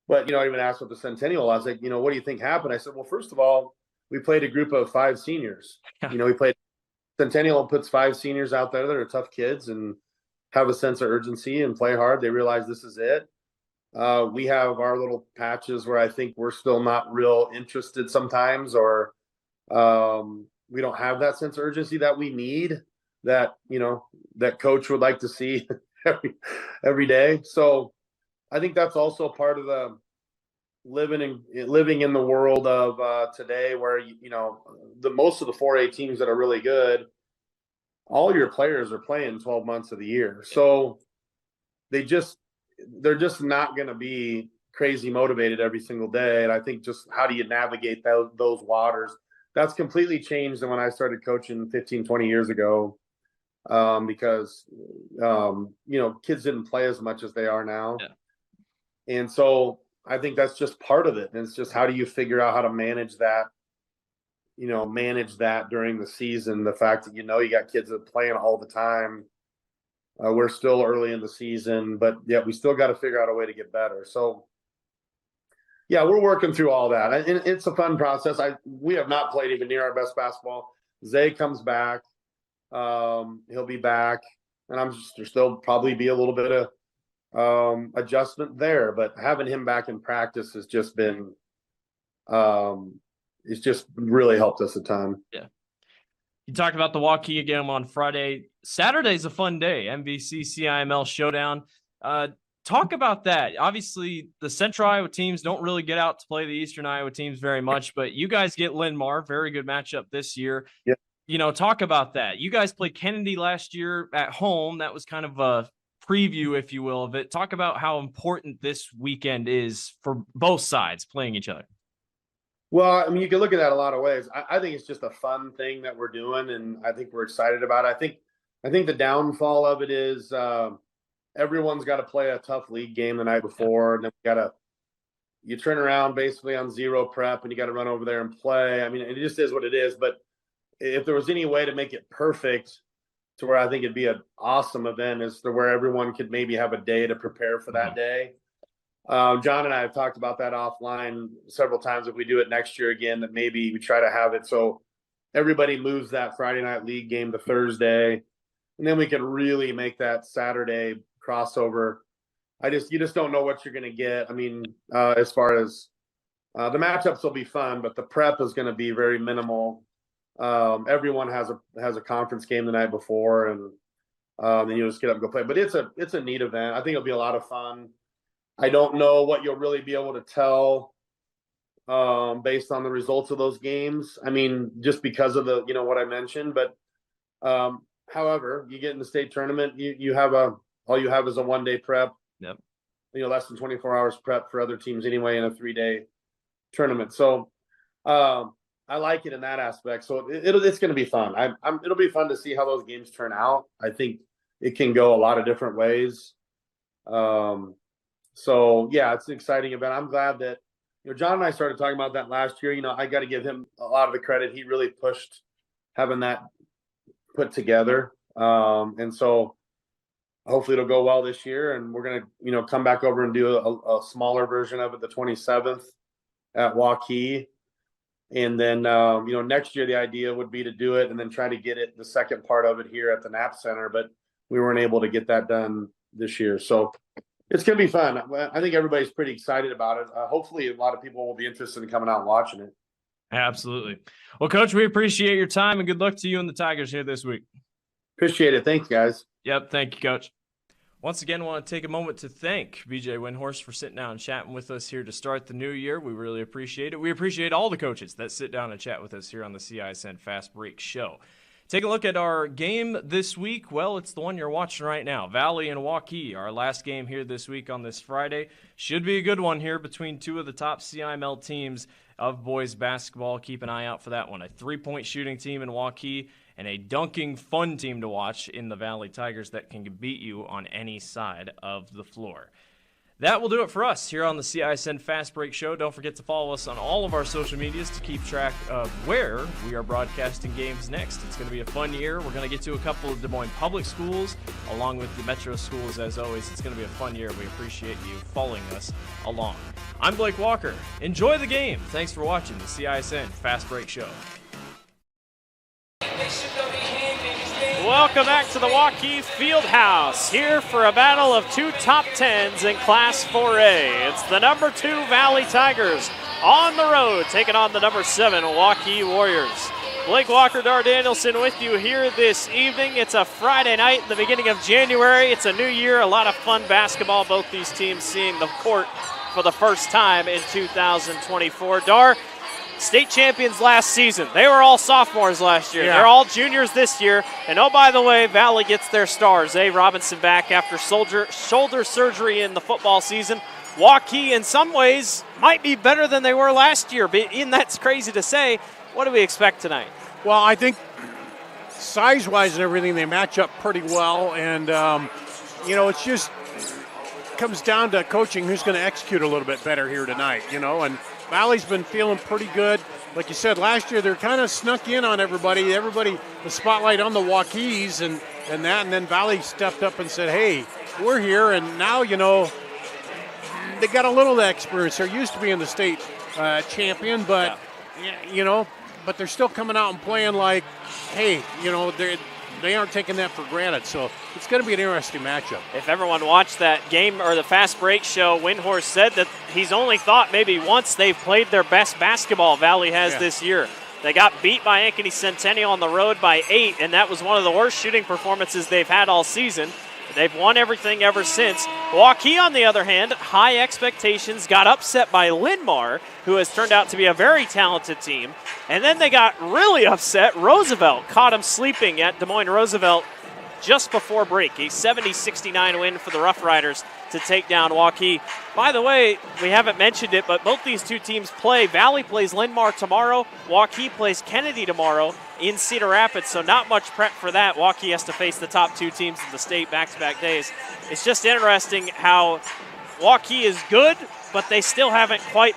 But, I even asked with the Centennial, I was like, what do you think happened? I said, well, first of all, we played a group of 5 seniors. We played Centennial puts 5 seniors out there that are tough kids and have a sense of urgency and play hard. They realize this is it. We have our little patches where I think we're still not real interested sometimes, or we don't have that sense of urgency that we need, that that coach would like to see every day. So I think that's also part of the living in the world of today, where the most of the 4A teams that are really good, all your players are playing 12 months of the year. So they're just not going to be crazy motivated every single day. And I think just how do you navigate those waters? That's completely changed than when I started coaching 15, 20 years ago, because, kids didn't play as much as they are now. Yeah. And so I think that's just part of it. And it's just how do you figure out how to manage that during the season, the fact that, you got kids that are playing all the time. We're still early in the season, but yeah, we still got to figure out a way to get better. So yeah, we're working through all that. And it's a fun process. We have not played even near our best basketball. Zay comes back. He'll be back. And there'll still probably be a little bit of adjustment there, but having him back in practice has just been, it's just really helped us a ton. Yeah. You talked about the Waukee game on Friday. Saturday's a fun day. MVC CIML showdown. Talk about that. Obviously, the Central Iowa teams don't really get out to play the Eastern Iowa teams very much, but you guys get Linn-Mar, very good matchup this year. Yeah. Talk about that. You guys played Kennedy last year at home. That was kind of a preview, if you will, of it. Talk about how important this weekend is for both sides playing each other. Well, I mean, you can look at that a lot of ways. I think it's just a fun thing that we're doing, and I think we're excited about it. I think the downfall of it is everyone's got to play a tough league game the night before, and then you turn around basically on 0 prep, and you got to run over there and play. I mean, it just is what it is. But if there was any way to make it perfect, to where I think it'd be an awesome event, is to where everyone could maybe have a day to prepare for that day. John and I have talked about that offline several times. If we do it next year again, that maybe we try to have it so everybody moves that Friday night league game to Thursday, and then we can really make that Saturday crossover. You just don't know what you're going to get. I mean, as far as the matchups will be fun, but the prep is going to be very minimal. Everyone has a conference game the night before, and then you'll just get up and go play. But it's a neat event. I think it'll be a lot of fun. I don't know what you'll really be able to tell based on the results of those games. I mean, just because of the what I mentioned. But however, you get in the state tournament, all you have is a 1-day prep. Yep. Less than 24 hours prep for other teams anyway in a 3-day tournament. So I like it in that aspect. So it's going to be fun. It'll be fun to see how those games turn out. I think it can go a lot of different ways. So yeah, it's an exciting event. I'm glad that, John and I started talking about that last year. I got to give him a lot of the credit. He really pushed having that put together. And so hopefully it'll go well this year, and we're going to, come back over and do a smaller version of it, the 27th at Waukee. And then, next year the idea would be to do it and then try to get it, the second part of it here at the Knapp Center, but we weren't able to get that done this year. So it's going to be fun. I think everybody's pretty excited about it. Hopefully a lot of people will be interested in coming out and watching it. Absolutely. Well, Coach, we appreciate your time, and good luck to you and the Tigers here this week. Appreciate it. Thanks, guys. Yep. Thank you, Coach. Once again, I want to take a moment to thank BJ Windhorst for sitting down and chatting with us here to start the new year. We really appreciate it. We appreciate all the coaches that sit down and chat with us here on the CISN Fast Break Show. Take a look at our game this week. Well, it's the one you're watching right now. Valley and Waukee, our last game here this week on this Friday. Should be a good one here between two of the top CIML teams of boys basketball. Keep an eye out for that one. A 3-point shooting team in Waukee and a dunking fun team to watch in the Valley Tigers that can beat you on any side of the floor. That will do it for us here on the CISN Fast Break Show. Don't forget to follow us on all of our social medias to keep track of where we are broadcasting games next. It's going to be a fun year. We're going to get to a couple of Des Moines public schools along with the metro schools as always. It's going to be a fun year. We appreciate you following us along. I'm Blake Walker. Enjoy the game. Thanks for watching the CISN Fast Break Show. Welcome back to the Waukee Fieldhouse, here for a battle of two top 10s in Class 4A. It's the number 2 Valley Tigers on the road, taking on the number 7 Waukee Warriors. Blake Walker, Dar Danielson with you here this evening. It's a Friday night, the beginning of January. It's a new year, a lot of fun basketball. Both these teams seeing the court for the first time in 2024. Dar, state champions last season. They were all sophomores last year. Yeah. They're all juniors this year. And oh, by the way, Valley gets their stars. Robinson back after shoulder surgery in the football season. Waukee, in some ways, might be better than they were last year. And that's crazy to say. What do we expect tonight? Well, I think size-wise and everything, they match up pretty well. And, it's just comes down to coaching who's going to execute a little bit better here tonight, and Valley's been feeling pretty good. Like you said, last year they're kind of snuck in on everybody, the spotlight on the Waukees and then Valley stepped up and said, hey, we're here. And now, they got a little of that experience. They're used to being the state champion, but, but they're still coming out and playing like, hey, they aren't taking that for granted. So it's going to be an interesting matchup. If everyone watched that game or the Fast Break Show, Windhorst said that he's only thought maybe once they've played their best basketball Valley has this year. They got beat by Ankeny Centennial on the road by 8, and that was one of the worst shooting performances they've had all season. They've won everything ever since. Waukee, on the other hand, high expectations, got upset by Linn-Mar, who has turned out to be a very talented team. And then they got really upset. Roosevelt caught them sleeping at Des Moines Roosevelt just before break. A 70-69 win for the Rough Riders to take down Waukee. By the way, we haven't mentioned it, but both these two teams play. Valley plays Linn-Mar tomorrow. Waukee plays Kennedy tomorrow in Cedar Rapids, so not much prep for that. Waukee has to face the top 2 teams in the state back-to-back days. It's just interesting how Waukee is good, but they still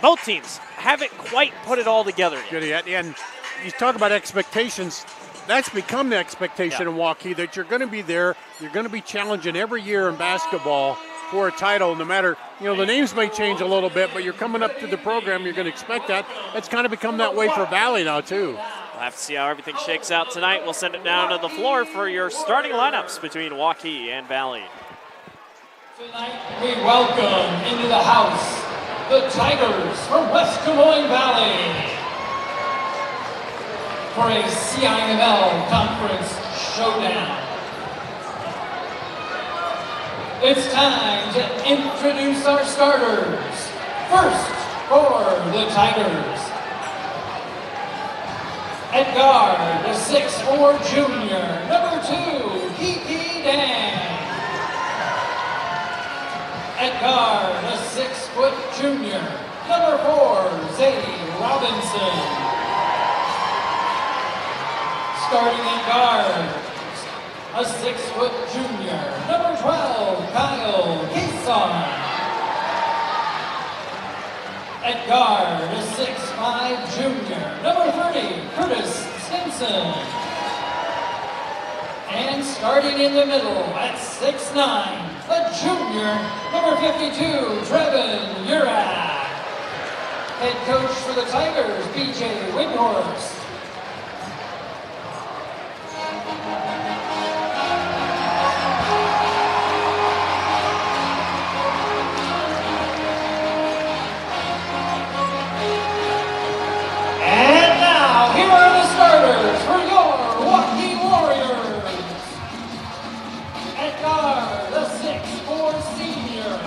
both teams haven't quite put it all together yet. And you talk about expectations. That's become the expectation in Waukee, that you're going to be there, you're going to be challenging every year in basketball for a title, no matter, the names may change a little bit, but you're coming up to the program, you're going to expect that. That's kind of become that way for Valley now, too. We'll have to see how everything shakes out tonight. We'll send it down to the floor for your starting lineups between Waukee and Valley. Tonight we welcome into the house the Tigers from West Des Moines Valley for a CIML Conference Showdown. It's time to introduce our starters. First, for the Tigers, at guard, the 6'4" junior, number 2, Kiki Dan. At guard, the 6' junior, number 4, Zay Robinson. Starting at guard, a 6' junior, number 12, Kyle Cason. At guard, a 6'5" junior, number 30, Curtis Stinson. Starting in the middle at 6'9", the junior, number 52, Trevin Urak. Head coach for the Tigers, BJ Windhorst. And now, here are the starters for your Waukee Warriors. At guard, the 6'4" senior,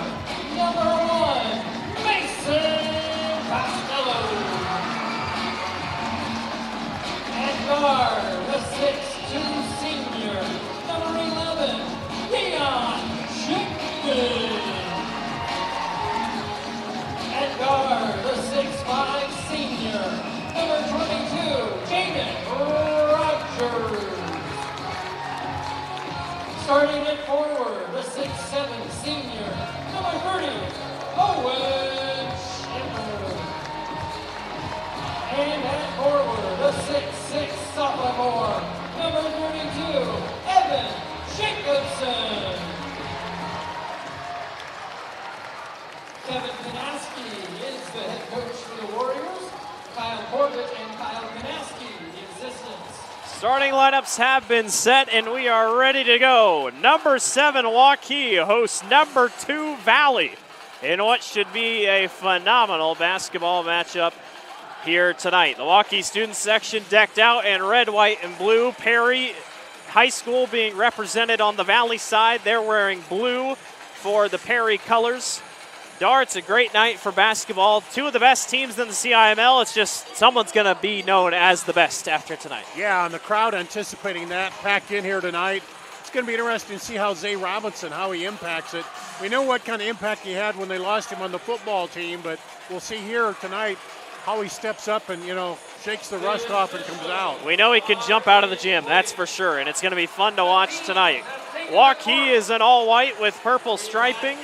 number 1, Mason Costello. At guard, the 6'2" senior, number 11, Leon Chickman. At guard, the 6'5" senior, number 22, Jaden Rogers. Starting at forward, the 6'7" senior, number 30, Owen Schimmer. And at forward, the 6'6" sophomore, number 32, Evan Jacobson. Kevin Kanaski is the head coach for the Warriors. Kyle Corbett and Kyle Kanaski, the assistants. Starting lineups have been set, and we are ready to go. Number 7, Waukee hosts number 2, Valley, in what should be a phenomenal basketball matchup here tonight. The Waukee student section decked out in red, white, and blue. Perry High School being represented on the Valley side. They're wearing blue for the Perry colors. Darts, a great night for basketball. Two of the best teams in the CIML. It's just someone's going to be known as the best after tonight. Yeah, and the crowd anticipating that, packed in here tonight. It's going to be interesting to see how Zay Robinson, how he impacts it. We know what kind of impact he had when they lost him on the football team, but we'll see here tonight how he steps up and, shakes the rust off and comes out. We know he can jump out of the gym, that's for sure, and it's going to be fun to watch tonight. Waukee is in all white with purple striping.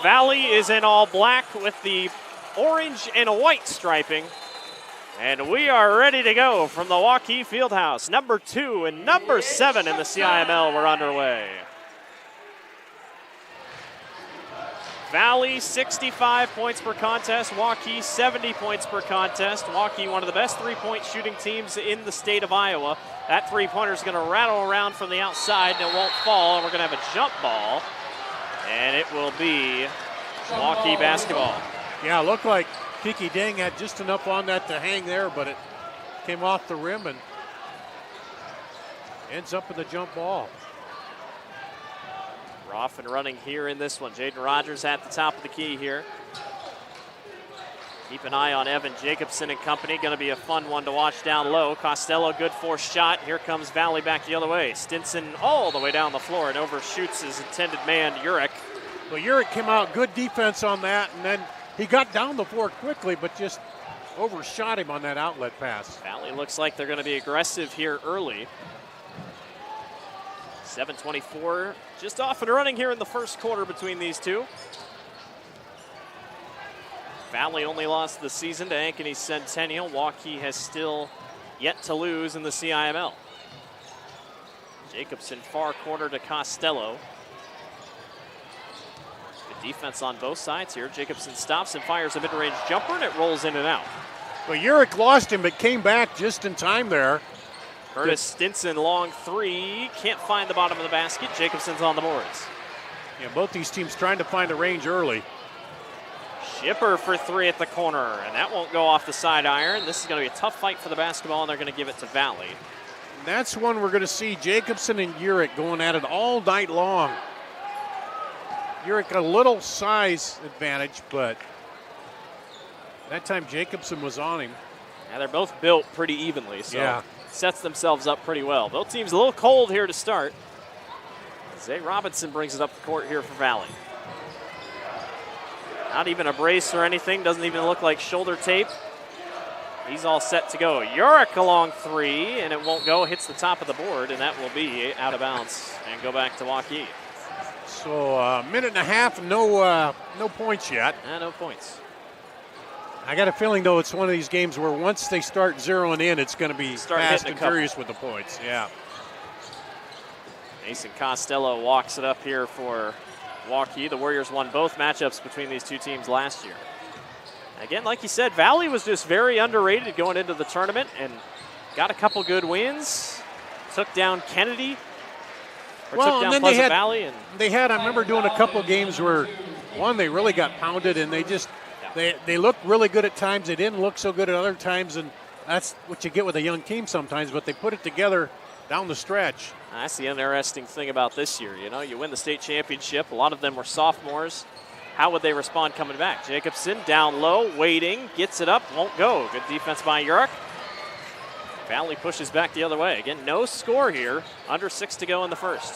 Valley is in all black with the orange and white striping. And we are ready to go from the Waukee Fieldhouse. Number 2 and number 7 in the CIML were underway. Valley, 65 points per contest. Waukee, 70 points per contest. Waukee, one of the best three-point shooting teams in the state of Iowa. That three-pointer is going to rattle around from the outside, and it won't fall. And we're going to have a jump ball. And it will be Waukee basketball. Yeah, it looked like Kiki Dang had just enough on that to hang there, but it came off the rim and ends up in the jump ball. We're off and running here in this one. Jaden Rogers at the top of the key here. Keep an eye on Evan Jacobson and company. Going to be a fun one to watch down low. Costello, good forced shot. Here comes Valley back the other way. Stinson all the way down the floor and overshoots his intended man, Urich. Well, Urich came out, good defense on that, and then he got down the floor quickly, but just overshot him on that outlet pass. Valley looks like they're going to be aggressive here early. 7:24, just off and running here in the first quarter between these two. Valley only lost the season to Ankeny Centennial. Waukee has still yet to lose in the CIML. Jacobson far corner to Costello. Good defense on both sides here. Jacobson stops and fires a mid-range jumper, and it rolls in and out. Well, Urich lost him, but came back just in time there. Curtis Stinson, long three. Can't find the bottom of the basket. Jacobson's on the boards. Yeah, both these teams trying to find a range early. Shipper for three at the corner, and that won't go off the side iron. This is going to be a tough fight for the basketball, and they're going to give it to Valley. And that's one we're going to see Jacobson and Urich going at it all night long. Urich a little size advantage, but that time Jacobson was on him. Yeah, they're both built pretty evenly, so yeah. Sets themselves up pretty well. Both teams a little cold here to start. Zay Robinson brings it up the court here for Valley. Not even a brace or anything. Doesn't even look like shoulder tape. He's all set to go. Urich a long three, and it won't go. Hits the top of the board, and that will be out of bounds and go back to Waukee. So a minute and a half, no points yet. No points. I got a feeling, though, it's one of these games where once they start zeroing in, it's going to be fast and furious with the points. Yeah. Mason Costello walks it up here for Waukee. The Warriors won both matchups between these two teams last year. Again, like you said, Valley was just very underrated going into the tournament and got a couple good wins. Took down Kennedy. Took down Pleasant Valley. And I remember doing a couple of games where, one, they really got pounded and they looked really good at times. They didn't look so good at other times, and that's what you get with a young team sometimes, but they put it together down the stretch. That's the interesting thing about this year. You know, you win the state championship. A lot of them were sophomores. How would they respond coming back? Jacobson down low, waiting, gets it up, won't go. Good defense by Urich. Valley pushes back the other way. Again, no score here. Under 6 to go in the first.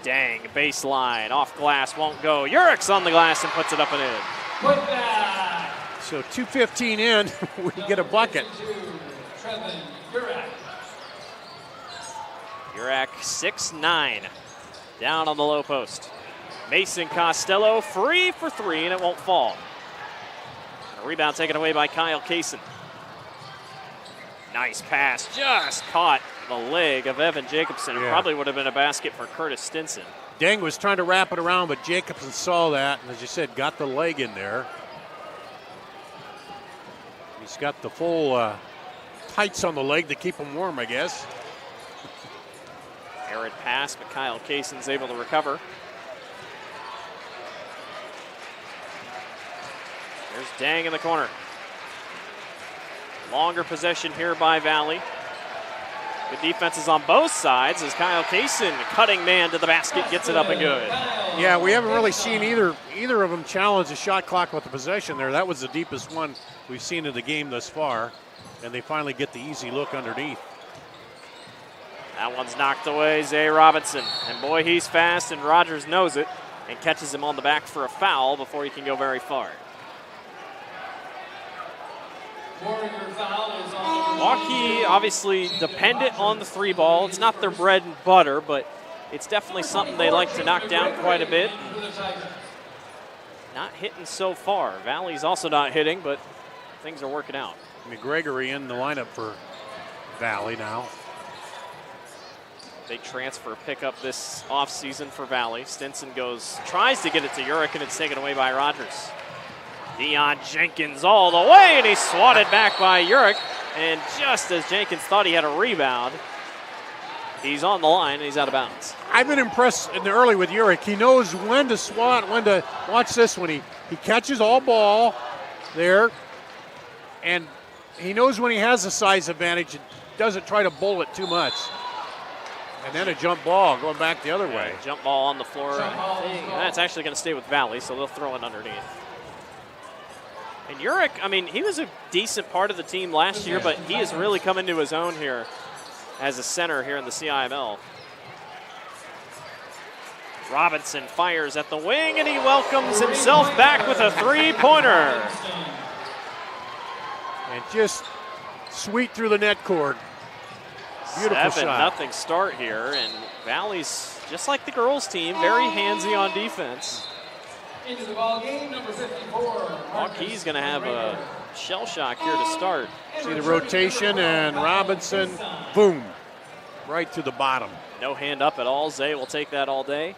Dang, baseline, off glass, won't go. Urich's on the glass and puts it up and in. Put back. So 2:15 in, we get a bucket. Urich 6'9", down on the low post. Mason Costello free for 3, and it won't fall. And a rebound taken away by Kyle Kaysen. Nice pass, just caught the leg of Evan Jacobson. It probably would have been a basket for Curtis Stinson. Deng was trying to wrap it around, but Jacobson saw that, and as you said, got the leg in there. He's got the full tights on the leg to keep him warm, I guess. Arid pass, but Kyle Kaysen's able to recover. There's Dang in the corner. Longer possession here by Valley. Good defenses on both sides as Kyle Kaysen, cutting man to the basket, gets it up and good. Yeah, we haven't really seen either of them challenge the shot clock with the possession there. That was the deepest one we've seen in the game thus far, and they finally get the easy look underneath. That one's knocked away, Zay Robinson. And boy, he's fast, and Rogers knows it and catches him on the back for a foul before he can go very far. Waukee obviously dependent on the 3 ball. It's not their bread and butter, but it's definitely something they like to knock down quite a bit. Not hitting so far. Valley's also not hitting, but things are working out. McGregory in the lineup for Valley now. Big transfer pickup this offseason for Valley. Stinson tries to get it to Urich, and it's taken away by Rogers. Deion Jenkins all the way, and he's swatted back by Urich. And just as Jenkins thought he had a rebound, he's on the line and he's out of bounds. I've been impressed in the early with Urich. He knows when to swat, when to watch this when he catches all ball there, and he knows when he has a size advantage and doesn't try to bowl it too much. And then a jump ball going back the other way. Jump ball on the floor. That's actually going to stay with Valley, so they'll throw it underneath. And Urich, I mean, he was a decent part of the team last year, but he has really come into his own here as a center here in the CIML. Robinson fires at the wing, and he welcomes himself back with a 3-pointer. And just sweet through the net cord. Beautiful shot. 7-0 start here, and Valley's, just like the girls' team, very handsy on defense. Into the ball game, number 54. Waukee's going to have a shell shock here to start. See the rotation, and Robinson, boom, right to the bottom. No hand up at all. Zay will take that all day.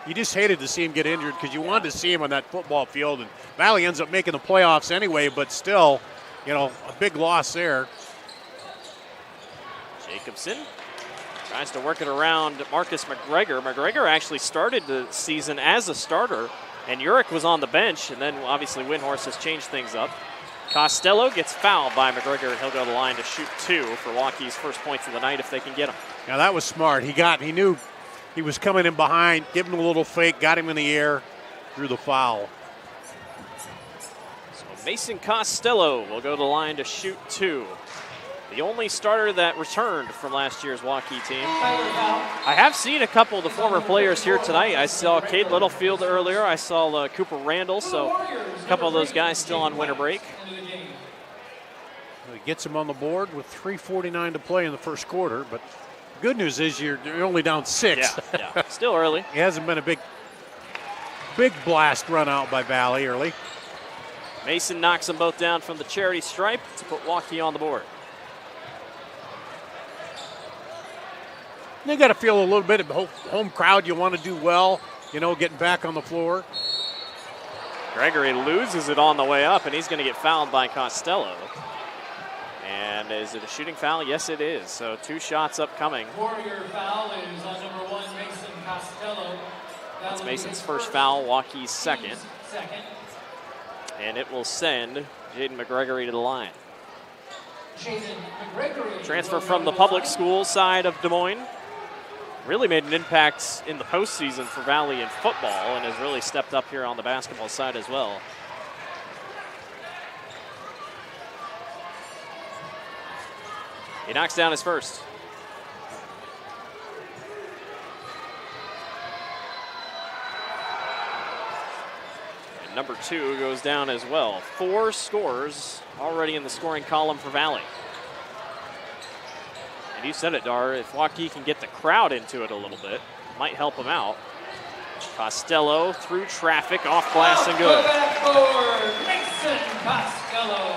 You just hated to see him get injured because you wanted to see him on that football field, and Valley ends up making the playoffs anyway, but still, you know, a big loss there. Jacobson tries to work it around Marcus McGregor. McGregor actually started the season as a starter, and Urich was on the bench, and then obviously Windhorse has changed things up. Costello gets fouled by McGregor, and he'll go to the line to shoot 2 for Waukee's first points of the night if they can get them. Now that was smart. He knew he was coming in behind, giving him a little fake, got him in the air, drew the foul. So Mason Costello will go to the line to shoot 2. The only starter that returned from last year's Waukee team. I have seen a couple of the former players here tonight. I saw Cade Littlefield earlier. I saw Cooper Randall, so a couple of those guys still on winter break. He gets him on the board with 3:49 to play in the first quarter, but the good news is you're only down 6. Yeah, still early. It hasn't been a big blast run out by Valley early. Mason knocks them both down from the charity stripe to put Waukee on the board. You got to feel a little bit of home crowd. You want to do well, getting back on the floor. Gregory loses it on the way up, and he's going to get fouled by Costello. And is it a shooting foul? Yes, it is. So 2 shots upcoming. Warrior foul is on number 1, Mason Costello. That's Mason's first foul, Waukee's second. And it will send Jaden McGregory to the line. Transfer from the public school side of Des Moines. Really made an impact in the postseason for Valley in football and has really stepped up here on the basketball side as well. He knocks down his first. And number 2 goes down as well. 4 scores already in the scoring column for Valley. And you said it, Dar, if Waukee can get the crowd into it a little bit, might help them out. Costello through traffic, off glass and good. Mason Costello.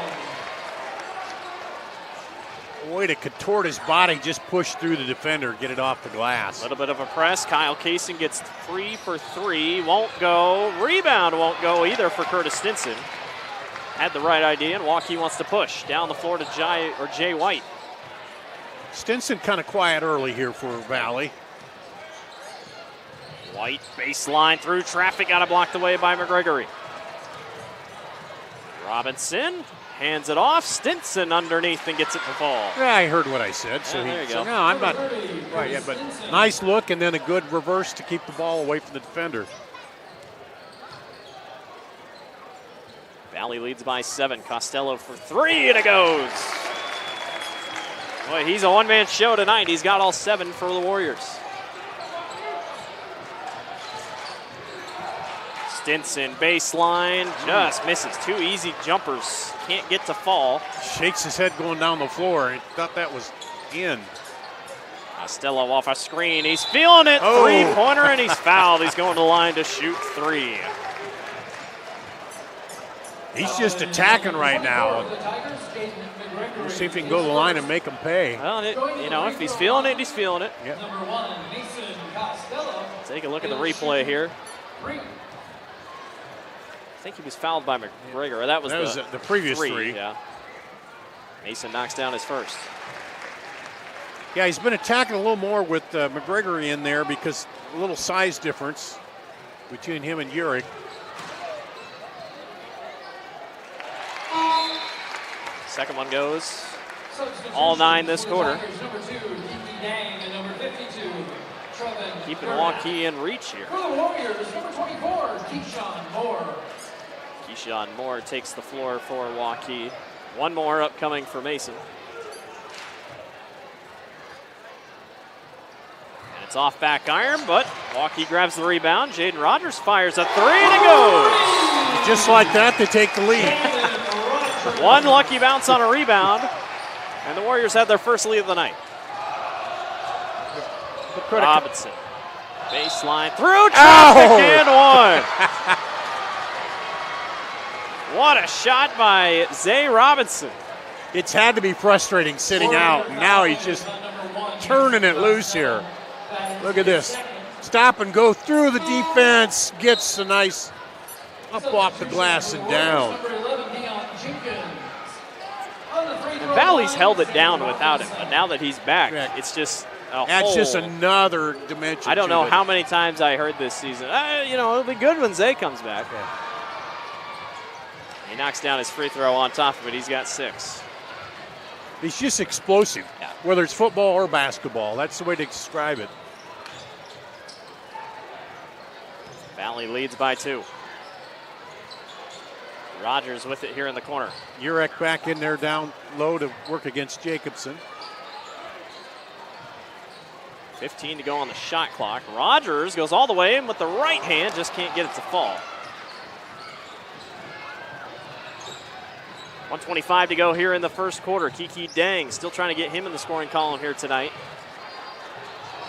Way to contort his body, just push through the defender, get it off the glass. A little bit of a press. Kyle Kaysen gets 3 for 3. Won't go. Rebound won't go either for Curtis Stinson. Had the right idea, and Waukee wants to push. Down the floor to Jay White. Stinson kind of quiet early here for Valley. White baseline through traffic, got it blocked away by McGregory. Robinson hands it off. Stinson underneath and gets it to fall. Yeah, I heard what I said. So there you go. So no, I'm not. Right, yeah, but nice look and then a good reverse to keep the ball away from the defender. Valley leads by 7. Costello for 3, and it goes. Boy, he's a one-man show tonight. He's got all 7 for the Warriors. Stinson baseline, just misses. 2 easy jumpers. Can't get to fall. Shakes his head going down the floor. He thought that was in. Costello off a screen. He's feeling it. Oh. 3-pointer, and he's fouled. He's going to the line to shoot 3. He's just attacking right now. We'll see if he can go to the line and make him pay. Well, if he's feeling it, he's feeling it. Yep. Number 1, Mason Costello. Take a look at the replay here. I think he was fouled by McGregor. That was the previous 3. Yeah. Mason knocks down his first. Yeah, he's been attacking a little more with McGregory in there because a little size difference between him and Urick. Second one goes. All 9 this quarter. Keeping Waukee in reach here. For the Warriors, number 24, Keyshawn Moore. Keyshawn Moore takes the floor for Waukee. 1 more upcoming for Mason. And it's off back iron, but Waukee grabs the rebound. Jaden Rogers fires a 3, and it goes. Just like that, they take the lead. 1 lucky bounce on a rebound, and the Warriors have their first lead of the night. Robinson, baseline through traffic and 1. What a shot by Zay Robinson. It's had to be frustrating sitting out, and now he's just turning it loose here. Look at this. Stop and go through the defense, gets a nice up off the glass and down. And Valley's held it down without him, but now that he's back, it's just That's just another dimension. I don't know how many times I heard this season. It'll be good when Zay comes back. Yeah. He knocks down his free throw on top of it. He's got 6. He's just explosive, whether it's football or basketball. That's the way to describe it. Valley leads by 2. Rogers with it here in the corner. Urek back in there down low to work against Jacobson. 15 to go on the shot clock. Rogers goes all the way in with the right hand, just can't get it to fall. 1:25 to go here in the first quarter. Kiki Dang still trying to get him in the scoring column here tonight.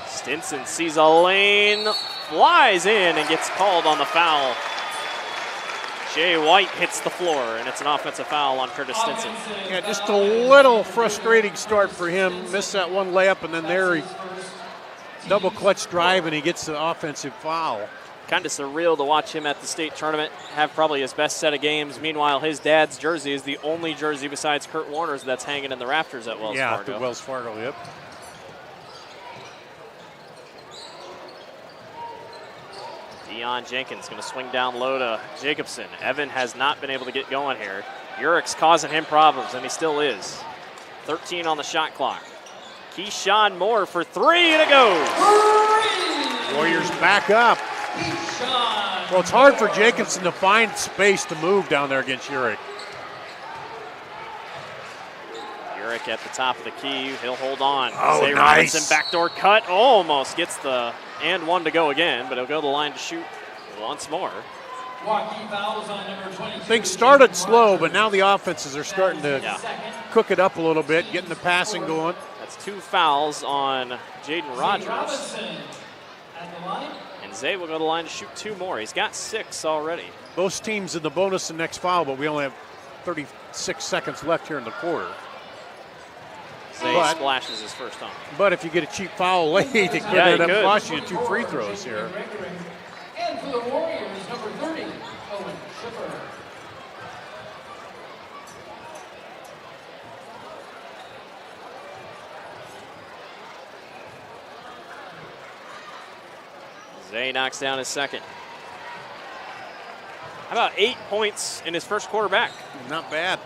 Stinson sees a lane, flies in, and gets called on the foul. Jay White hits the floor, and it's an offensive foul on Curtis Stinson. Yeah, just a little frustrating start for him. Missed that one layup, and then there he double clutch drive, and he gets the offensive foul. Kind of surreal to watch him at the state tournament, have probably his best set of games. Meanwhile, his dad's jersey is the only jersey besides Kurt Warner's that's hanging in the rafters at Wells Fargo. Yeah, at Wells Fargo, yep. Deion Jenkins going to swing down low to Jacobson. Evan has not been able to get going here. Urick's causing him problems, and he still is. 13 on the shot clock. Keyshawn Moore for three, and it goes. Warriors back up. Well, it's hard for Jacobson to find space to move down there against Urick. Urick at the top of the key. He'll hold on. Oh, Zay nice. Robinson backdoor cut. Almost gets the and one to go again, but he'll go to the line to shoot once more. Waukee fouls on number 22. Things started slow, but now the offenses are starting to cook it up a little bit, getting the passing going. That's 2 fouls on Jaden Rogers. And Zay will go to the line to shoot 2 more. He's got 6 already. Both teams in the bonus the next foul, but we only have 36 seconds left here in the quarter. Zay splashes his first time. But if you get a cheap foul late, it could end up costing you 2 free throws here. And for the Warriors, number 30, Owen Schiffer. Zay knocks down his second. How about 8 points in his first quarter back? Not bad.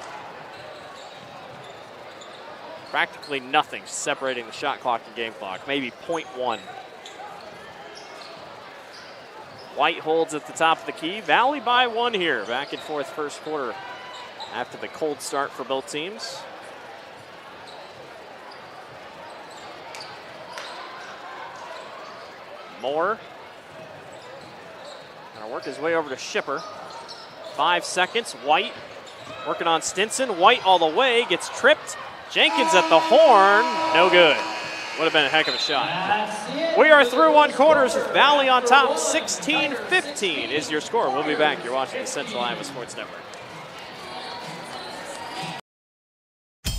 Practically nothing separating the shot clock and game clock, maybe 0.1. White holds at the top of the key. Valley by 1 here. Back and forth first quarter after the cold start for both teams. Moore. Gonna work his way over to Shipper. 5 seconds. White working on Stinson. White all the way. Gets tripped. Jenkins at the horn. No good. Would have been a heck of a shot. We are through 1 quarters with Valley on top. 16-15 is your score. We'll be back. You're watching the Central Iowa Sports Network.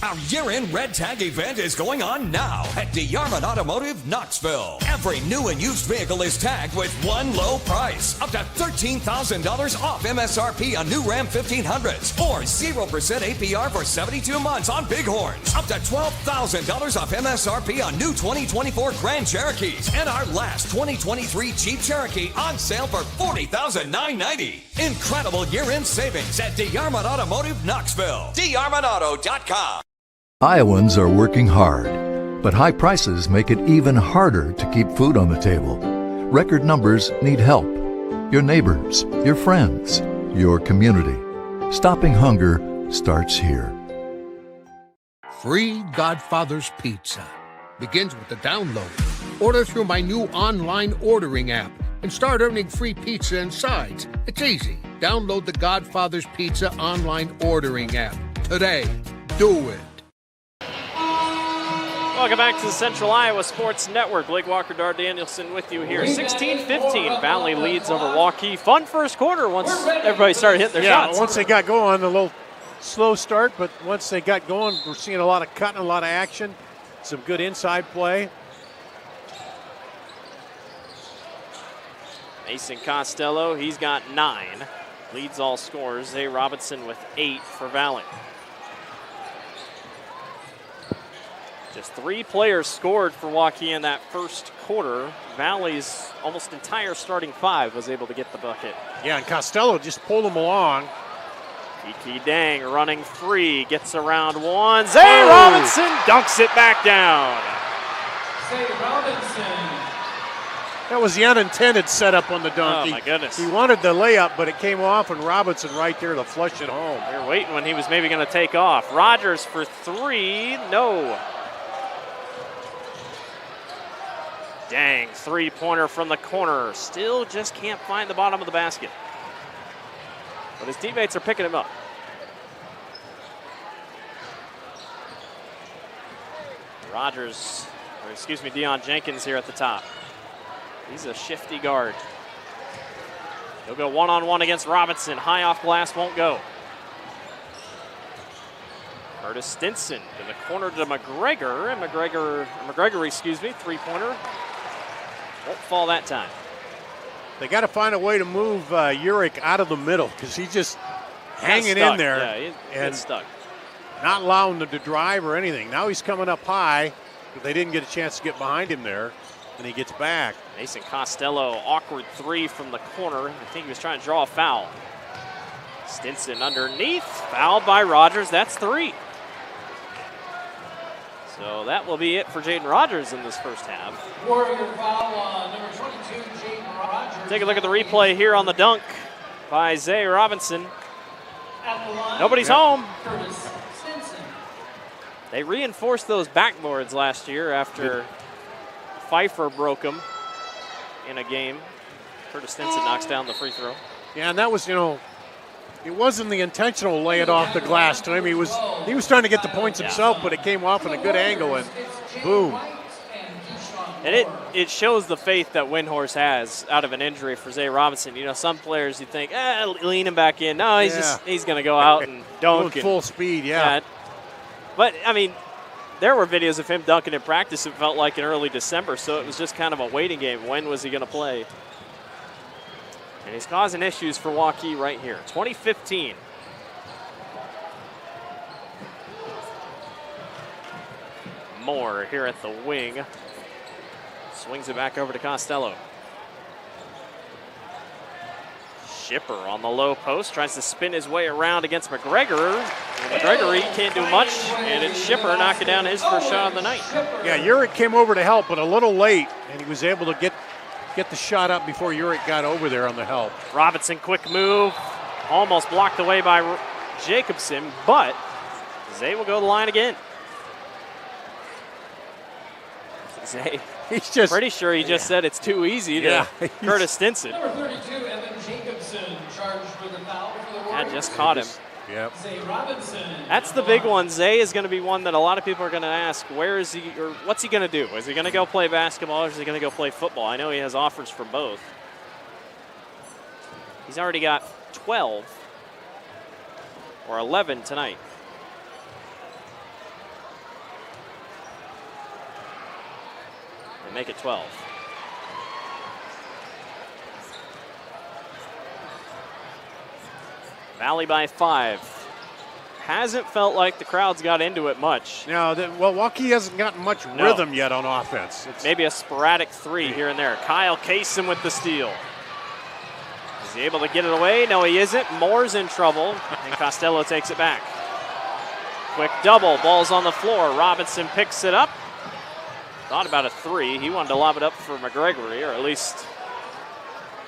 Our year-end Red Tag event is going on now at DeArmond Automotive, Knoxville. Every new and used vehicle is tagged with one low price. Up to $13,000 off MSRP on new Ram 1500s. Or 0% APR for 72 months on Bighorns. Up to $12,000 off MSRP on new 2024 Grand Cherokees. And our last 2023 Jeep Cherokee on sale for $40,990. Incredible year-end savings at DeArmond Automotive, Knoxville. DeArmondAuto.com. Iowans are working hard, but high prices make it even harder to keep food on the table. Record numbers need help. Your neighbors, your friends, your community. Stopping hunger starts here. Free Godfather's Pizza begins with the download. Order through my new online ordering app and start earning free pizza and sides. It's easy. Download the Godfather's Pizza online ordering app today. Do it. Welcome back to the Central Iowa Sports Network. Blake Walker, Dar Danielson with you here. 16-15, Valley leads over Waukee. Fun first quarter once everybody started hitting their shots. Yeah, once they got going, a little slow start, but once they got going, we're seeing a lot of cutting, a lot of action, some good inside play. Mason Costello, he's got 9. Leads all scorers. Zay Robinson with 8 for Valley. Just 3 players scored for Waukee in that first quarter. Valley's almost entire starting 5 was able to get the bucket. Yeah, and Costello just pulled them along. Kiki Dang running free, gets around 1. Zay Robinson dunks it back down. Zay Robinson. That was the unintended setup on the dunk. Oh, my goodness. He wanted the layup, but it came off, and Robinson right there to flush it home. We were waiting when he was maybe going to take off. Rogers for 3, no. Dang, 3-pointer from the corner. Still just can't find the bottom of the basket. But his teammates are picking him up. Rogers, or excuse me, Deion Jenkins here at the top. He's a shifty guard. He'll go one-on-one against Robinson. High off glass, won't go. Curtis Stinson to the corner to McGregor, and McGregor, three-pointer. Won't fall that time. They got to find a way to move Urick out of the middle because he's just hanging in there. Yeah, he gets stuck. Not allowing them to drive or anything. Now he's coming up high, but they didn't get a chance to get behind him there, and he gets back. Mason Costello, awkward three from the corner. I think he was trying to draw a foul. Stinson underneath, fouled by Rogers. That's three. So that will be it for Jaden Rogers in this first half. Warrior foul on number 22, Jaden Rogers. Take a look at the replay here on the dunk by Zay Robinson. At the line, Nobody's home. Curtis Stinson. They reinforced those backboards last year after Pfeiffer broke them in a game. Curtis Stinson knocks down the free throw. Yeah, and that was, it wasn't the intentional lay it off the glass to him. He was trying to get the points himself, but it came off in a good angle, and boom. And it shows the faith that Windhorse has out of an injury for Zay Robinson. Some players you think, lean him back in. No, he's going to go out and dunk. Going full speed, yeah. But, there were videos of him dunking in practice, it felt like in early December, so it was just kind of a waiting game. When was he going to play? And he's causing issues for Waukee right here. 2015. Moore here at the wing. Swings it back over to Costello. Shipper on the low post, tries to spin his way around against McGregor. McGregor, he can't do much, and it's Shipper knocking down his first shot of the night. Yeah, Urick came over to help, but a little late, and he was able to get the shot up before Urick got over there on the help. Robinson, quick move, almost blocked away by Jacobson, but Zay will go to the line again. Zay, he's just pretty sure he just said it's too easy to Curtis Stinson. Number 32, Evan Jacobson, charged with the foul for the Warriors. That just caught him. Yep. Zay Robinson. That's the big one. Zay is going to be one that a lot of people are going to ask, where is he, or what's he going to do? Is he going to go play basketball, or is he going to go play football? I know he has offers for both. He's already got 12 or 11 tonight. And make it 12. Valley by 5. Hasn't felt like the crowd's got into it much. No, Waukee hasn't gotten much rhythm yet on offense. Maybe a sporadic three here and there. Kyle Kaysen with the steal. Is he able to get it away? No, he isn't. Moore's in trouble, and Costello takes it back. Quick double, ball's on the floor. Robinson picks it up. Thought about a three. He wanted to lob it up for McGregory, or at least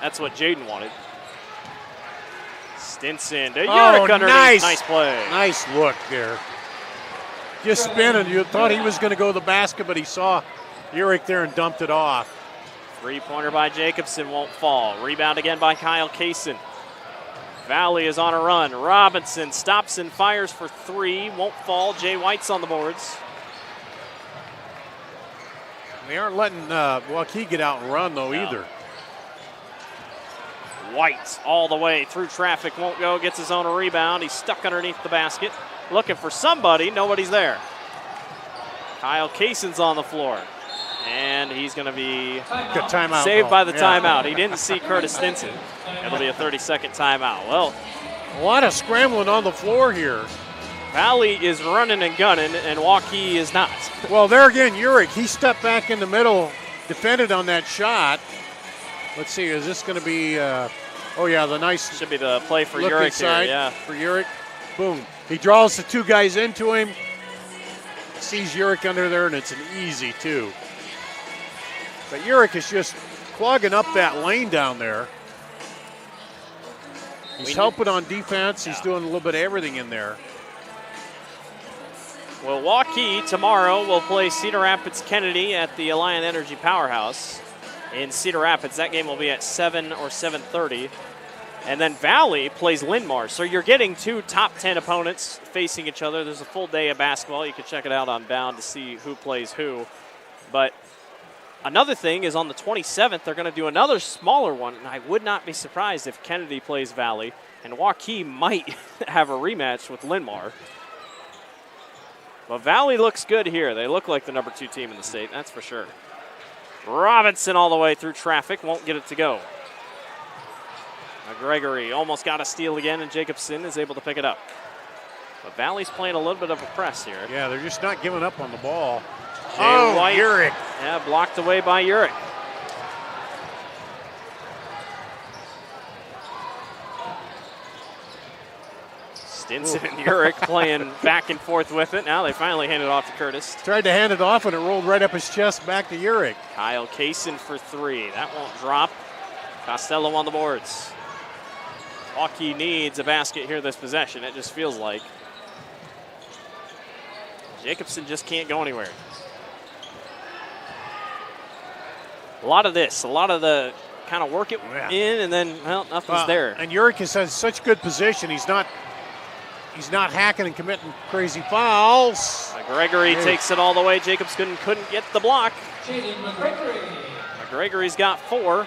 that's what Jaden wanted. Stinson to Urick underneath. Nice play. Nice look there. Just spinning. You thought he was going to go to the basket, but he saw Urick there and dumped it off. Three-pointer by Jacobson won't fall. Rebound again by Kyle Kaysen. Valley is on a run. Robinson stops and fires for three. Won't fall. Jay White's on the boards. They aren't letting Waukee get out and run, though, either. White all the way through traffic, won't go, gets his own rebound. He's stuck underneath the basket. Looking for somebody, nobody's there. Kyle Kaysen's on the floor. And he's going to be saved by the timeout. He didn't see Curtis Stinson. It'll be a 30-second timeout. Well, a lot of scrambling on the floor here. Valley is running and gunning, and Waukee is not. Well, there again, Urick, he stepped back in the middle, defended on that shot. Let's see, is this going to be, the nice. Should be the play for Urick here, yeah. For Urick, boom. He draws the two guys into him, sees Urick under there, and it's an easy two. But Urick is just clogging up that lane down there. He's helping on defense. He's doing a little bit of everything in there. Well, Waukee tomorrow will play Cedar Rapids Kennedy at the Alliant Energy Powerhouse in Cedar Rapids. That game will be at 7 or 7:30. And then Valley plays Linn-Mar. So you're getting two top 10 opponents facing each other. There's a full day of basketball. You can check it out on Bound to see who plays who. But another thing is on the 27th, they're going to do another smaller one, and I would not be surprised if Kennedy plays Valley, and Waukee might have a rematch with Linmar. But Valley looks good here. They look like the number 2 team in the state, that's for sure. Robinson all the way through traffic, won't get it to go. Gregory almost got a steal again, and Jacobson is able to pick it up. But Valley's playing a little bit of a press here. Yeah, they're just not giving up on the ball. White. Urick. Yeah, blocked away by Urick. Stinson and Urick playing back and forth with it. Now they finally hand it off to Curtis. Tried to hand it off, and it rolled right up his chest back to Urick. Kyle Kaysen for 3. That won't drop. Costello on the boards. Waukee needs a basket here this possession, it just feels like. Jacobson just can't go anywhere. A lot of the kind of work it in, and then, well, nothing's there. And Urick has such good position. He's not hacking and committing crazy fouls. Gregory takes it all the way. Jacobson couldn't get the block. Gregory's got 4.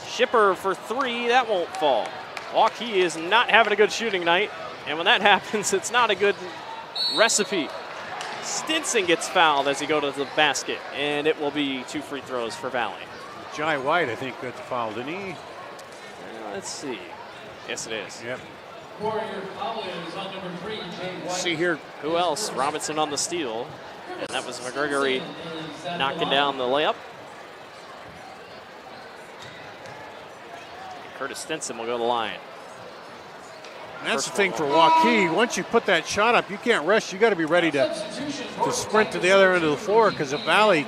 Shipper for 3, that won't fall. Waukee is not having a good shooting night, and when that happens, it's not a good recipe. Stinson gets fouled as he goes to the basket, and it will be 2 free throws for Valley. Jai White, I think, got the foul, didn't he? Let's see. Yes, it is. Yep. Warrior foul is on number 3, Jay White. See here, who else? Robinson on the steal, and that was McGregory knocking down the layup. Curtis Stinson will go to the line. And that's the thing for Waukee. Once you put that shot up, you can't rush. You got to be ready to sprint to the other end of the floor, because if Valley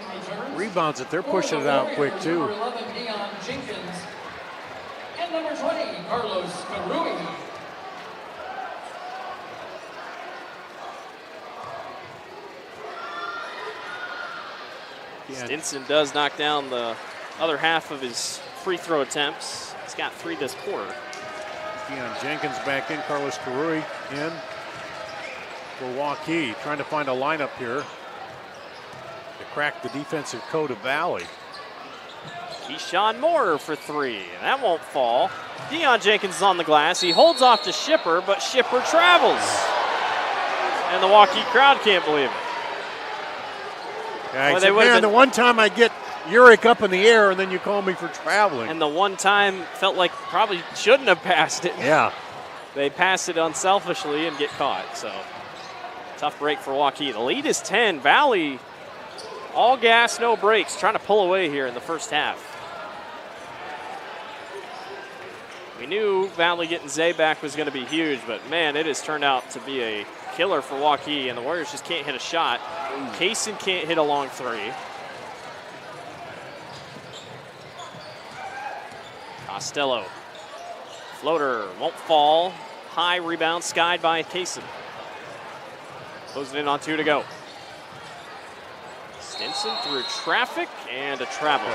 rebounds it, they're pushing it out quick too. Number 11, Dion Jenkins. And number 20, Carlos Carui. Stinson does knock down the other half of his free throw attempts. He's got 3 this quarter. Dion Jenkins back in, Carlos Carui in for Waukee. Trying to find a lineup here to crack the defensive code of Valley. Keyshawn Moore for 3. That won't fall. Dion Jenkins is on the glass. He holds off to Shipper, but Shipper travels. And the Waukee crowd can't believe it. Yeah, man, the one time I get Urick up in the air, and then you call me for traveling. And the one time felt like probably shouldn't have passed it. Yeah. They pass it unselfishly and get caught. So tough break for Waukee. The lead is 10. Valley, all gas, no brakes, trying to pull away here in the first half. We knew Valley getting Zay back was going to be huge, but man, it has turned out to be a killer for Waukee, and the Warriors just can't hit a shot. Kaysen can't hit a long 3. Costello. Floater won't fall. High rebound skied by Kaysen. Closing in on 2 to go. Stinson through traffic and a travel.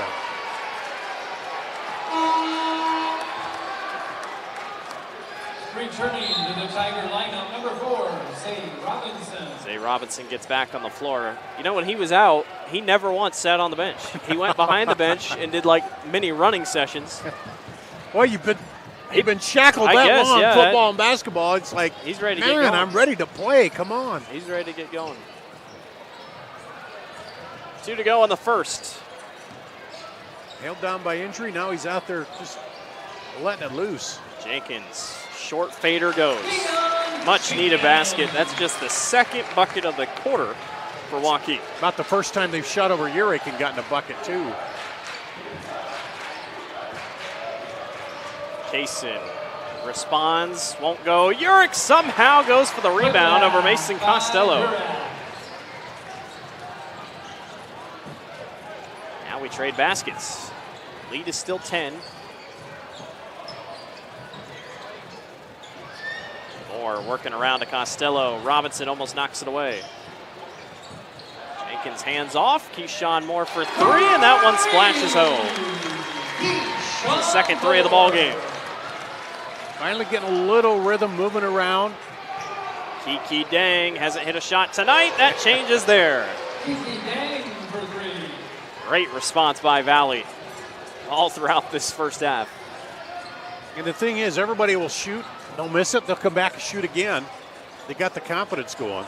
Returning to the Tiger lineup, number 4, Zay Robinson. Zay Robinson gets back on the floor. You know, when he was out, he never once sat on the bench. He went behind the bench and did like mini running sessions. Well, you've been shackled that long, football and basketball. It's like, he's ready to get going. I'm ready to play. Come on. He's ready to get going. 2 to go in the first. Held down by injury. Now he's out there just letting it loose. Jenkins, short fader goes. Much needed basket. That's just the 2nd bucket of the quarter for Waukee. About the first time they've shot over Urick and gotten a bucket too. Kaysen responds, won't go. Urick somehow goes for the rebound over Mason Costello. Now we trade baskets. Lead is still 10. Moore working around to Costello. Robinson almost knocks it away. Jenkins hands off. Keyshawn Moore for 3, and that one splashes home. The second 3 of the ball game. Finally getting a little rhythm, moving around. Kiki Dang hasn't hit a shot tonight. That changes there. Kiki Dang for 3. Great response by Valley all throughout this first half. And the thing is, everybody will shoot. They'll miss it. They'll come back and shoot again. They got the confidence going.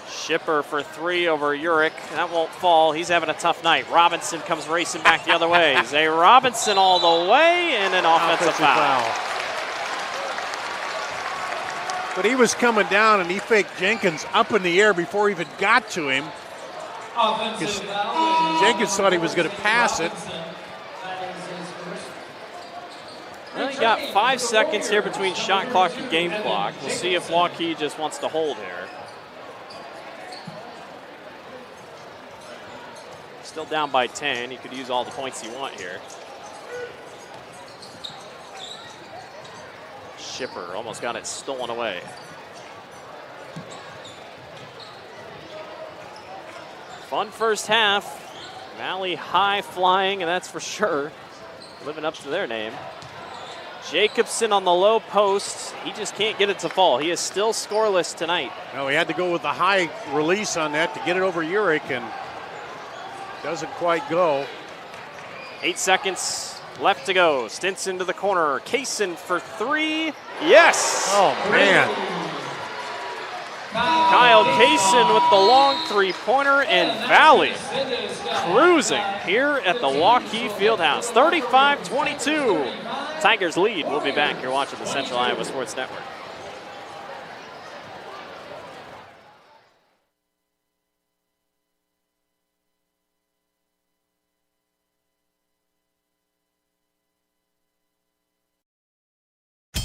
Shipper for three over Urich. That won't fall. He's having a tough night. Robinson comes racing back the other way. Zay Robinson all the way, and an offensive foul. But he was coming down, and he faked Jenkins up in the air before he even got to him. Jenkins thought he was going to pass it. Well, you got 5 seconds here between shot clock and game clock. We'll see if Waukee just wants to hold here. Still down by 10. He could use all the points you want here. Shipper almost got it stolen away. Fun first half. Valley high flying, and that's for sure. Living up to their name. Jacobson on the low post. He just can't get it to fall. He is still scoreless tonight. No, he had to go with the high release on that to get it over Urich, and doesn't quite go. 8 seconds left to go. Stinson to the corner. Kaysen for three. Yes! Oh, man. Kyle Kaysen with the long three-pointer, and Valley cruising here at the Waukee Fieldhouse. 35-22. Tigers lead. We'll be back. You're watching the Central Iowa Sports Network.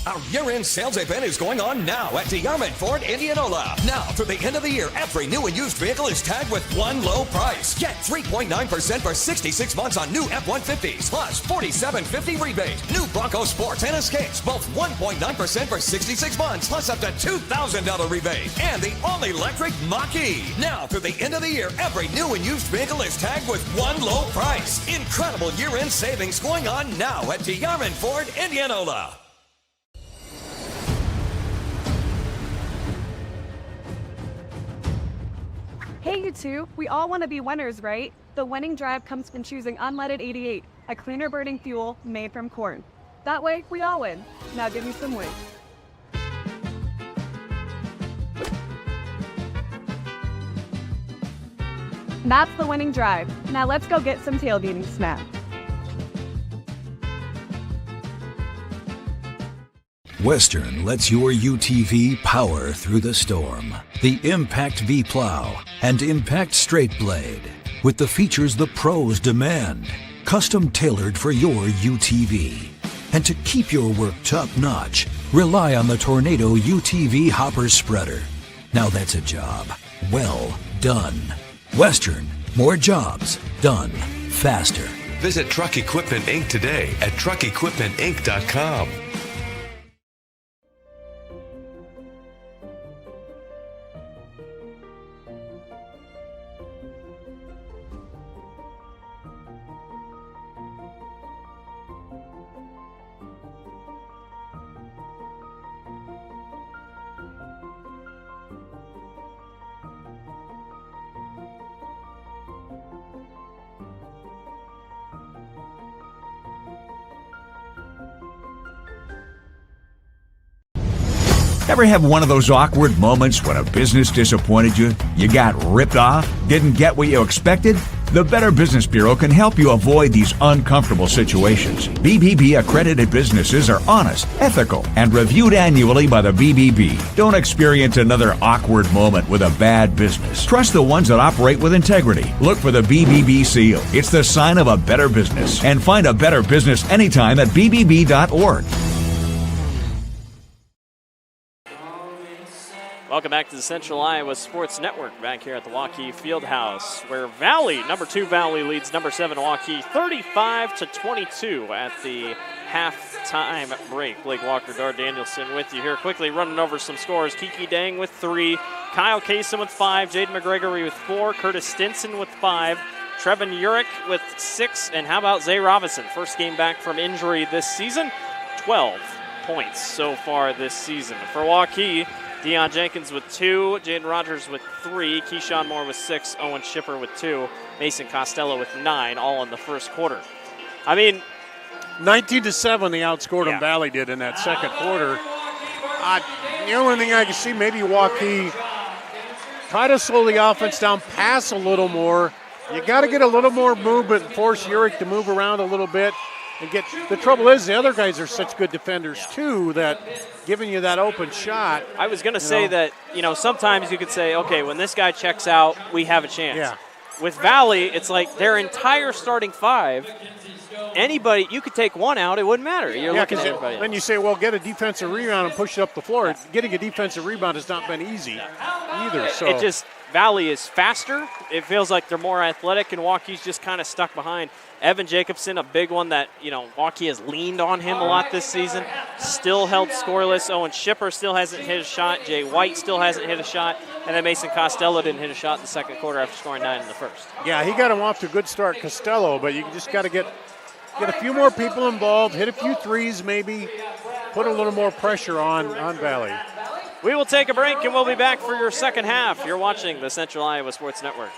Our year-end sales event is going on now at DeArmond Ford Indianola. Now, through the end of the year, every new and used vehicle is tagged with one low price. Get 3.9% for 66 months on new F-150s, plus $47.50 rebate. New Bronco Sports and Escapes, both 1.9% for 66 months, plus up to $2,000 rebate. And the all-electric Mach-E. Now, through the end of the year, every new and used vehicle is tagged with one low price. Incredible year-end savings going on now at DeArmond Ford Indianola. Hey, you two, we all want to be winners, right? The winning drive comes from choosing unleaded 88, a cleaner burning fuel made from corn. That way, we all win. Now give me some wings. That's the winning drive. Now let's go get some tailgating snacks. Western lets your UTV power through the storm. The Impact V Plow and Impact Straight Blade, with the features the pros demand. Custom tailored for your UTV. And to keep your work top-notch, rely on the Tornado UTV Hopper Spreader. Now that's a job well done. Western, more jobs done faster. Visit Truck Equipment Inc. today at truckequipmentinc.com. Ever have one of those awkward moments when a business disappointed you? You got ripped off? Didn't get what you expected? The Better Business Bureau can help you avoid these uncomfortable situations. BBB accredited businesses are honest, ethical, and reviewed annually by the BBB. Don't experience another awkward moment with a bad business. Trust the ones that operate with integrity. Look for the BBB seal. It's the sign of a better business. And find a better business anytime at bbb.org. Welcome back to the Central Iowa Sports Network, back here at the Waukee Fieldhouse, where Valley, number 2 Valley, leads number 7 Waukee 35-22 at the halftime break. Blake Walker, Dar Danielson with you here, quickly running over some scores. Kiki Dang with 3, Kyle Kaysen with 5, Jaden McGregory with 4, Curtis Stinson with 5, Trevin Urich with 6, and how about Zay Robinson? First game back from injury this season, 12 points so far this season. For Waukee, Deion Jenkins with 2, Jaden Rogers with 3, Keyshawn Moore with 6, Owen Shipper with 2, Mason Costello with 9, all in the first quarter. I mean, 19-7, they outscored them. Valley did in that second quarter. The only thing I can see, maybe Waukee try to slow the offense down, pass a little more. You got to get a little more movement and force Urick to move around a little bit. And get the trouble is the other guys are such good defenders too that giving you that open shot. I was going to say that, sometimes you could say, okay, when this guy checks out, we have a chance. Yeah. With Valley, it's like their entire starting 5. Anybody, you could take one out, it wouldn't matter. You're looking at everybody else. Then you say, well, get a defensive rebound and push it up the floor. Getting a defensive rebound has not been easy either. So Valley is faster. It feels like they're more athletic, and Waukee's just kind of stuck behind. Evan Jacobson, a big one that, Waukee has leaned on him a lot this season, still held scoreless. Owen Shipper still hasn't hit a shot. Jay White still hasn't hit a shot. And then Mason Costello didn't hit a shot in the second quarter after scoring 9 in the first. Yeah, he got him off to a good start, Costello, but you just got to get a few more people involved, hit a few threes maybe, put a little more pressure on Valley. We will take a break, and we'll be back for your second half. You're watching the Central Iowa Sports Network.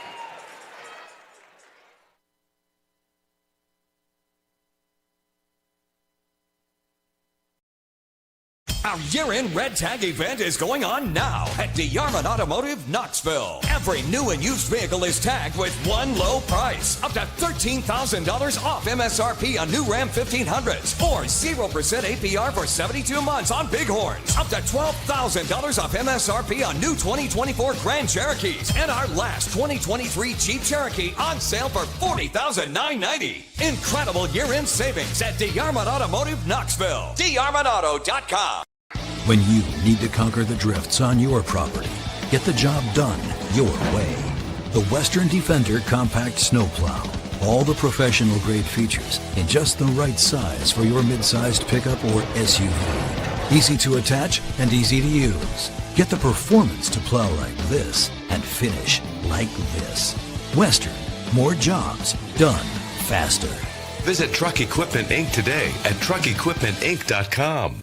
Our year-end Red Tag event is going on now at DeArmond Automotive, Knoxville. Every new and used vehicle is tagged with one low price. Up to $13,000 off MSRP on new Ram 1500s. Or 0% APR for 72 months on Bighorns. Up to $12,000 off MSRP on new 2024 Grand Cherokees. And our last 2023 Jeep Cherokee on sale for $40,990. Incredible year-end savings at DeArmond Automotive, Knoxville. DeArmondAuto.com. When you need to conquer the drifts on your property, get the job done your way. The Western Defender Compact Snowplow. All the professional grade features in just the right size for your mid-sized pickup or SUV. Easy to attach and easy to use. Get the performance to plow like this and finish like this. Western. More jobs done faster. Visit Truck Equipment Inc. today at truckequipmentinc.com.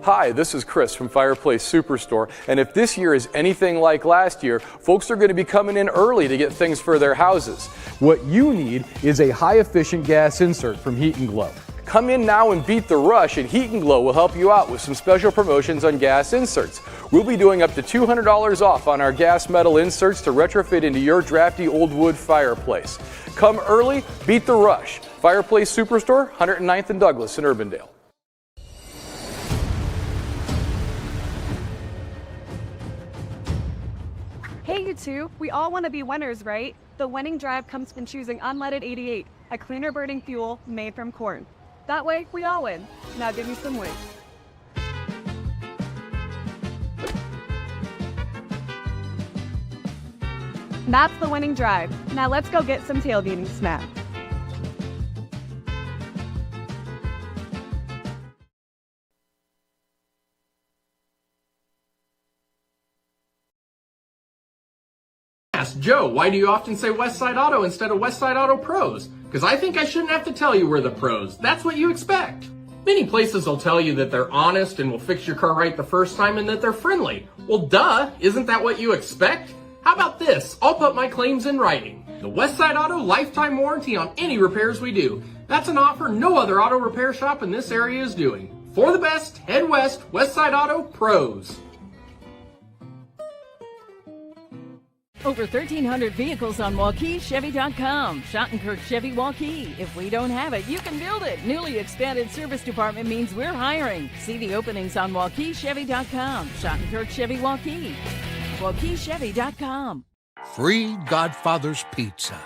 Hi, this is Chris from Fireplace Superstore, and if this year is anything like last year, folks are going to be coming in early to get things for their houses. What you need is a high-efficient gas insert from Heat & Glow. Come in now and beat the rush, and Heat & Glow will help you out with some special promotions on gas inserts. We'll be doing up to $200 off on our gas metal inserts to retrofit into your drafty old wood fireplace. Come early, beat the rush. Fireplace Superstore, 109th and Douglas in Urbandale. Hey, you two, we all want to be winners, right? The winning drive comes from choosing unleaded 88, a cleaner burning fuel made from corn. That way, we all win. Now give me some wings. That's the winning drive. Now let's go get some tailgating snacks. Ask Joe, why do you often say Westside Auto instead of Westside Auto Pros? Because I think I shouldn't have to tell you we're the pros. That's what you expect. Many places will tell you that they're honest and will fix your car right the first time and that they're friendly. Well, duh, isn't that what you expect? How about this? I'll put my claims in writing. The Westside Auto lifetime warranty on any repairs we do. That's an offer no other auto repair shop in this area is doing. For the best, head west, Westside Auto Pros. Over 1,300 vehicles on WaukeeChevy.com. Schottenkirk Chevy Waukee. If we don't have it, you can build it. Newly expanded service department means we're hiring. See the openings on WaukeeChevy.com. Schottenkirk Chevy Waukee. WaukeeChevy.com. Free Godfather's Pizza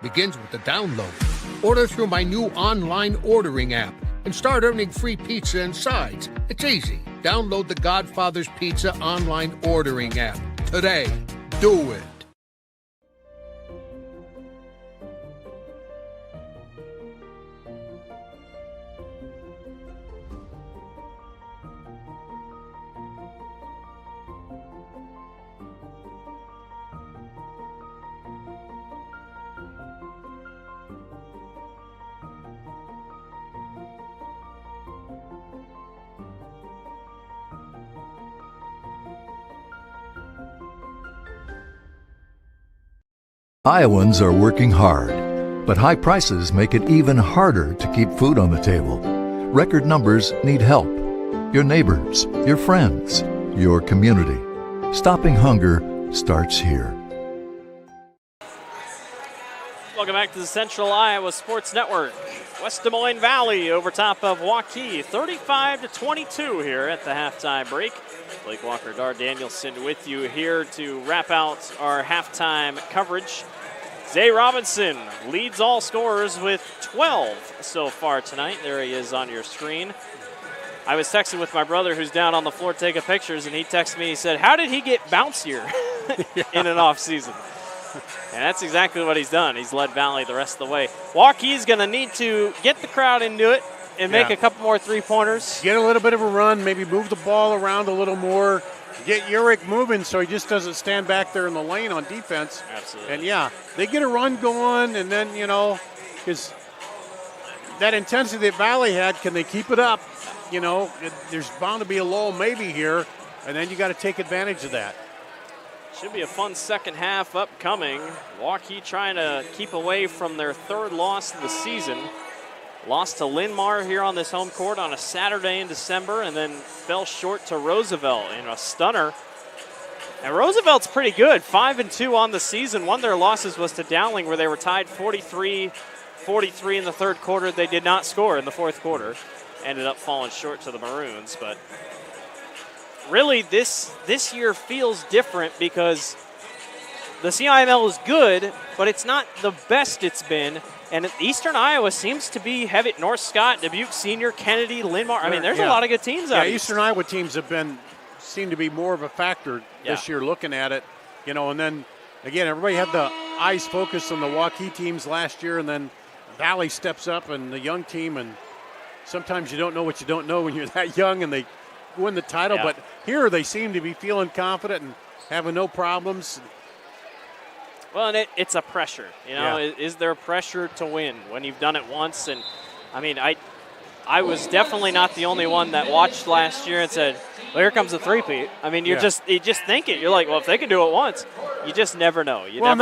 begins with the download. Order through my new online ordering app and start earning free pizza and sides. It's easy. Download the Godfather's Pizza online ordering app today. Do it. Iowans are working hard, but high prices make it even harder to keep food on the table. Record numbers need help. Your neighbors, your friends, your community. Stopping hunger starts here. Welcome back to the Central Iowa Sports Network. West Des Moines Valley over top of Waukee, 35-22 here at the halftime break. Blake Walker, Dar Danielson with you here to wrap out our halftime coverage. Zay Robinson leads all scorers with 12 so far tonight. There he is on your screen. I was texting with my brother who's down on the floor taking pictures, and he texted me, he said, how did he get bouncier in an off season? And that's exactly what he's done. He's led Valley the rest of the way. Waukee's going to need to get the crowd into it and make a couple more three-pointers. Get a little bit of a run, maybe move the ball around a little more. Get Urick moving so he just doesn't stand back there in the lane on defense. Absolutely. And, yeah, they get a run going, and then, because that intensity that Valley had, can they keep it up? There's bound to be a lull maybe here, and then you got to take advantage of that. Should be a fun second half upcoming. Waukee trying to keep away from their third loss of the season. Lost to Linmar here on this home court on a Saturday in December, and then fell short to Roosevelt in a stunner. And Roosevelt's pretty good, 5-2 on the season. One of their losses was to Dowling, where they were tied 43-43 in the third quarter. They did not score in the fourth quarter. Ended up falling short to the Maroons, but really, this year feels different because the CIML is good, but it's not the best it's been. And Eastern Iowa seems to be heavy. North Scott, Dubuque Senior, Kennedy, Linmar. I mean, there's a lot of good teams out there. Eastern Iowa teams seem to be more of a factor this year looking at it. And then, again, everybody had the eyes focused on the Waukee teams last year, and then Valley steps up and the young team, and sometimes you don't know what you don't know when you're that young and they win the title, but here they seem to be feeling confident and having no problems. Well, and it's a pressure. Is there pressure to win when you've done it once? And I mean, I was definitely not the only one that watched last year and said, well, here comes a three-peat. I mean, you just think it. You're like, well, if they can do it once, you just never know. The one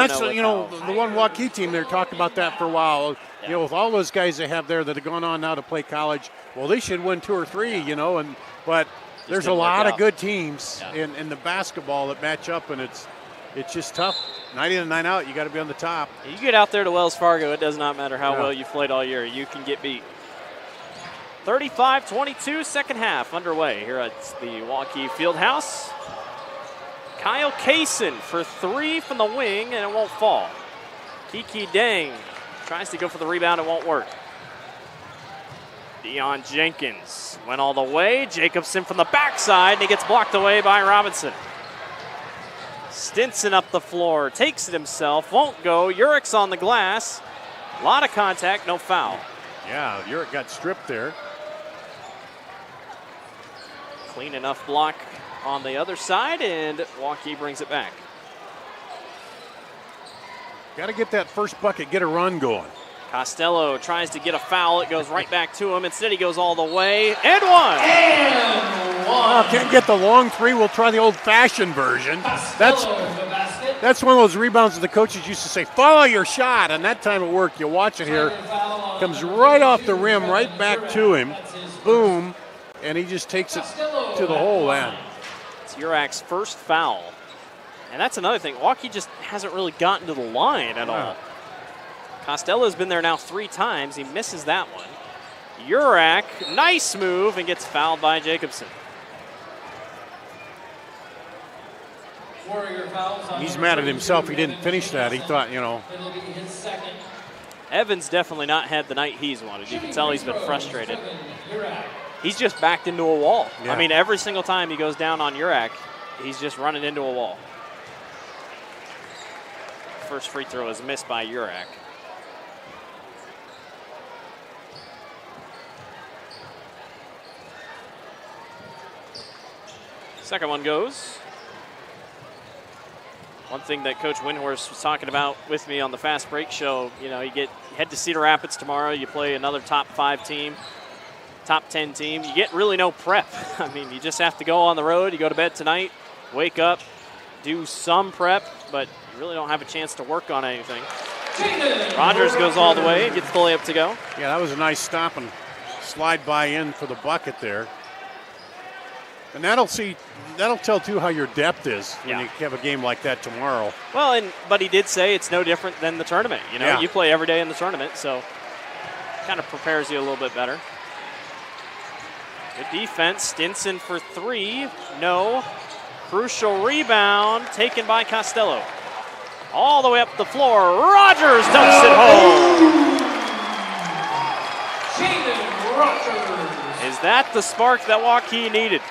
Waukee team, they're talking about that for a while. Yeah. With all those guys they have there that have gone on now to play college, well, they should win 2 or 3, but there's a lot of good teams in the basketball that match up, and it's just tough. Night in and night out, you got to be on the top. You get out there to Wells Fargo, it does not matter how well you've played all year. You can get beat. 35-22, second half underway here at the Waukee Fieldhouse. Kyle Kaysen for 3 from the wing, and it won't fall. Kiki Dang tries to go for the rebound, it won't work. Dion Jenkins went all the way. Jacobson from the backside, and he gets blocked away by Robinson. Stinson up the floor, takes it himself, won't go. Urick's on the glass. A lot of contact, no foul. Yeah, Urick got stripped there. Clean enough block on the other side, and Waukee brings it back. Got to get that first bucket, get a run going. Costello tries to get a foul. It goes right back to him. Instead, he goes all the way. And one! Can't get the long three. We'll try the old-fashioned version. That's one of those rebounds that the coaches used to say, follow your shot, and that time it worked. You watch it here. Comes right off the rim, right back to him. Boom. And he just takes it to the hole then. It's Urick's first foul. And that's another thing. Waukee just hasn't really gotten to the line at all. Costello's been there now 3 times. He misses that one. Urick, nice move, and gets fouled by Jacobson. He's mad at himself. He didn't finish that. He thought, Evans definitely not had the night he's wanted. You can tell he's been frustrated. He's just backed into a wall. Yeah. I mean, every single time he goes down on Urick, he's just running into a wall. First free throw is missed by Urick. Second one goes. One thing that Coach Windhorst was talking about with me on the Fast Break show, you head to Cedar Rapids tomorrow, you play another top 5 team, top 10 team. You get really no prep. I mean, you just have to go on the road. You go to bed tonight, wake up, do some prep, but really don't have a chance to work on anything. Rogers goes all the way and gets the layup to go. Yeah, that was a nice stop and slide by in for the bucket there. And that'll tell too how your depth is when you have a game like that tomorrow. Well, but he did say it's no different than the tournament. You know, you play every day in the tournament, so kind of prepares you a little bit better. Good defense. Stinson for 3. No. Crucial rebound taken by Costello. All the way up the floor. Rogers dunks it home. Is that the spark that Waukee needed?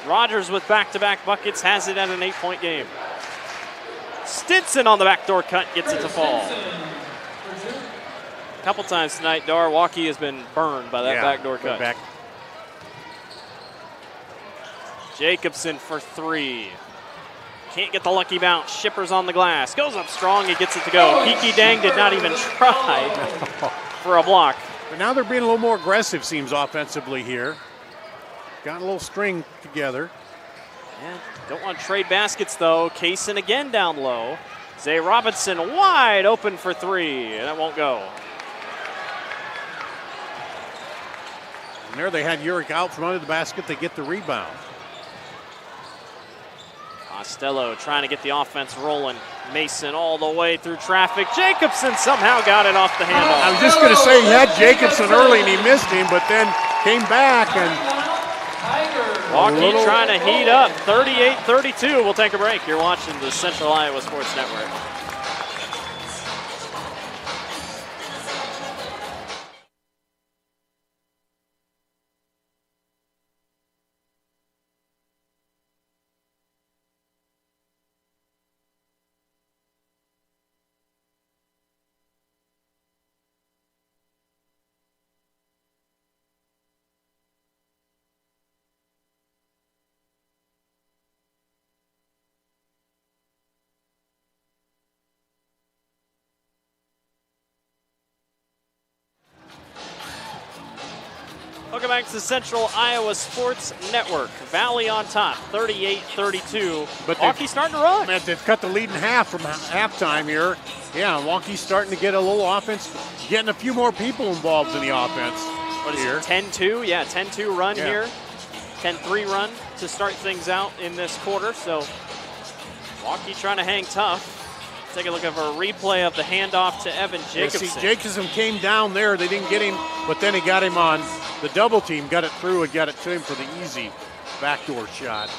Rogers with back-to-back buckets has it at an 8-point game. Stinson on the backdoor cut gets it to fall. A couple times tonight, Dar, Waukee has been burned by that backdoor cut. Jacobson for 3. Can't get the lucky bounce. Shippers on the glass. Goes up strong and gets it to go. Kiki Dang did not even try for a block. But now they're being a little more aggressive, seems, offensively here. Got a little string together. Yeah, don't want to trade baskets, though. Kaysen again down low. Zay Robinson wide open for 3, and that won't go. And there they had Urick out from under the basket. They get the rebound. Costello trying to get the offense rolling. Mason all the way through traffic. Jacobson somehow got it off the handle. I was just going to say he had Jacobson early and he missed him, but then came back and Waukee trying to heat up. 38-32. We'll take a break. You're watching the Central Iowa Sports Network. Welcome back to the Central Iowa Sports Network. Valley on top, 38-32. But Waukee's starting to run. Man, they've cut the lead in half from halftime here. Yeah, Waukee's starting to get a little offense, getting a few more people involved in the offense. What is here. it, 10-2? Yeah, 10-2 run here. 10-3 run to start things out in this quarter. So Waukee trying to hang tough. Take a look at a replay of the handoff to Evan Jacobson. See, Jacobson came down there. They didn't get him, but then he got him on the double team, got it through and got it to him for the easy backdoor shot.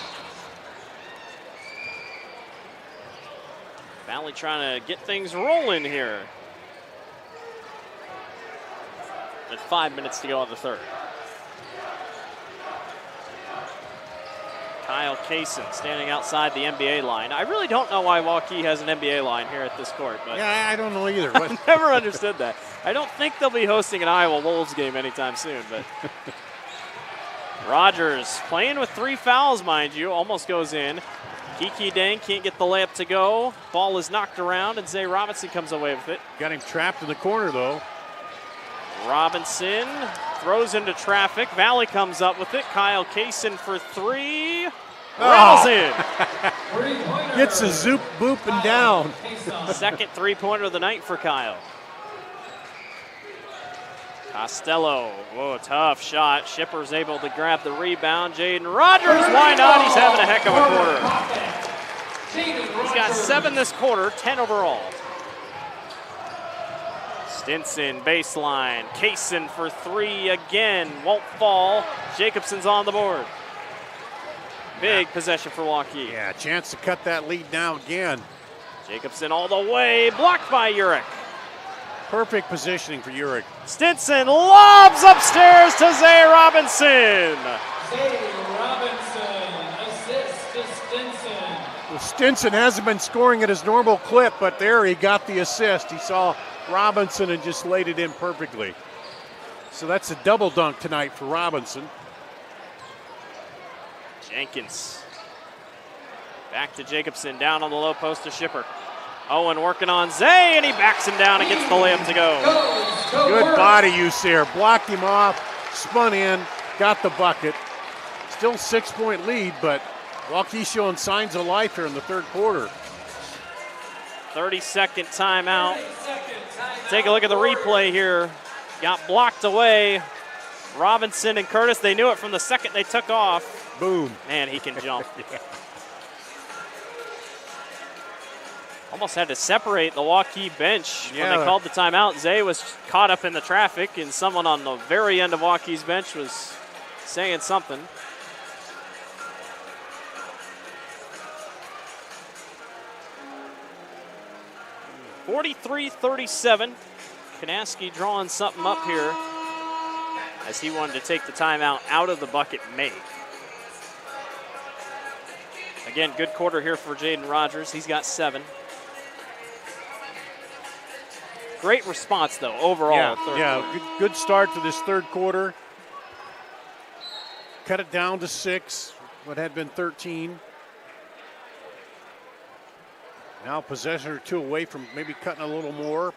Valley trying to get things rolling here. With 5 minutes to go on the third. Kyle Kaysen standing outside the NBA line. I really don't know why Waukee has an NBA line here at this court. But yeah, I don't know either. I've never understood that. I don't think they'll be hosting an Iowa Wolves game anytime soon. But Rogers playing with 3 fouls, mind you, almost goes in. Kiki Dang can't get the layup to go. Ball is knocked around, and Zay Robinson comes away with it. Got him trapped in the corner, though. Robinson throws into traffic. Valley comes up with it. Kyle Kaysen for 3. Rattles in. Gets a zoop booping down. Second three-pointer of the night for Kyle. Costello. Whoa, tough shot. Shipper's able to grab the rebound. Jaden Rogers, why not? He's having a heck of a quarter. He's got 7 this quarter, 10 overall. Stinson, baseline. Kaysen for 3 again. Won't fall. Jacobson's on the board. Big possession for Waukee. Yeah, chance to cut that lead now again. Jacobson all the way. Blocked by Urick. Perfect positioning for Urick. Stinson lobs upstairs to Zay Robinson. Zay Robinson, assist to Stinson. Well, Stinson hasn't been scoring at his normal clip, but there he got the assist. He saw Robinson and just laid it in perfectly. So that's a double dunk tonight for Robinson. Jenkins. Back to Jacobson, down on the low post to Shipper. Owen working on Zay, and he backs him down and gets the layup to go. Good body use there. Blocked him off, spun in, got the bucket. Still 6-point lead, but Waukee showing signs of life here in the third quarter. 30-second timeout. Take a look at the replay here. Got blocked away. Robinson and Curtis, they knew it from the second they took off. Boom. Man, he can jump. Almost had to separate the Waukee bench when they called the timeout. Zay was caught up in the traffic, and someone on the very end of Waukee's bench was saying something. (43-37). Kanaski drawing something up here as he wanted to take the timeout out of the bucket make. Again, good quarter here for Jaden Rogers. He's got 7. Great response, though, overall. Good start to this third quarter. Cut it down to 6, what had been 13. Now possession or 2 away from maybe cutting a little more.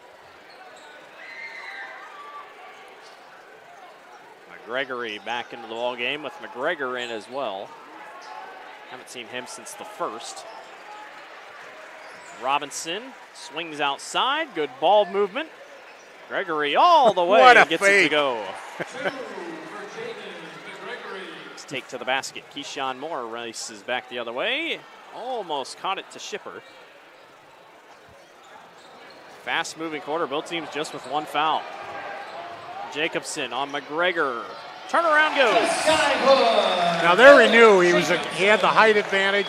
Gregory back into the ball game with McGregor in as well. Haven't seen him since the first. Robinson swings outside. Good ball movement. Gregory all the way and gets it to go. Let's take to the basket. Keyshawn Moore races back the other way. Almost caught it to Shipper. Fast moving quarter. Both teams just with 1 foul. Jacobson on McGregor. Turnaround goes. Now there he knew he had the height advantage.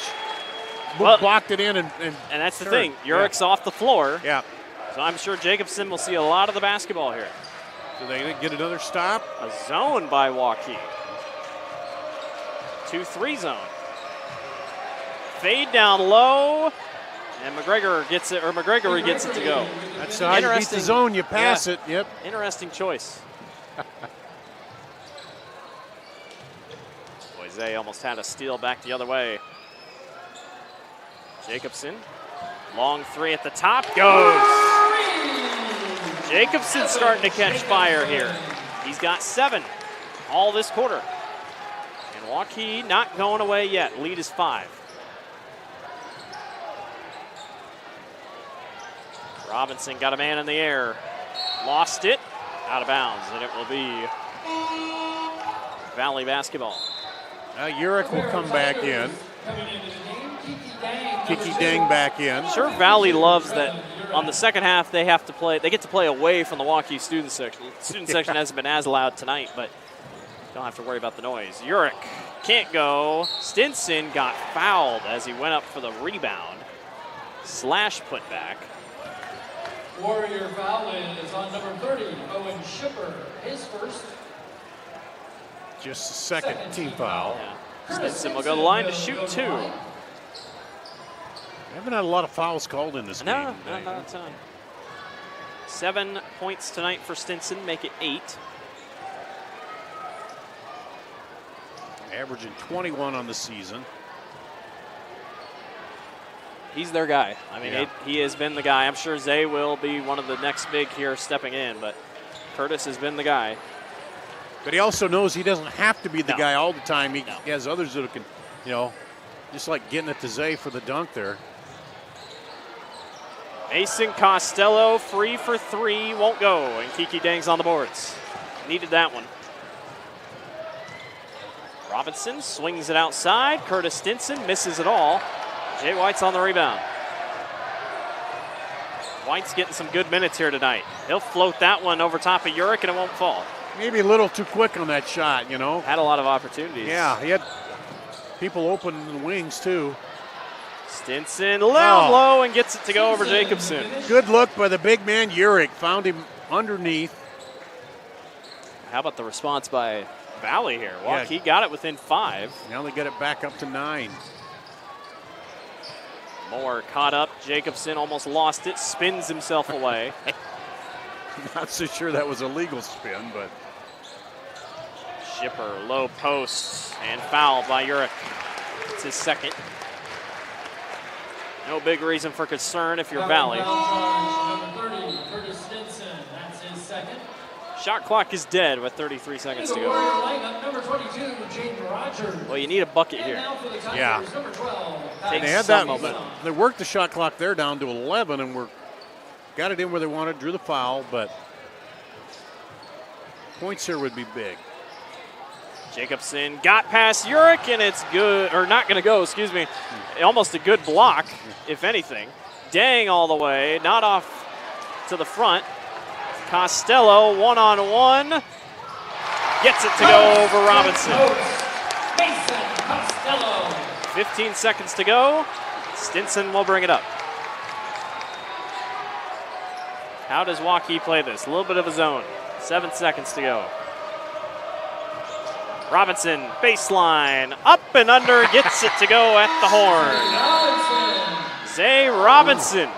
Blocked it in and that's the thing. Urick's off the floor. Yeah. So I'm sure Jacobson will see a lot of the basketball here. Do they get another stop? A zone by Waukee. 2-3 zone. Fade down low. And McGregor gets it, or McGregor gets it to go. That's how you beat the zone. You pass it. Yep. Interesting choice. Boise almost had a steal back the other way. Jacobson, long 3 at the top, goes. Jacobson starting to catch fire here. He's got 7 all this quarter. And Waukee not going away yet. Lead is 5. Robinson got a man in the air. Lost it. Out of bounds, and it will be Valley basketball. Now Urick will come back in. Kiki Dang back in. Sure, Valley loves that on the second half they have to play. They get to play away from the Waukee student section. The student section hasn't been as loud tonight, but don't have to worry about the noise. Urick can't go. Stinson got fouled as he went up for the rebound. Slash put back. Warrior foul is on number 30, Owen Shipper, his first. Just a second team foul. Yeah. Stinson will go to the line to shoot 2. We haven't had a lot of fouls called in this game. No, not a ton. 7 points tonight for Stinson, make it 8. Averaging 21 on the season. He's their guy. I mean, he has been the guy. I'm sure Zay will be one of the next big here stepping in, but Curtis has been the guy. But he also knows he doesn't have to be the guy all the time. He has others that can, just like getting it to Zay for the dunk there. Mason Costello free for 3, won't go, and Kiki Dang's on the boards. Needed that one. Robinson swings it outside. Curtis Stinson misses it all. Jay White's on the rebound. White's getting some good minutes here tonight. He'll float that one over top of Urick and it won't fall. Maybe a little too quick on that shot, Had a lot of opportunities. Yeah, he had people open in the wings too. Stinson low and gets it to go over Jacobson. Good look by the big man Urick. Found him underneath. How about the response by Valley here? Waukee got it within 5. Now they get it back up to 9. Moore caught up. Jacobson almost lost it. Spins himself away. Not so sure that was a legal spin, but. Shipper, low post, and foul by Urick. It's his second. No big reason for concern if you're Valley. Number 30, Curtis Stinson. That's his second. Shot clock is dead with 33 seconds to go. Lineup, number 22, Jaden Rogers. Well, you need a bucket here. Yeah. Takes They had some that momentum. They worked the shot clock there down to 11 and got it in where they wanted, drew the foul, but points here would be big. Jacobson got past Urick, and it's good, or not going to go, excuse me. Almost a good block, if anything. Dang all the way, not off to the front. Costello, one-on-one. Gets it to go over Robinson. 15 seconds to go. Stinson will bring it up. How does Waukee play this? A little bit of a zone. 7 seconds to go. Robinson, baseline, up and under, gets it to go at the horn. Zay Robinson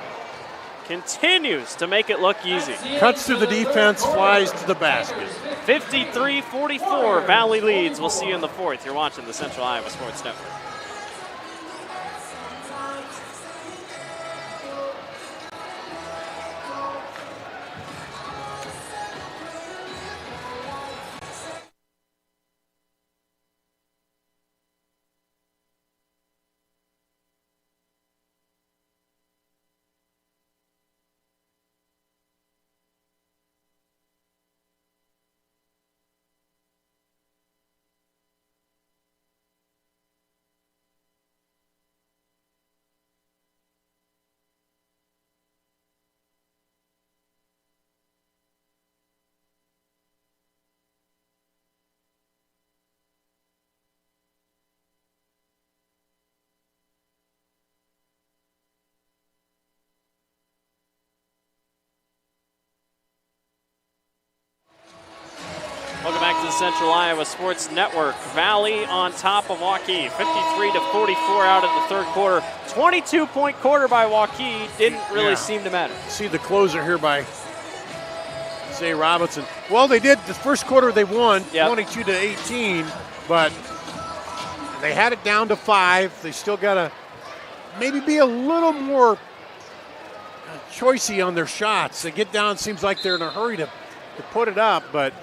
continues to make it look easy. Cuts through the defense, flies to the basket. 53-44, Valley leads. We'll see you in the fourth. You're watching the Central Iowa Sports Network. Welcome back to the Central Iowa Sports Network. Valley on top of Waukee, 53-44 out of the third quarter. 22-point quarter by Waukee didn't really seem to matter. See the closer here by Zay Robinson. Well, they did. The first quarter they won, 22-18, but they had it down to 5. They still got to maybe be a little more choicey on their shots. They get down, seems like they're in a hurry to put it up, but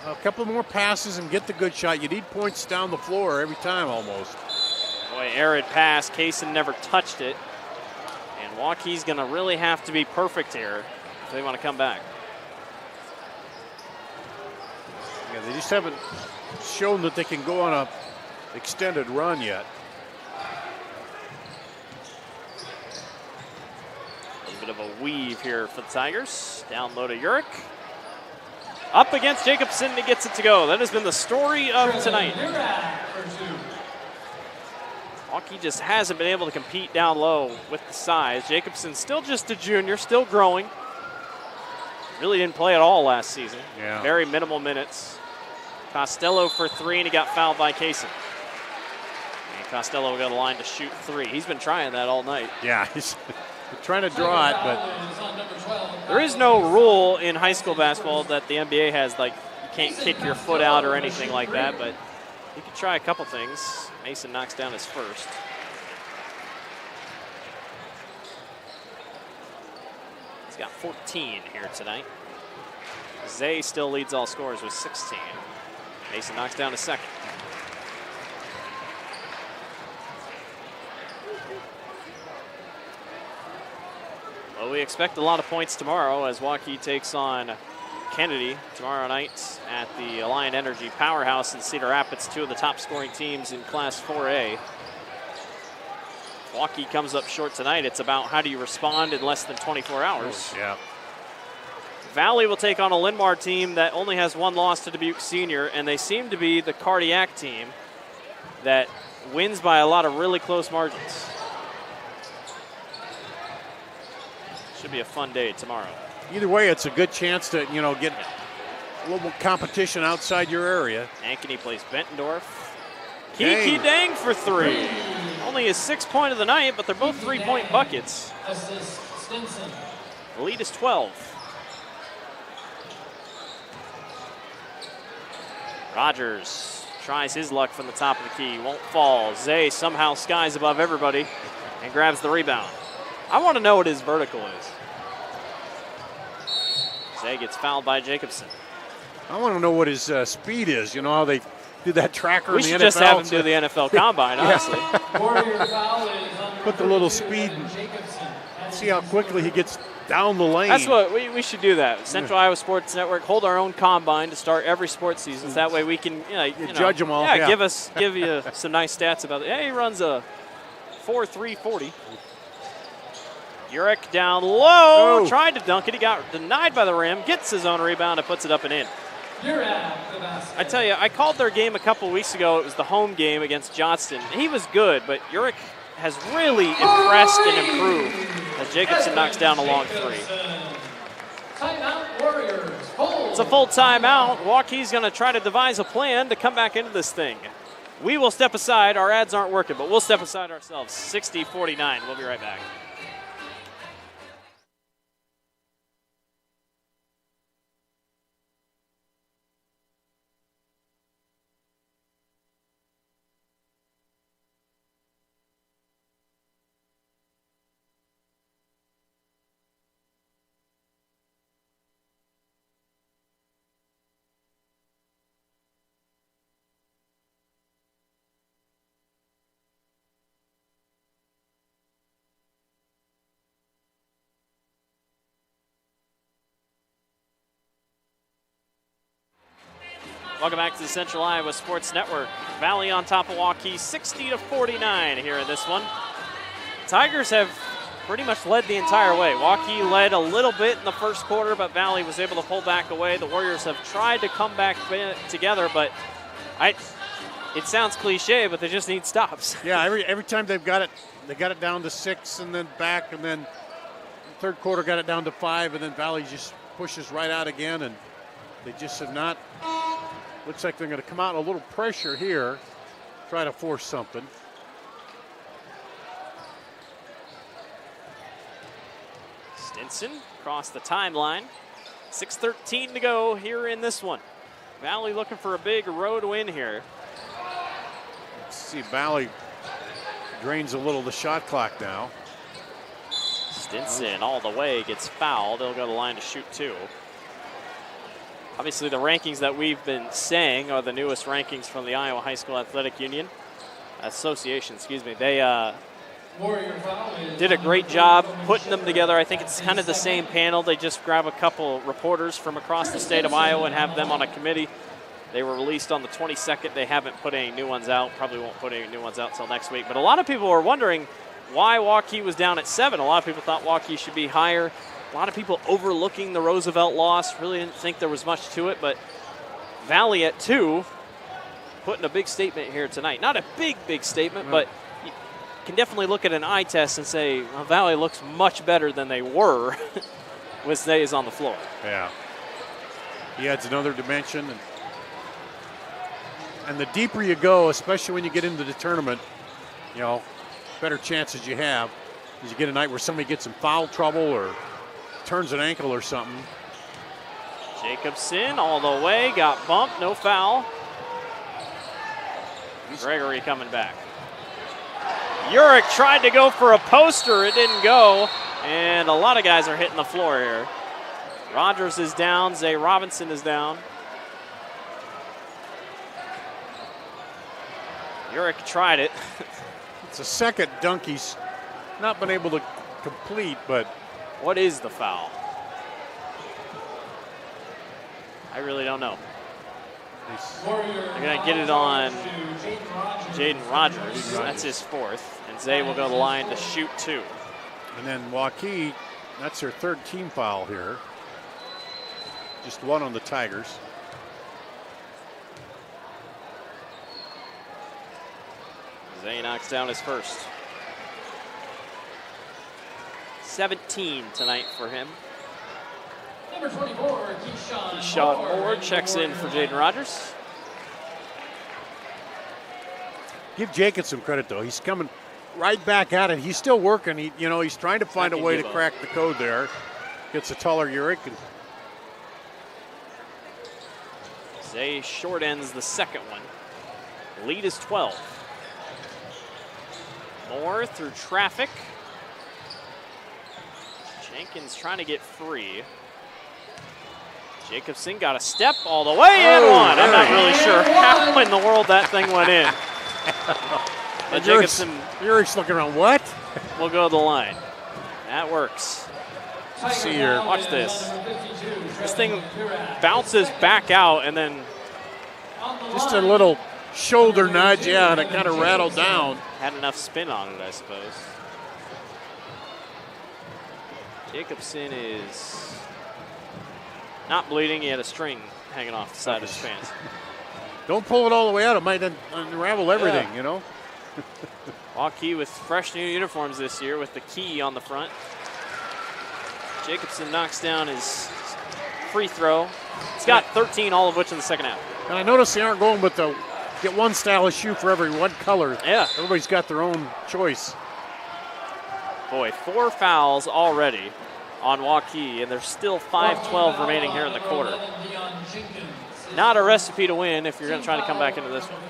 a couple more passes and get the good shot. You need points down the floor every time almost. Boy, arid pass. Kaysen never touched it. And Waukee's going to really have to be perfect here if they want to come back. Yeah, they just haven't shown that they can go on a extended run yet. A little bit of a weave here for the Tigers. Down low to Urick. Up against Jacobson, he gets it to go. That has been the story of tonight. Waukee just hasn't been able to compete down low with the size. Jacobson still just a junior, still growing. Really didn't play at all last season. Yeah. Very minimal minutes. Costello for 3, and he got fouled by Kaysen. And Costello got a line to shoot 3. He's been trying that all night. Yeah, he's trying to draw it, but there is no rule in high school basketball that the NBA has, like you can't kick your foot out or anything like that, but you can try a couple things. Mason knocks down his first. He's got 14 here tonight. Zay still leads all scorers with 16. Mason knocks down his second. Well, we expect a lot of points tomorrow as Waukee takes on Kennedy tomorrow night at the Alliant Energy Powerhouse in Cedar Rapids, 2 of the top scoring teams in Class 4A. Waukee comes up short tonight. It's about how do you respond in less than 24 hours. Yeah. Valley will take on a Linmar team that only has 1 loss to Dubuque Senior, and they seem to be the cardiac team that wins by a lot of really close margins. Should be a fun day tomorrow. Either way, it's a good chance to, get a little more competition outside your area. Ankeny plays Bettendorf. Kiki Dang for 3. Only his 6th point of the night, but they're both 3-point buckets. The lead is 12. Rogers tries his luck from the top of the key. Won't fall. Zay somehow skies above everybody and grabs the rebound. I want to know what his vertical is. Zay gets fouled by Jacobson. I want to know what his speed is. You know how they do that tracker We in the NFL? should just have him do the NFL Combine, honestly. Put the little speed and see how quickly he gets down the lane. That's what we should do. That Central Iowa Sports Network hold our own combine to start every sports season. That way we can judge them all. Yeah, give you some nice stats about it. Yeah, he runs a 4.340. Urich down low, tried to dunk it. He got denied by the rim. Gets his own rebound and puts it up and in. I tell you, I called their game a couple weeks ago. It was the home game against Johnston. He was good, but Urich has really impressed and improved as Jacobson knocks down a long three. It's a full timeout. Waukee's going to try to devise a plan to come back into this thing. We will step aside. Our ads aren't working, but we'll step aside ourselves. 60-49. We'll be right back. Welcome back to the Central Iowa Sports Network. Valley on top of Waukee, 60-49 here in this one. Tigers have pretty much led the entire way. Waukee led a little bit in the first quarter, but Valley was able to pull back away. The Warriors have tried to come back together, but it sounds cliche, but they just need stops. Yeah, every time they've got it, they got it down to 6 and then back, and then third quarter got it down to 5, and then Valley just pushes right out again, and they just have not. Looks like they're going to come out in a little pressure here, try to force something. Stinson across the timeline. 6:13 to go here in this one. Valley looking for a big road win here. Let's see, Valley drains a little of the shot clock now. Stinson all the way gets fouled. They'll go to the line to shoot 2. Obviously, the rankings that we've been saying are the newest rankings from the Iowa High School Athletic Union Association. Excuse me. They did a great job putting them together. I think it's kind of the same panel. They just grab a couple reporters from across the state of Iowa and have them on a committee. They were released on the 22nd. They haven't put any new ones out. Probably won't put any new ones out until next week. But a lot of people were wondering why Waukee was down at 7. A lot of people thought Waukee should be higher. A lot of people overlooking the Roosevelt loss. Really didn't think there was much to it, but Valley at 2 putting a big statement here tonight. Not a big statement, but you can definitely look at an eye test and say, well, Valley looks much better than they were with Zays on the floor. Yeah. He adds another dimension. And the deeper you go, especially when you get into the tournament, you know, better chances you have is you get a night where somebody gets in foul trouble or turns an ankle or something. Jacobson all the way, got bumped, no foul. Gregory coming back. Urich tried to go for a poster, it didn't go. And a lot of guys are hitting the floor here. Rogers is down, Zay Robinson is down. Urich tried it. It's a second dunk he's not been able to complete, but. What is the foul? I really don't know. They're going to get it on Jaden Rogers. That's his 4th. And Zay will go to the line to shoot 2. And then Waukee, that's their 3rd team foul here. Just 1 on the Tigers. Zay knocks down his 1st. 17 tonight for him. Number 24, Keyshawn Moore checks in for Jaden Rogers. Give Jacobs some credit, though. He's coming right back at it. He's still working. He's trying to find a way to crack the code there. Gets a taller Urich. Zay short ends the second one. Lead is 12. Moore through traffic. Jenkins trying to get free. Jacobson got a step all the way and one. I'm not really sure how in the world that thing went in. But Jacobson. Eric's looking around. What? Will go to the line. That works. See here. Watch this. This thing bounces back out and then. Just a little shoulder nudge, yeah, and it kind of rattled down. Had enough spin on it, I suppose. Jacobson is not bleeding. He had a string hanging off the side of his pants. Don't pull it all the way out. It might unravel everything, you know. Waukee with fresh new uniforms this year with the key on the front. Jacobson knocks down his free throw. He's got 13, all of which in the second half. And I notice they aren't going with the get one style of shoe for every one color. Yeah. Everybody's got their own choice. Boy, 4 fouls already on Waukee, and there's still 5:12 remaining here in the quarter. Not a recipe to win if you're going to try to come back into this one.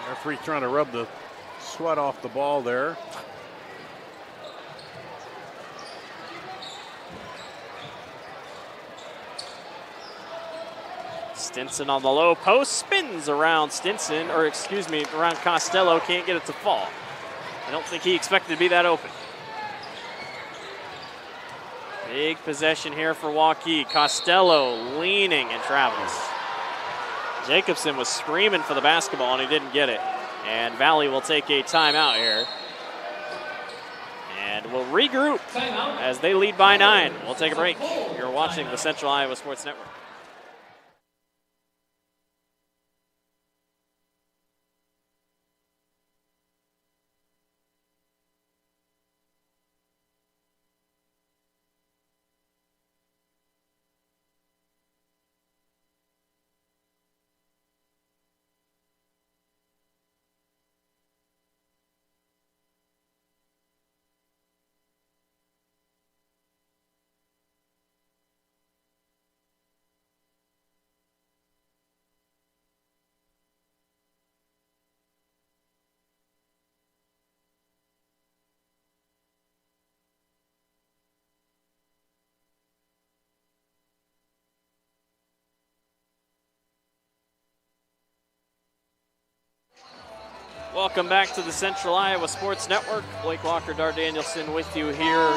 Referee trying to rub the sweat off the ball there. Stinson on the low post, spins around Stinson, or excuse me, around Costello, can't get it to fall. I don't think he expected to be that open. Big possession here for Waukee. Costello leaning and travels. Jacobson was screaming for the basketball and he didn't get it. And Valley will take a timeout here. And we'll regroup as they lead by 9. We'll take a break. You're watching the Central Iowa Sports Network. Welcome back to the Central Iowa Sports Network. Blake Walker, Dar Danielson with you here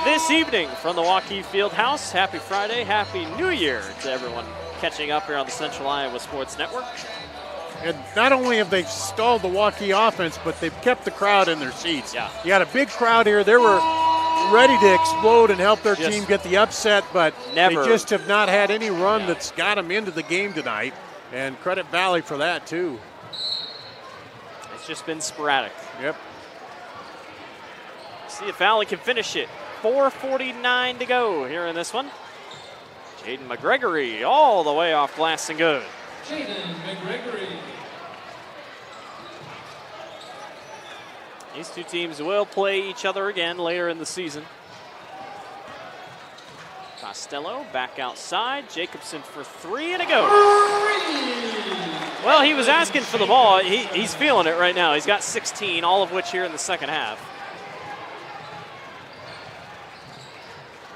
this evening from the Waukee Fieldhouse. Happy Friday, Happy New Year to everyone catching up here on the Central Iowa Sports Network. And not only have they stalled the Waukee offense, but they've kept the crowd in their seats. Yeah. You had a big crowd here. They were ready to explode and help their team get the upset, but they just have not had any run that's got them into the game tonight. And credit Valley for that, too. It's just been sporadic. Yep. See if Valley can finish it. 4:49 to go here in this one. Jaden McGregory all the way off glass and good. Jaden McGregory. These two teams will play each other again later in the season. Costello back outside. Jacobson for 3 and a go. Well, he was asking for the ball. He's feeling it right now. He's got 16, all of which here in the second half.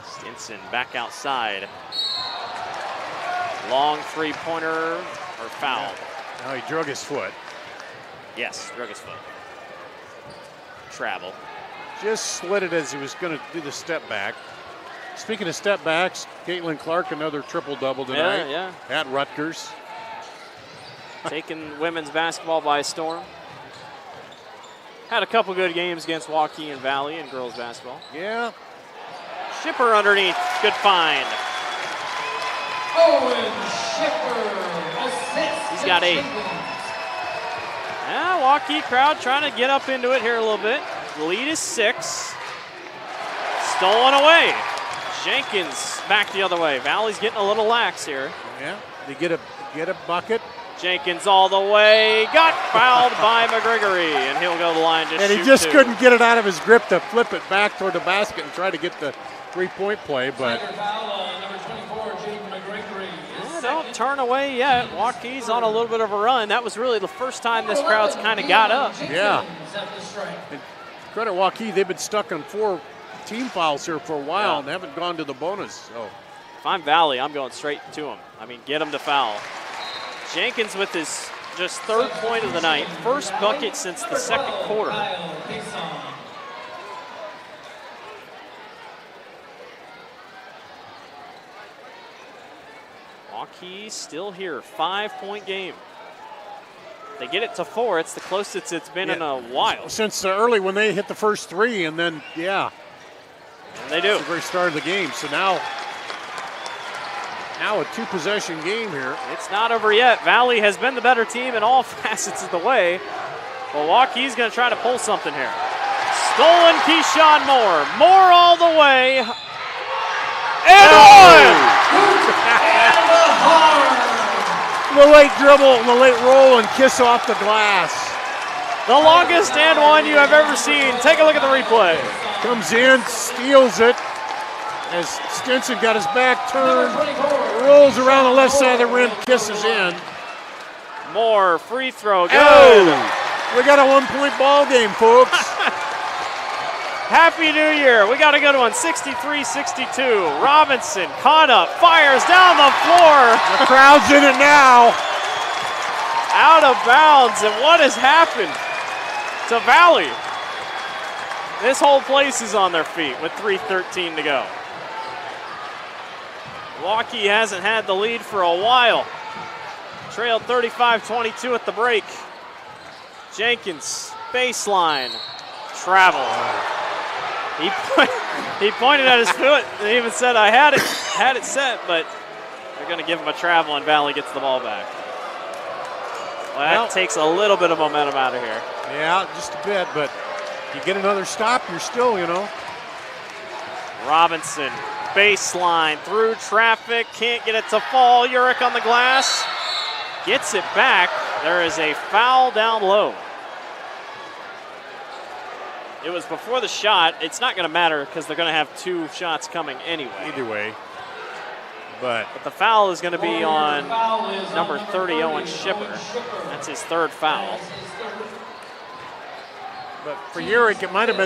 Stinson back outside. Long three-pointer or foul. Now he drug his foot. Yes, drug his foot. Travel. Just slid it as he was going to do the step back. Speaking of step backs, Caitlin Clark, another triple-double tonight at Rutgers. Taking women's basketball by storm. Had a couple good games against Waukee and Valley in girls basketball. Yeah. Shipper underneath. Good find. Owen Shipper. Assist. He's got 8. Yeah, Waukee crowd trying to get up into it here a little bit. Lead is 6. Stolen away. Jenkins back the other way. Valley's getting a little lax here. Yeah, they get a bucket. Jenkins all the way. Got fouled by McGregory, and he'll go to the line to shoot. And he just couldn't get it out of his grip to flip it back toward the basket and try to get the three-point play, but don't turn away yet. Waukee's on a little bit of a run. That was really the first time this crowd's kind of got up. Yeah. And credit Waukee, they've been stuck on 4 team fouls here for a while and haven't gone to the bonus. So if I'm Valley, I'm going straight to him. I mean, get him to foul. Jenkins with his just 3rd point of the night, 1st bucket since the 2nd quarter. Waukee still here, 5-point game. They get it to 4. It's the closest it's been in a while. Since early when they hit the first 3, and then, And they do. That's the very start of the game. So now a 2-possession game here. It's not over yet. Valley has been the better team in all facets of the way. Well, Waukee's going to try to pull something here. Stolen Keyshawn Moore. Moore all the way. And one! The late dribble, the late roll, and kiss off the glass. The longest and one you have ever seen. Take a look at the replay. Comes in, steals it. As Stinson got his back turned, rolls around the left side of the rim, kisses in. Moore, free throw, good. Oh, we got a 1-point ball game, folks. Happy New Year. We got a good one, 63-62. Robinson caught up, fires down the floor. The crowd's in it now. Out of bounds, and what has happened to Valley? This whole place is on their feet with 3:13 to go. Waukee hasn't had the lead for a while. Trailed 35-22 at the break. Jenkins, baseline, travel. He pointed at his foot and even said, I had it set, but they're going to give him a travel and Valley gets the ball back. Well, that takes a little bit of momentum out of here. Yeah, just a bit, but you get another stop, you're still, Robinson, baseline, through traffic, can't get it to fall. Urick on the glass, gets it back. There is a foul down low. It was before the shot. It's not going to matter because they're going to have 2 shots coming anyway. Either way. But the foul is going to be on number 30, Owen Shipper. That's his 3rd foul. But for Urick, it might have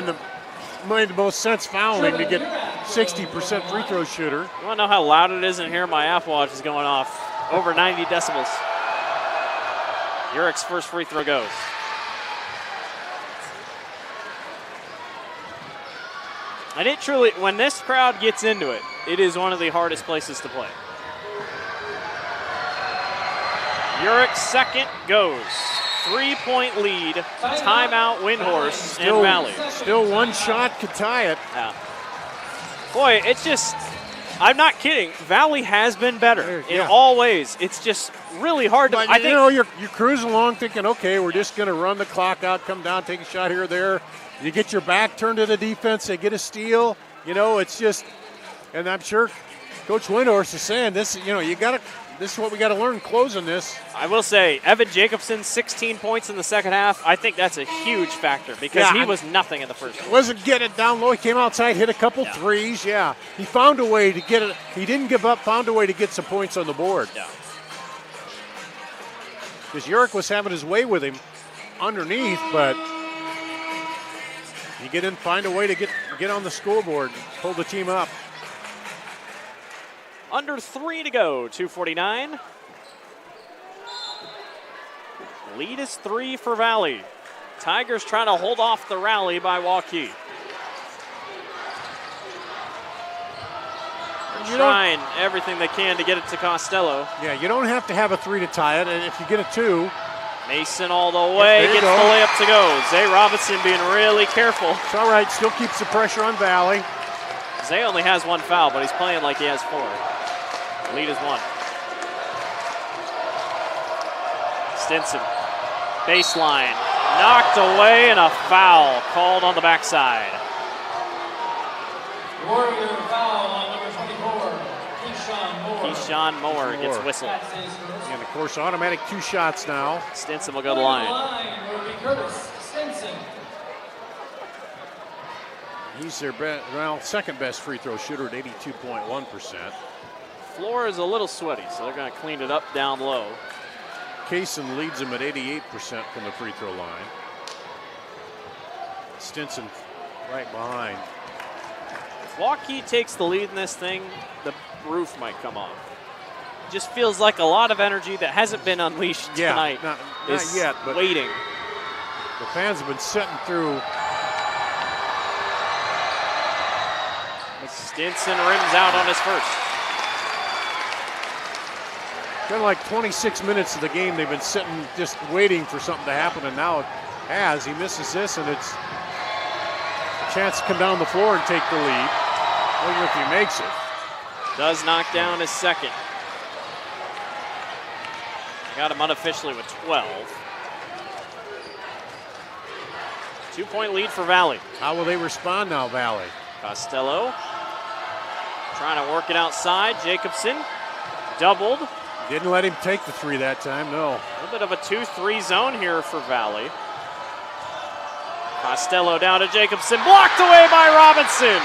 made the most sense fouling to get 60% free throw shooter. You want to know how loud it is in here? My Apple Watch is going off. Over 90 decibels. Urick's first free throw goes. And it truly, when this crowd gets into it, it is one of the hardest places to play. Urick's 2nd goes. 3-point lead. Timeout, Windhorse and Valley. Still 1 shot could tie it. Yeah. Boy, it's just, I'm not kidding. Valley has been better in all ways. It's just really hard to. But, you're cruising along thinking, okay, we're just going to run the clock out, come down, take a shot here or there. You get your back turned to the defense, they get a steal. It's just, and I'm sure Coach Windhorse is saying this. This is what we got to learn closing this. I will say, Evan Jacobson, 16 points in the 2nd half. I think that's a huge factor because he was nothing in the first. Wasn't getting it down low. He came outside, hit a couple threes. Yeah, he found a way to get it. He didn't give up. Found a way to get some points on the board. Yeah. Because Urick was having his way with him underneath, but you get in, find a way to get on the scoreboard, pull the team up. Under 3 to go, 2:49. Lead is 3 for Valley. Tigers trying to hold off the rally by Waukee. Trying everything they can to get it to Costello. Yeah, you don't have to have a 3 to tie it, and if you get a 2. Mason all the way, gets the layup to go. Zay Robinson being really careful. It's all right, still keeps the pressure on Valley. Zay only has 1 foul, but he's playing like he has 4. Lead is 1. Stinson, baseline, knocked away, and a foul called on the backside. Warrior foul on number 24, Keyshawn Moore. Keyshawn Moore gets whistled. And of course, automatic 2 shots now. Stinson will go to the line. He's their second best free throw shooter at 82.1%. Floor is a little sweaty, so they're going to clean it up down low. Kaysen leads him at 88% from the free throw line. Stinson right behind. If Waukee takes the lead in this thing, the roof might come off. Just feels like a lot of energy that hasn't been unleashed tonight. Not is yet, but waiting. The fans have been sitting through. Stinson rims out on his first. Been like 26 minutes of the game. They've been sitting just waiting for something to happen, and now it has. He misses this, and it's a chance to come down the floor and take the lead. I wonder if he makes it. Does knock down his second. Got him unofficially with 12. 2-point lead for Valley. How will they respond now, Valley? Costello trying to work it outside. Jacobson doubled. Didn't let him take the three that time, no. A little bit of a 2-3 zone here for Valley. Costello down to Jacobson, blocked away by Robinson.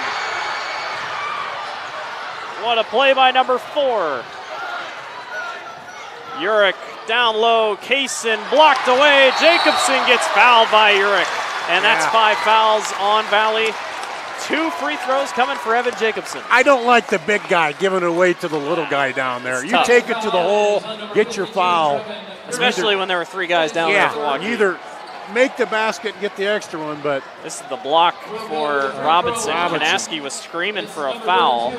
What a play by number 4. Urick down low, Kaysen blocked away. Jacobson gets fouled by Urick. And that's 5 fouls on Valley. 2 free throws coming for Evan Jacobson. I don't like the big guy giving it away to the little guy down there. It's you tough. take it to the hole, get your foul. Especially when there were 3 guys down there for Waukee. Either make the basket and get the extra one, but this is the block for Robinson. Kanaski was screaming for a foul.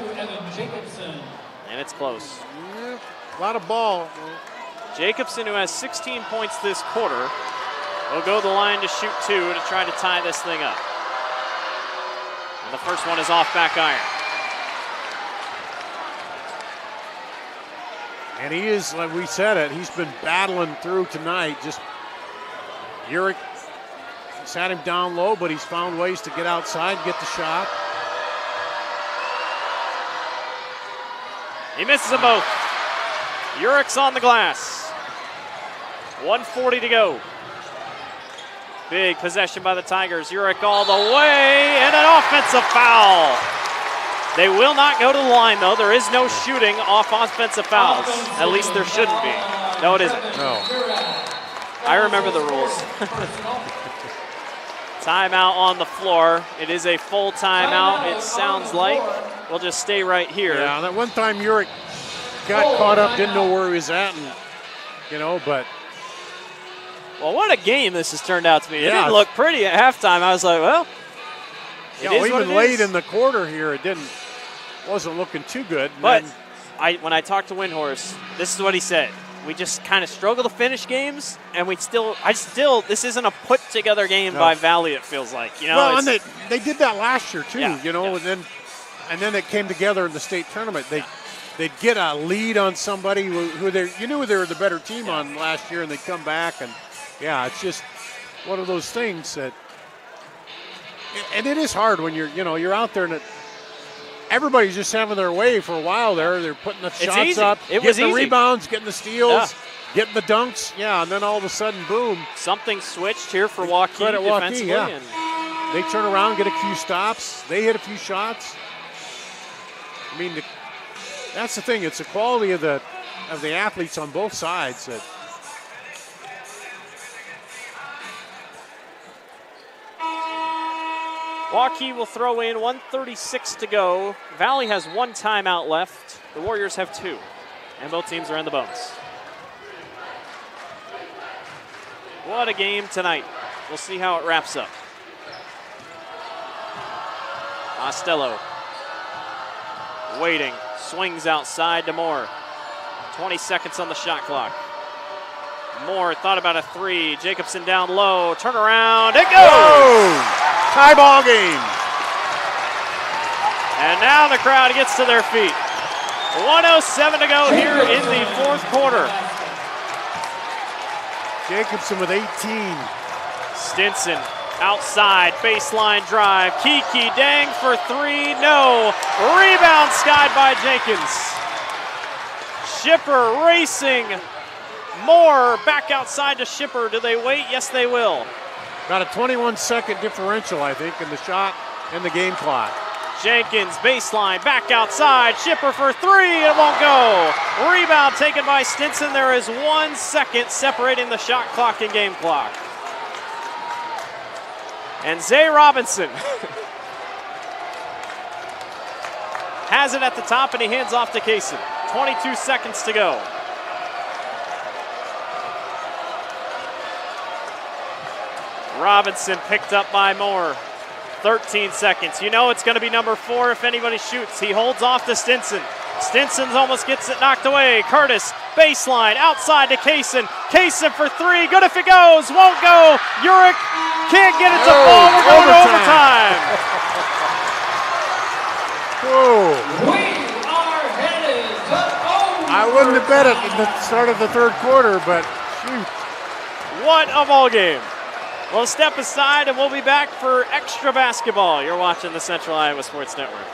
And it's close. Yeah, a lot of ball. Jacobson, who has 16 points this quarter, will go the line to shoot 2 to try to tie this thing up. And the first one is off back iron. And he is, like we said it, he's been battling through tonight. Just Urick has had him down low, but he's found ways to get outside, get the shot. He misses them both. Urick's on the glass. 1:40 to go. Big possession by the Tigers. Urick all the way, and an offensive foul. They will not go to the line, though. There is no shooting off offensive fouls. At least there shouldn't be. No, it isn't. No. I remember the rules. Timeout on the floor. It is a full timeout, it sounds like. We'll just stay right here. Yeah, that one time Urick got caught up, didn't know where he was at, and, you know, but. Well, what a game this has turned out to be. It Yeah. didn't look pretty at halftime. I was like, well, it is what even it late is. in the quarter here, it wasn't looking too good. And But then, when I talked to Windhorst, this is what he said. We just kind of struggle to finish games, and this isn't a put-together game by Valley, it feels like. You know, well, and they did that last year, too, Yeah, you know, and then it came together in the state tournament. They'd get a lead on somebody who you knew they were the better team on last year, and they'd come back, and it's just one of those things that, and it is hard when you're out there and everybody's just having their way for a while there. They're putting the shots easy. up, It was getting the easy. rebounds, getting the steals, getting the dunks, and then all of a sudden, boom. Something switched here for Waukee Credit Waukee, defensively. yeah. And They turn around, get a few stops. They hit a few shots. I mean, that's the thing. It's the quality of the athletes on both sides that. Waukee will throw in 1:36 to go. Valley has 1 timeout left. The Warriors have 2. And both teams are in the bonus. What a game tonight. We'll see how it wraps up. Costello waiting. Swings outside to Moore. 20 seconds on the shot clock. Moore thought about a 3. Jacobson down low. Turn around. It goes! Oh! Tie ball game. And now the crowd gets to their feet. 1:07 to go here in the 4th quarter. Jacobson with 18. Stinson outside, baseline drive. Kiki Dang for 3, no. Rebound skied by Jenkins. Shipper racing. Moore back outside to Shipper. Do they wait? Yes, they will. Got a 21-second differential, I think, in the shot and the game clock. Jenkins, baseline, back outside. Shipper for 3, it won't go. Rebound taken by Stinson. There is 1 second separating the shot clock and game clock. And Zay Robinson has it at the top, and he hands off to Kaysen. 22 seconds to go. Robinson picked up by Moore. 13 seconds. You know it's going to be number 4 if anybody shoots. He holds off to Stinson. Stinson almost gets it knocked away. Curtis, baseline, outside to Kaysen. Kaysen for 3, good if it goes, won't go. Urich can't get it to fall. We're going to overtime. Whoa. We are headed to overtime. I wouldn't have bet it at the start of the third quarter, but shoot. What a ball game. We'll step aside and we'll be back for extra basketball. You're watching the Central Iowa Sports Network.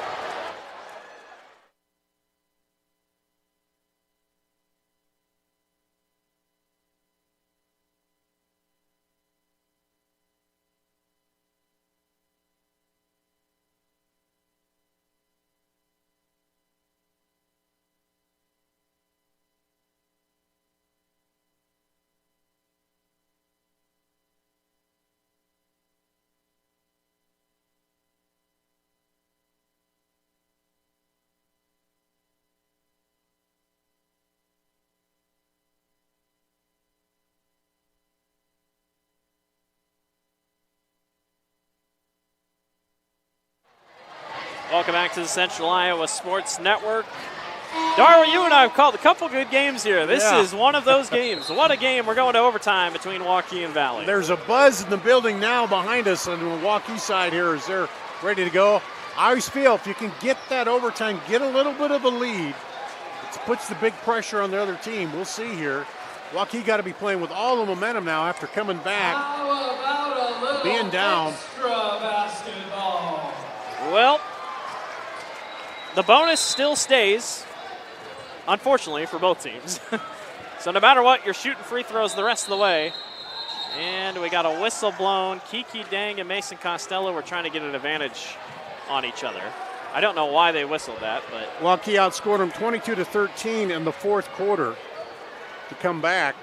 Welcome back to the Central Iowa Sports Network. Darwin, you and I have called a couple good games here. This is one of those games. What a game. We're going to overtime between Waukee and Valley. There's a buzz in the building now behind us on the Waukee side here as they're ready to go. I always feel if you can get that overtime, get a little bit of a lead, it puts the big pressure on the other team. We'll see here. Waukee got to be playing with all the momentum now after coming back, being down. Extra basketball. Well, the bonus still stays, unfortunately, for both teams. So no matter what, you're shooting free throws the rest of the way. And we got a whistle blown. Kiki Dang and Mason Costello were trying to get an advantage on each other. I don't know why they whistled that, but Waukee outscored them 22-13 in the fourth quarter to come back.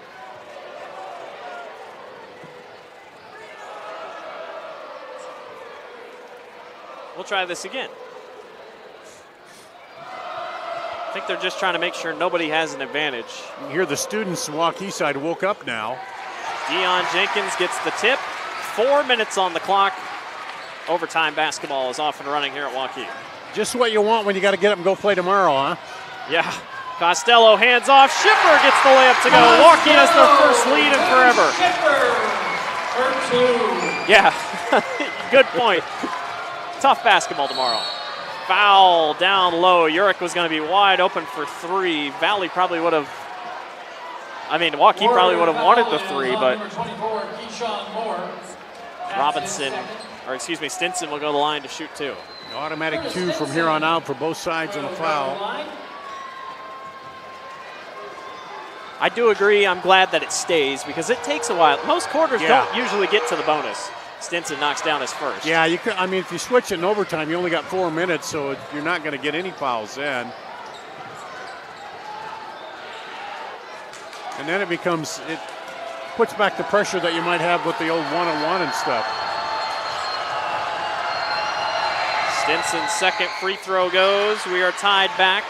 we'll try this again. I think they're just trying to make sure nobody has an advantage. You hear the students on Waukee side woke up now. Dion Jenkins gets the tip. 4 minutes on the clock. Overtime basketball is off and running here at Waukee. Just what you want when you got to get up and go play tomorrow, huh? Yeah. Costello hands off. Schiffer gets the layup to go. Waukee has their first lead in forever. Yeah, good point. Tough basketball tomorrow. Foul down low. Urich was going to be wide open for three. Valley probably would have, Waukee probably would have wanted the three, but Stinson will go to the line to shoot two. Automatic two from here on out for both sides on the foul. I do agree. I'm glad that it stays because it takes a while. Most quarters don't usually get to the bonus. Stinson knocks down his first. Yeah, you could. If you switch it in overtime, you only got 4 minutes, so you're not going to get any fouls then. And then it puts back the pressure that you might have with the old one-on-one and stuff. Stinson's second free throw goes. We are tied back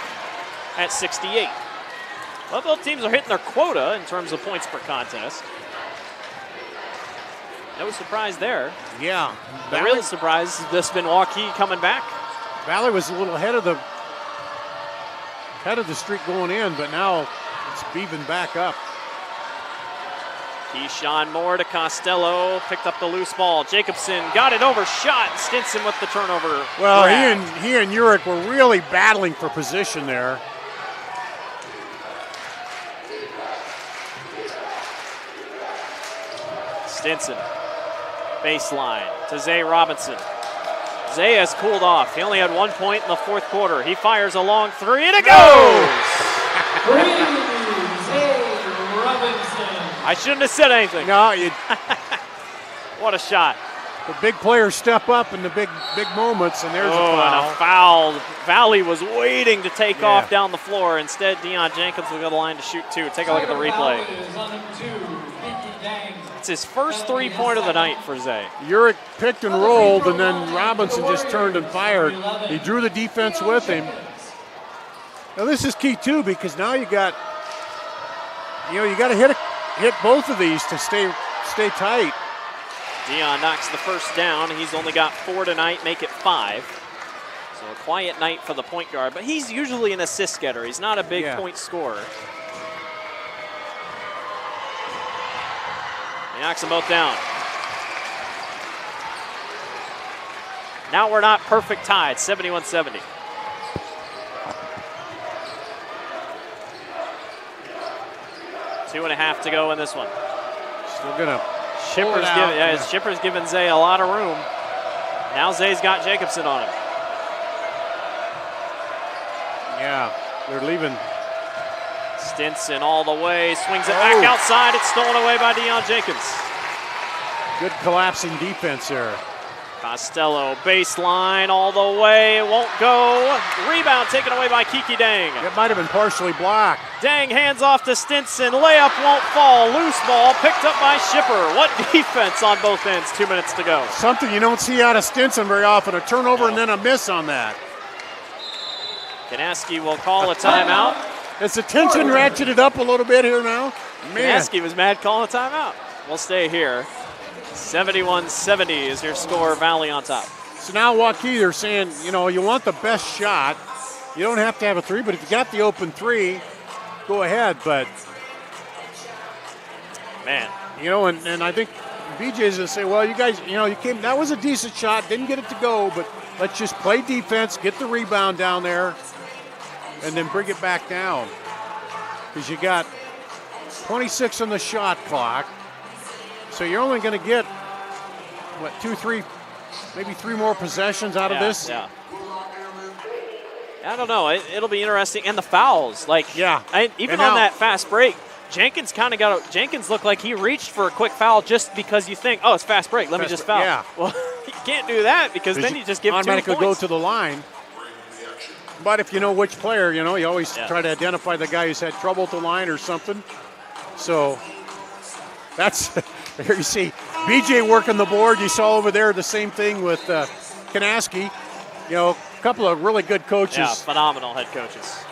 at 68. Well, both teams are hitting their quota in terms of points per contest. No surprise there. Yeah. The real surprise has just been Waukee coming back. Valley was a little ahead of the streak going in, but now it's beaving back up. Keyshawn Moore to Costello, picked up the loose ball. Jacobson got it overshot. Stinson with the turnover. Well, he and Urich were really battling for position there. Stinson, baseline to Zay Robinson. Zay has cooled off. He only had 1 point in the fourth quarter. He fires a long three, and it goes! I shouldn't have said anything. No, what a shot. The big players step up in the big moments, and there's a foul. And a foul. Valley was waiting to take off down the floor. Instead, Dion Jenkins will go to the line to shoot two. Take a look at the replay. It's his first three-point of the night for Zay. Urich picked and rolled, and then Robinson just turned and fired. He drew the defense with him. Now this is key too, because now you got to hit both of these to stay tight. Dion knocks the first down. He's only got 4 tonight, make it 5. So a quiet night for the point guard, but he's usually an assist getter. He's not a big point scorer. He knocks them both down. Now we're not perfect tied, 71-70. Two and a half to go in this one. Still gonna Schipper's giving Zay a lot of room. Now Zay's got Jacobson on him. Yeah, they're leaving. Stinson all the way, swings it back outside. It's stolen away by Deion Jacobs. Good collapsing defense there. Costello, baseline all the way, it won't go. Rebound taken away by Kiki Dang. It might have been partially blocked. Dang hands off to Stinson, layup won't fall, loose ball picked up by Schipper. What defense on both ends, 2 minutes to go. Something you don't see out of Stinson very often, a turnover and then a miss on that. Kanaski will call a timeout. Has the tension ratcheted up a little bit here now? Man. Kanaski was mad calling a timeout. We'll stay here. 71-70 is your score, Valley on top. So now Waukee, they're saying, you want the best shot. You don't have to have a three, but if you got the open three, go ahead. But, man. And I think BJ's going to say, well, you guys, that was a decent shot, didn't get it to go, but let's just play defense, get the rebound down there, and then bring it back down. Because you got 26 on the shot clock. So you're only going to get, 2, 3, maybe 3 more possessions out of this? Yeah. I don't know. It'll be interesting. And the fouls. Even on that fast break, Jenkins looked like he reached for a quick foul just because you think, it's fast break, let me just foul. Yeah. Well, you can't do that because then you just give 2 points. Automatically go to the line. But if you know which player, you always try to identify the guy who's had trouble at the line or something. So that's... Here you see BJ working the board. You saw over there the same thing with Kanaski. A couple of really good coaches. Yeah, phenomenal head coaches.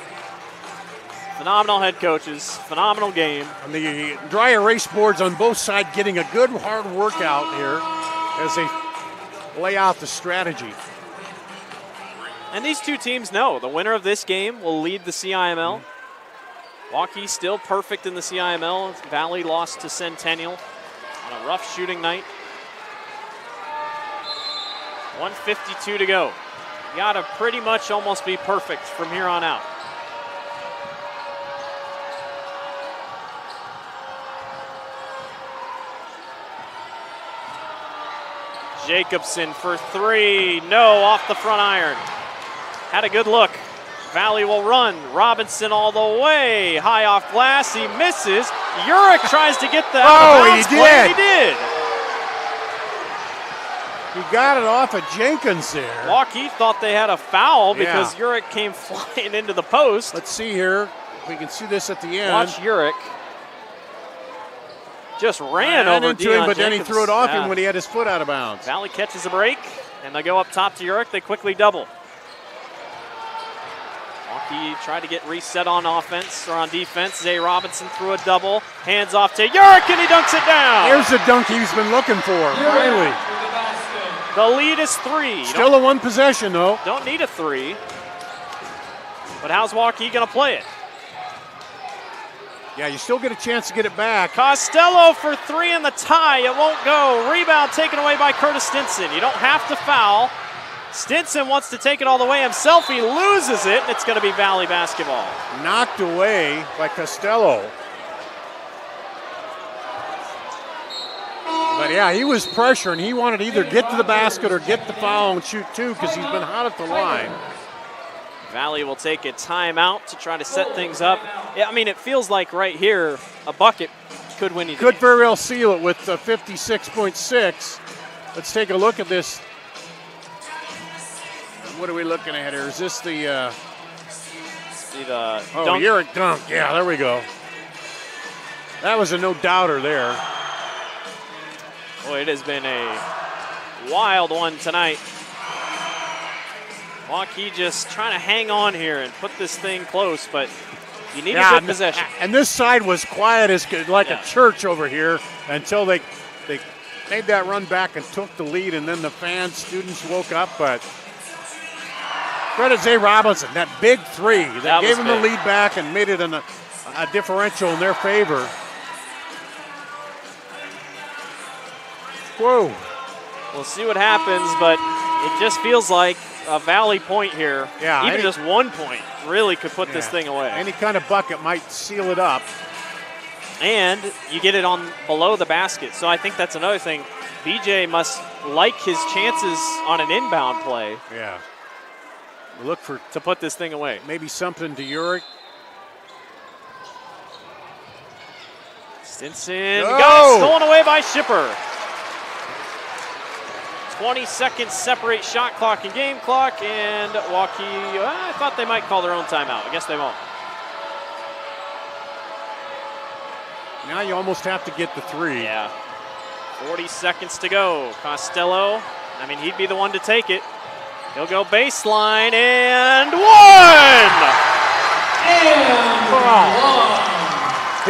Phenomenal game. And the dry erase boards on both sides getting a good hard workout here as they lay out the strategy. And these two teams know the winner of this game will lead the CIML. Waukee still perfect in the CIML. Valley lost to Centennial on a rough shooting night. 1:52 to go. You gotta pretty much almost be perfect from here on out. Jacobson for 3, no, off the front iron. Had a good look. Valley will run. Robinson all the way. High off glass. He misses. Urich tries to get the out-of-bounds play. He did. He got it off of Jenkins there. Waukee thought they had a foul because Urich came flying into the post. Let's see here. If we can see this at the end. Watch Urich. Just ran over into him, but then he threw it off him when he had his foot out of bounds. Valley catches a break, and they go up top to Urich. They quickly double. Waukee tried to get reset on offense or on defense. Zay Robinson threw a double. Hands off to Urich, and he dunks it down. Here's the dunk he's been looking for, finally. The lead is 3. Still a one possession, though. Don't need a 3. But how's Waukee going to play it? Yeah, you still get a chance to get it back. Costello for 3 in the tie. It won't go. Rebound taken away by Curtis Stinson. You don't have to foul. Stinson wants to take it all the way himself. He loses it, and it's going to be Valley basketball. Knocked away by Costello. But yeah, he was pressuring. He wanted to either get to the basket or get the foul and shoot 2 because he's been hot at the line. Valley will take a timeout to try to set things up. I mean, it feels like right here, a bucket could win you the Could game. very well seal it with 56.6. Let's take a look at this. What are we looking at here? Is this the... dunk. Urich dunk. Yeah, there we go. That was a no-doubter there. Boy, it has been a wild one tonight. Waukee just trying to hang on here and put this thing close, but you need a good possession. And this side was quiet as like a church over here until they made that run back and took the lead, and then the fans, students woke up. But credit Zay Robinson, that big three that gave them the lead back and made it a differential in their favor. Whoa. We'll see what happens, but it just feels like a Valley point here. Yeah, even just 1 point really could put this thing away. Any kind of bucket might seal it up. And you get it on below the basket. So I think that's another thing. BJ must like his chances on an inbound play. Yeah. Look for to put this thing away. Maybe something to Uric. Stinson got it stolen away by Shipper. 20 seconds separate shot clock and game clock, and Waukee, I thought they might call their own timeout. I guess they won't. Now you almost have to get the three. Yeah. 40 seconds to go. Costello, I mean, he'd be the one to take it. He'll go baseline, and one!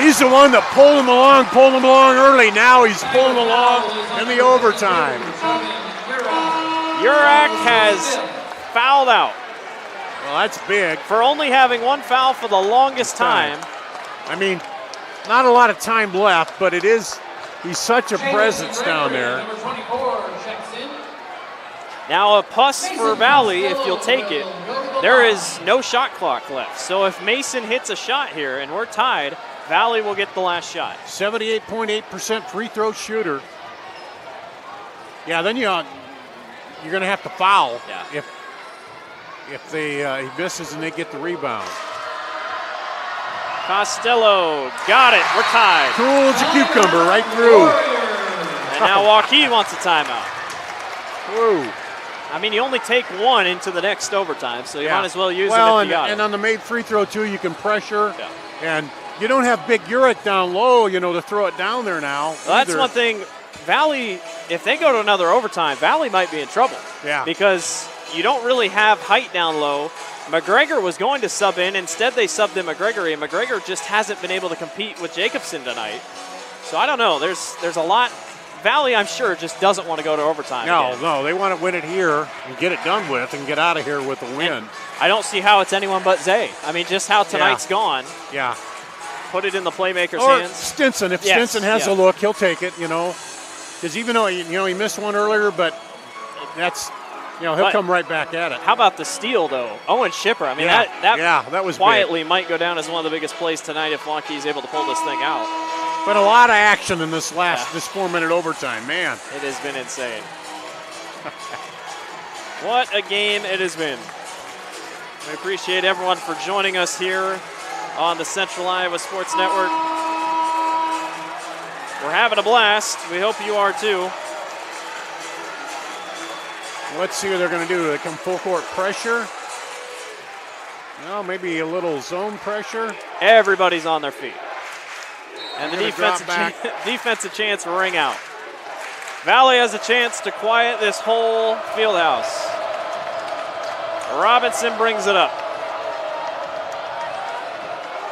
He's the one that pulled him along early. Now he's pulling him along in the overtime. Uric has fouled out. Well, that's big. For only having one foul for the longest time. I mean, not a lot of time left, but he's such a presence down there. Now a plus for Valley, if you'll take it. There is no shot clock left. So if Mason hits a shot here and we're tied, Valley will get the last shot. 78.8% free throw shooter. Yeah, then you're going to have to foul if he misses and they get the rebound. Costello got it. We're tied. Cool as a cucumber right through. And now Waukee wants a timeout. Whoa. I mean, you only take one into the next overtime, so you might as well use it if you got it. And on the made free throw, too, you can pressure. Yeah. And you don't have big Uric down low, to throw it down there now. Well, that's one thing. Valley, if they go to another overtime, Valley might be in trouble. Yeah. Because you don't really have height down low. McGregor was going to sub in. Instead, they subbed in McGregor, and McGregor just hasn't been able to compete with Jacobson tonight. So I don't know. There's a lot. Valley, I'm sure, just doesn't want to go to overtime. No, they want to win it here and get it done with and get out of here with a win. And I don't see how it's anyone but Zay. I mean, just how tonight's gone. Yeah. Put it in the playmaker's or hands. Stinson. If Stinson has a look, he'll take it, Because even though, he missed one earlier, but that's, he'll come right back at it. How about the steal, though? Owen Shipper. I mean, that was quietly big. might go down as one of the biggest plays tonight if Waukee's able to pull this thing out. But a lot of action in this this 4-minute overtime, man. It has been insane. What a game it has been. We appreciate everyone for joining us here on the Central Iowa Sports Network. We're having a blast. We hope you are too. Let's see what they're going to do. They come full court pressure. Well, maybe a little zone pressure. Everybody's on their feet. And the defensive chance will ring out. Valley has a chance to quiet this whole field house. Robinson brings it up.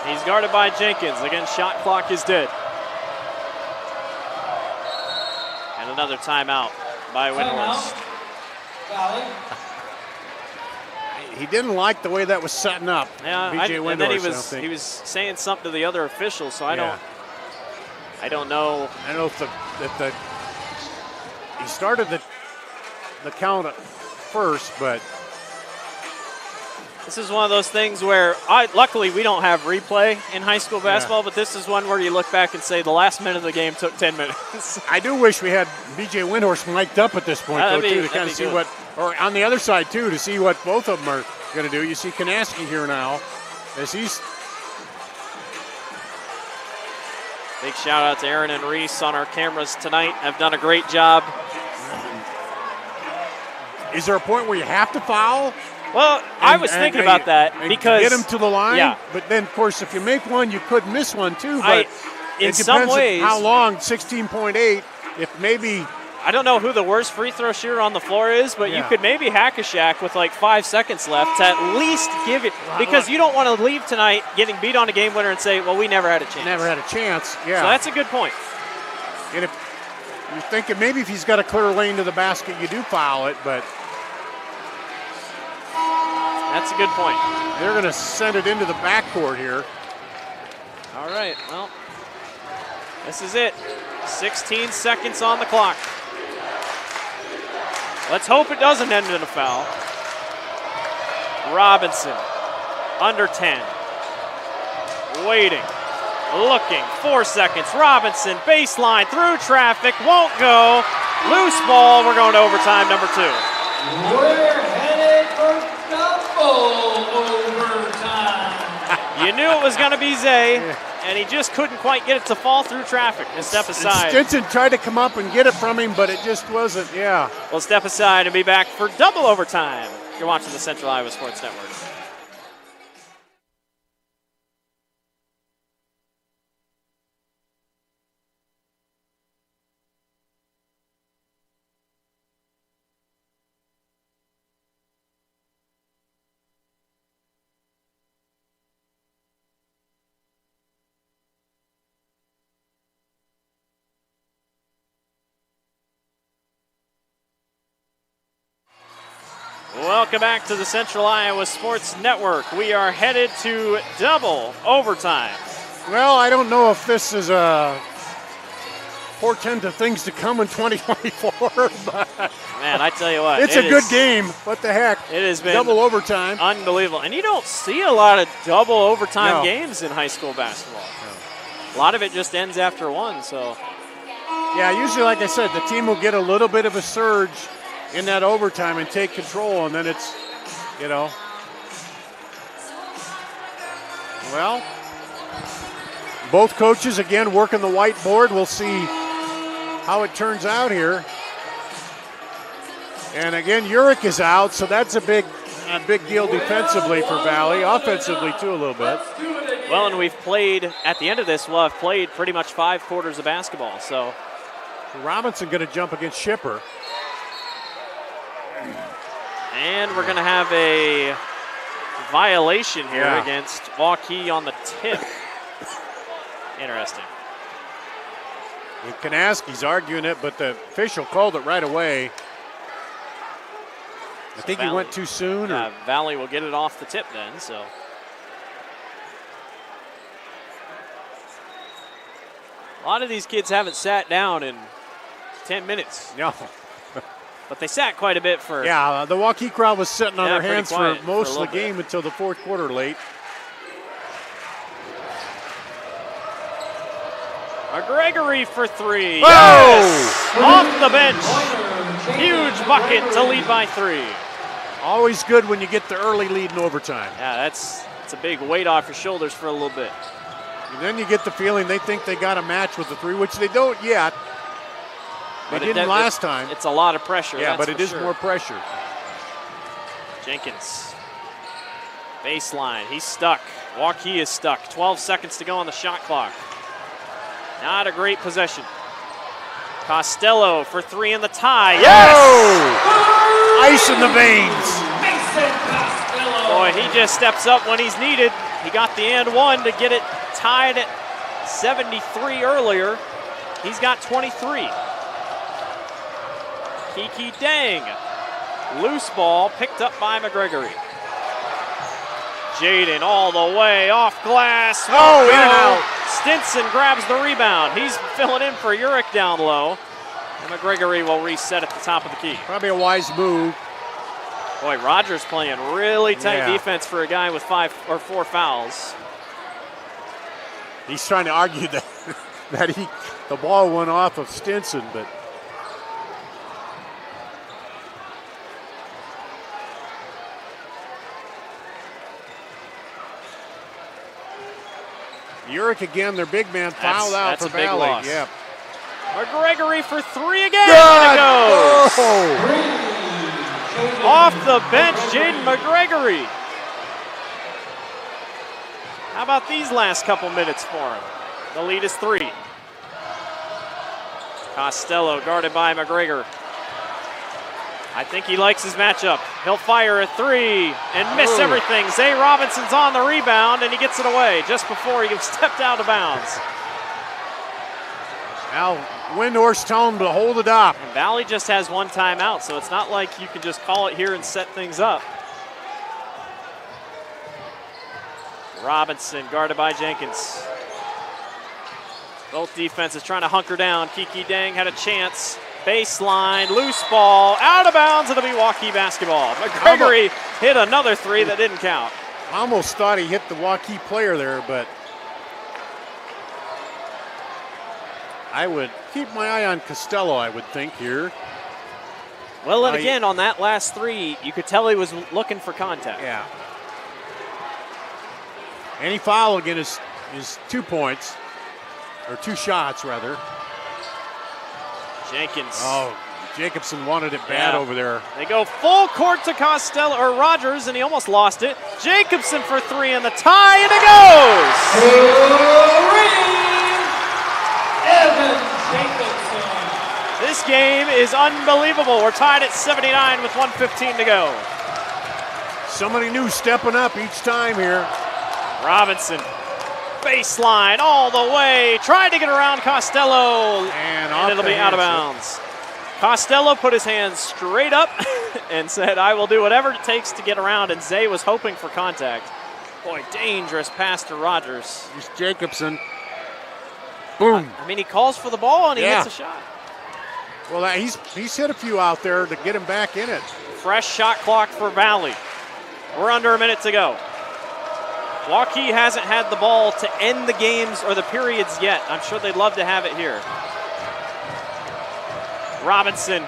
He's guarded by Jenkins. Again, shot clock is dead. And another timeout by Windhorst. He didn't like the way that was setting up. Yeah, BJ and then Windhorst, he was saying something to the other officials, so I don't know. I don't know if he started the count first, but this is one of those things where luckily we don't have replay in high school basketball, but this is one where you look back and say the last minute of the game took 10 minutes. I do wish we had BJ Windhorst mic'd up at this point, to kind of see what, or on the other side too, to see what both of them are going to do. You see Kanaski here now as he's. Big shout out to Aaron and Reese on our cameras tonight. Have done a great job. Is there a point where you have to foul? Well, I was thinking about that because get him to the line. Yeah. But then, of course, if you make one, you could miss one too. But in some ways, how long? 16.8. If maybe I don't know who the worst free throw shooter on the floor is, but you could maybe hack a Shack with like 5 seconds left to at least give it, because you don't want to leave tonight getting beat on a game winner and say, well, we never had a chance. Never had a chance, yeah. So that's a good point. And if you're thinking maybe if he's got a clear lane to the basket, you do foul it, but that's a good point. They're going to send it into the backcourt here. All right, well, this is it. 16 seconds on the clock. Let's hope it doesn't end in a foul. Robinson, under 10. Waiting, looking, 4 seconds. Robinson, baseline, through traffic, won't go. Loose ball, we're going to overtime, number 2. We're headed for double overtime. You knew it was going to be Zay, and he just couldn't quite get it to fall through traffic and step aside. Stinson tried to come up and get it from him, but it just wasn't, We'll step aside and be back for double overtime. You're watching the Central Iowa Sports Network. Welcome back to the Central Iowa Sports Network. We are headed to double overtime. Well, I don't know if this is a portend of things to come in 2024, but man, I tell you what, it's a good game. What the heck? It has been double overtime. Unbelievable. And you don't see a lot of double overtime games in high school basketball. A lot of it just ends after one, so. Yeah, usually, like I said, the team will get a little bit of a surge in that overtime and take control, and then it's, well, both coaches again working the whiteboard. We'll see how it turns out here. And again, Urich is out, so that's a big deal defensively for Valley, offensively too a little bit. Well, and we've played, at the end of this, we'll have played pretty much 5 quarters of basketball, so. Robinson going to jump against Shipper. And we're going to have a violation here against Waukee on the tip. Interesting. And Kanaski's arguing it, but the official called it right away. I think he went too soon. Yeah, Valley will get it off the tip then, so. A lot of these kids haven't sat down in 10 minutes. No. But they sat quite a bit for. Yeah, the Waukee crowd was sitting on their hands for most of the game bit. until the fourth quarter late. Gregory for 3. Oh! Yes! Off the bench. Huge bucket to lead by 3. Always good when you get the early lead in overtime. Yeah, that's a big weight off your shoulders for a little bit. And then you get the feeling they think they got a match with the 3, which they don't yet. They didn't last time. It's a lot of pressure. Yeah, but it is more pressure. Jenkins. Baseline. He's stuck. Waukee is stuck. 12 seconds to go on the shot clock. Not a great possession. Costello for 3 in the tie. Yes! Oh! Ice in the veins. Boy, he just steps up when he's needed. He got the and one to get it tied at 73 earlier. He's got 23. Kiki Dang. Loose ball picked up by McGregory. Jaden all the way off glass. Oh, in and out. Stinson grabs the rebound. He's filling in for Urich down low. And McGregory will reset at the top of the key. Probably a wise move. Boy, Rogers playing really tight defense for a guy with 5 or 4 fouls. He's trying to argue that the ball went off of Stinson, but Urich again, their big man fouled out for Valley. Loss. Yep. McGregory for 3 again. And it goes. Off the bench, Jaden McGregory. How about these last couple minutes for him? The lead is 3. Costello guarded by McGregor. I think he likes his matchup. He'll fire a three and miss everything. Zay Robinson's on the rebound, and he gets it away just before he stepped out of bounds. Now, Windhorst telling him to hold it up. And Valley just has one timeout, so it's not like you can just call it here and set things up. Robinson guarded by Jenkins. Both defenses trying to hunker down. Kiki Dang had a chance. Baseline, loose ball, out of bounds. It'll be Waukee basketball. McGregory hit another three that didn't count. I almost thought he hit the Waukee player there, but I would keep my eye on Costello, I would think, here. Well, and again, on that last three, you could tell he was looking for contact. Yeah. Any foul again is 2 points, or 2 shots, rather. Jenkins. Oh, Jacobson wanted it bad over there. They go full court to Costello, or Rogers, and he almost lost it. Jacobson for three and the tie, and it goes! Evan Jacobson. This game is unbelievable. We're tied at 79 with 1:15 to go. Somebody new stepping up each time here. Robinson, baseline all the way, trying to get around Costello, and it'll be out of bounds. Costello put his hands straight up and said, I will do whatever it takes to get around, and Zay was hoping for contact. Boy, dangerous pass to Rogers. Here's Jacobson. Boom. I mean, he calls for the ball and he hits a shot. Well, he's hit a few out there to get him back in it. Fresh shot clock for Valley. We're under a minute to go. Waukee hasn't had the ball to end the games or the periods yet. I'm sure they'd love to have it here. Robinson,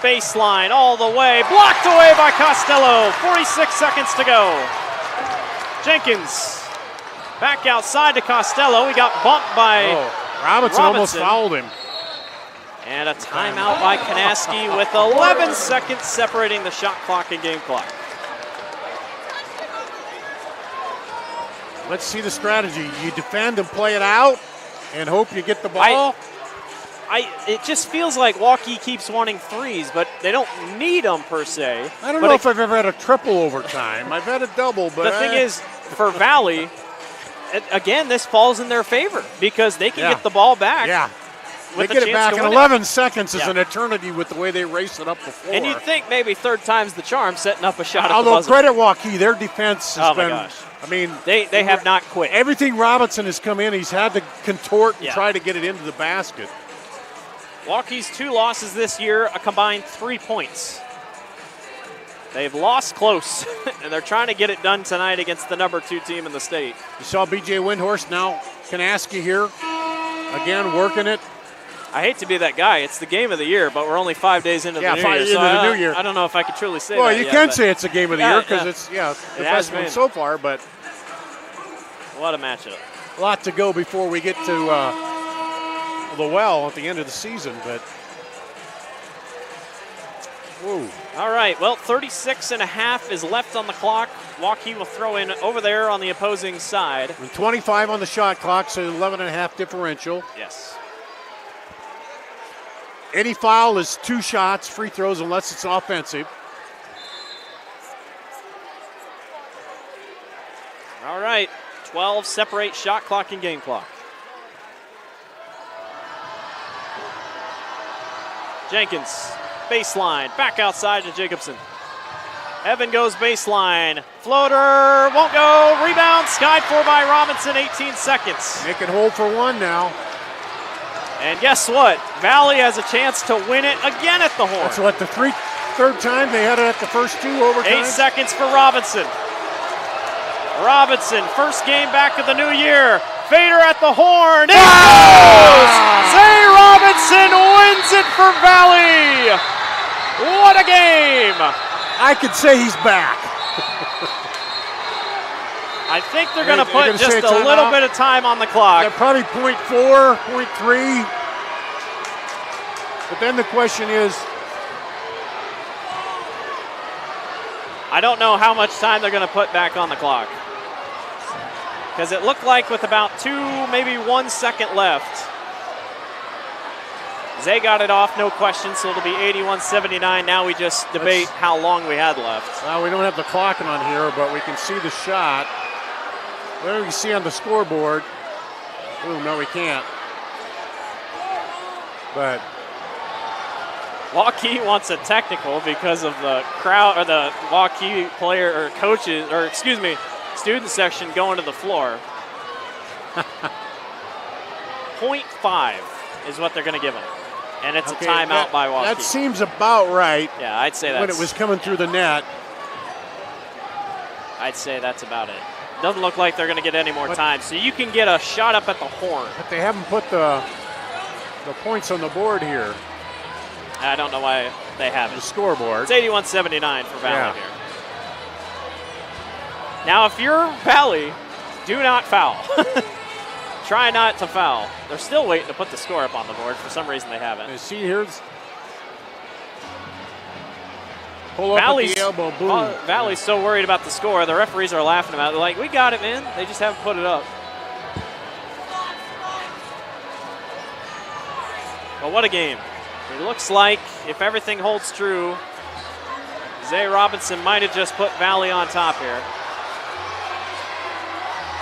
baseline all the way, blocked away by Costello. 46 seconds to go. Jenkins back outside to Costello. He got bumped by Robinson almost fouled him. And a timeout by Kanaski with 11 seconds separating the shot clock and game clock. Let's see the strategy. You defend and play it out and hope you get the ball. It just feels like Waukee keeps wanting threes, but they don't need them per se. I don't know if I've ever had a triple overtime. I've had a double, but the thing is, for Valley, again, this falls in their favor because they can get the ball back. Yeah. They get it back in 11 seconds is an eternity with the way they raced it up before. And you'd think maybe third time's the charm, setting up a shot at the Although buzzer. credit Waukee, their defense has been, gosh. I mean. They have not quit. Everything Robinson has come in, he's had to contort and try to get it into the basket. Waukee's 2 losses this year, a combined 3 points. They've lost close, and they're trying to get it done tonight against the number 2 team in the state. You saw B.J. Windhorst, now Kanaski here, again working it. I hate to be that guy. It's the game of the year, but we're only 5 days into the new year. So the new year. I don't know if I could truly say well, that you can say it's a game of the year because it's the it best one so far, but what a matchup. A lot to go before we get to the well at the end of the season, but whoa. All right, well, 36 and a half is left on the clock. Waukee will throw in over there on the opposing side. And 25 on the shot clock, so 11 and a half differential. Yes. Any foul is 2 shots, free throws, unless it's offensive. All right, 12 separate shot clock and game clock. Jenkins, baseline, back outside to Jacobson. Evan goes baseline, floater, won't go, rebound, skied for by Robinson, 18 seconds. Make it hold for 1 now. And guess what? Valley has a chance to win it again at the horn. That's what, the third time they had it at the first 2 overtimes? 8 seconds for Robinson. Robinson, first game back of the new year. Fader at the horn. It goes! Zay Robinson wins it for Valley. What a game! I could say he's back. I think they're going to put just a little bit of time on the clock. Yeah, probably 0.4, 0.3. But then the question is, I don't know how much time they're going to put back on the clock. Because it looked like with about 2, maybe 1 second left, Zay got it off, no question, so it'll be 81-79. Now we just debate how long we had left. Well, we don't have the clocking on here, but we can see the shot. What do we see on the scoreboard? Oh, no, we can't. But Waukee wants a technical because of the crowd, or the Waukee player or coaches, or excuse me, student section going to the floor. 0.5 is what they're going to give them. And it's a timeout by Waukee. That seems about right. Yeah, I'd say that's... when it was coming through the net. I'd say that's about it. Doesn't look like they're going to get any more time. So you can get a shot up at the horn. But they haven't put the points on the board here. I don't know why they haven't. The scoreboard. It's 81-79 for Valley here. Now, if you're Valley, do not foul. Try not to foul. They're still waiting to put the score up on the board. For some reason, they haven't. You see, here's pull up at the elbow, boom. Valley's so worried about the score. The referees are laughing about it. They're like, we got it, man. They just haven't put it up. But what a game. It looks like, if everything holds true, Zay Robinson might have just put Valley on top here.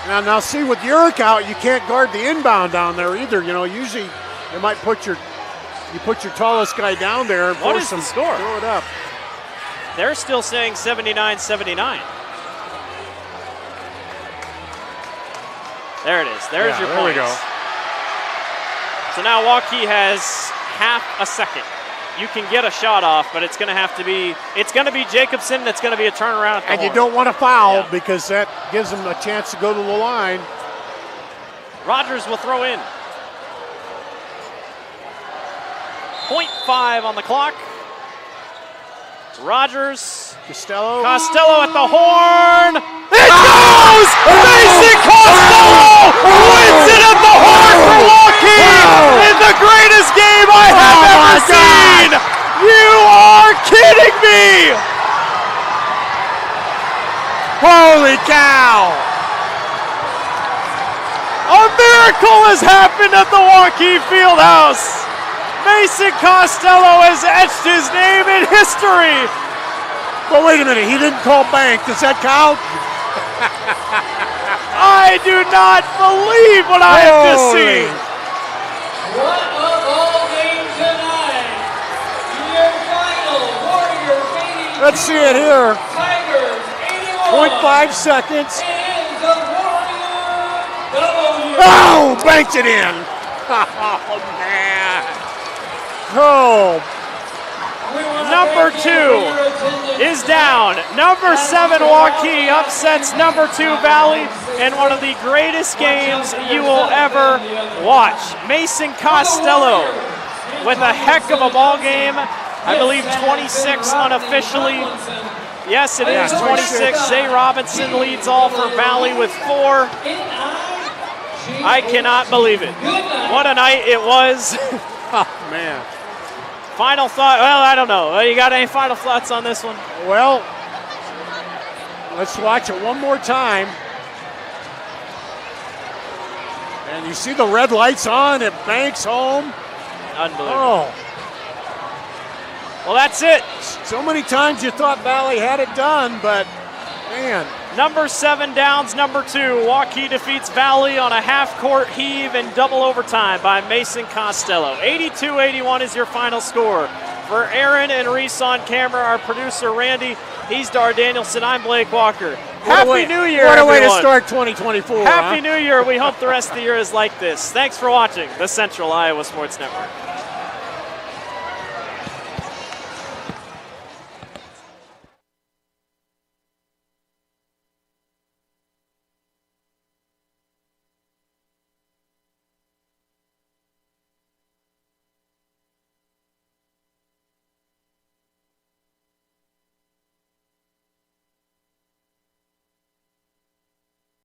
Now see, with Urick out, you can't guard the inbound down there either. You know, usually you might put your tallest guy down there and force him to score? Throw it up. They're still saying 79-79. There it is. There's your there points. we go. So now Waukee has half a second. You can get a shot off, but it's going to be Jacobson. That's going to be a turnaround at the And horn. you don't want to foul because that gives them a chance to go to the line. Rogers will throw in. 0.5 on the clock. Rogers. Costello at the horn. It goes! Mason Costello wins it at the horn for Waukee in the greatest game I have ever seen! You are kidding me! Holy cow! A miracle has happened at the Waukee Fieldhouse! Mason Costello has etched his name in history! But wait a minute, he didn't call bank. Does that count? I do not believe what I have just seen! What a ball game tonight! Your final Warriors 82. Let's see it here. Tigers 81. 0.5 seconds. And the Warriors W. Oh, banked it in. Oh, man. Oh. Number 2 is down. Number 7 Waukee upsets number 2 Valley in one of the greatest games you will ever watch. Mason Costello with a heck of a ball game. I believe 26 unofficially. Yes, it is 26. Zay Robinson leads all for Valley with 4. I cannot believe it. What a night it was. Oh, man. Final thought, well, I don't know. You got any final thoughts on this one? Well, let's watch it one more time. And you see the red lights on, it banks home. Unbelievable. Oh. Well, that's it. So many times you thought Valley had it done, but man. Number 7 downs number 2. Waukee defeats Valley on a half-court heave in double overtime by Mason Costello. 82-81 is your final score. For Aaron and Reese on camera, our producer Randy, he's Dar Danielson, I'm Blake Walker. Happy New Year, What a way to everyone. start 2024. Happy New Year. We hope the rest of the year is like this. Thanks for watching the Central Iowa Sports Network.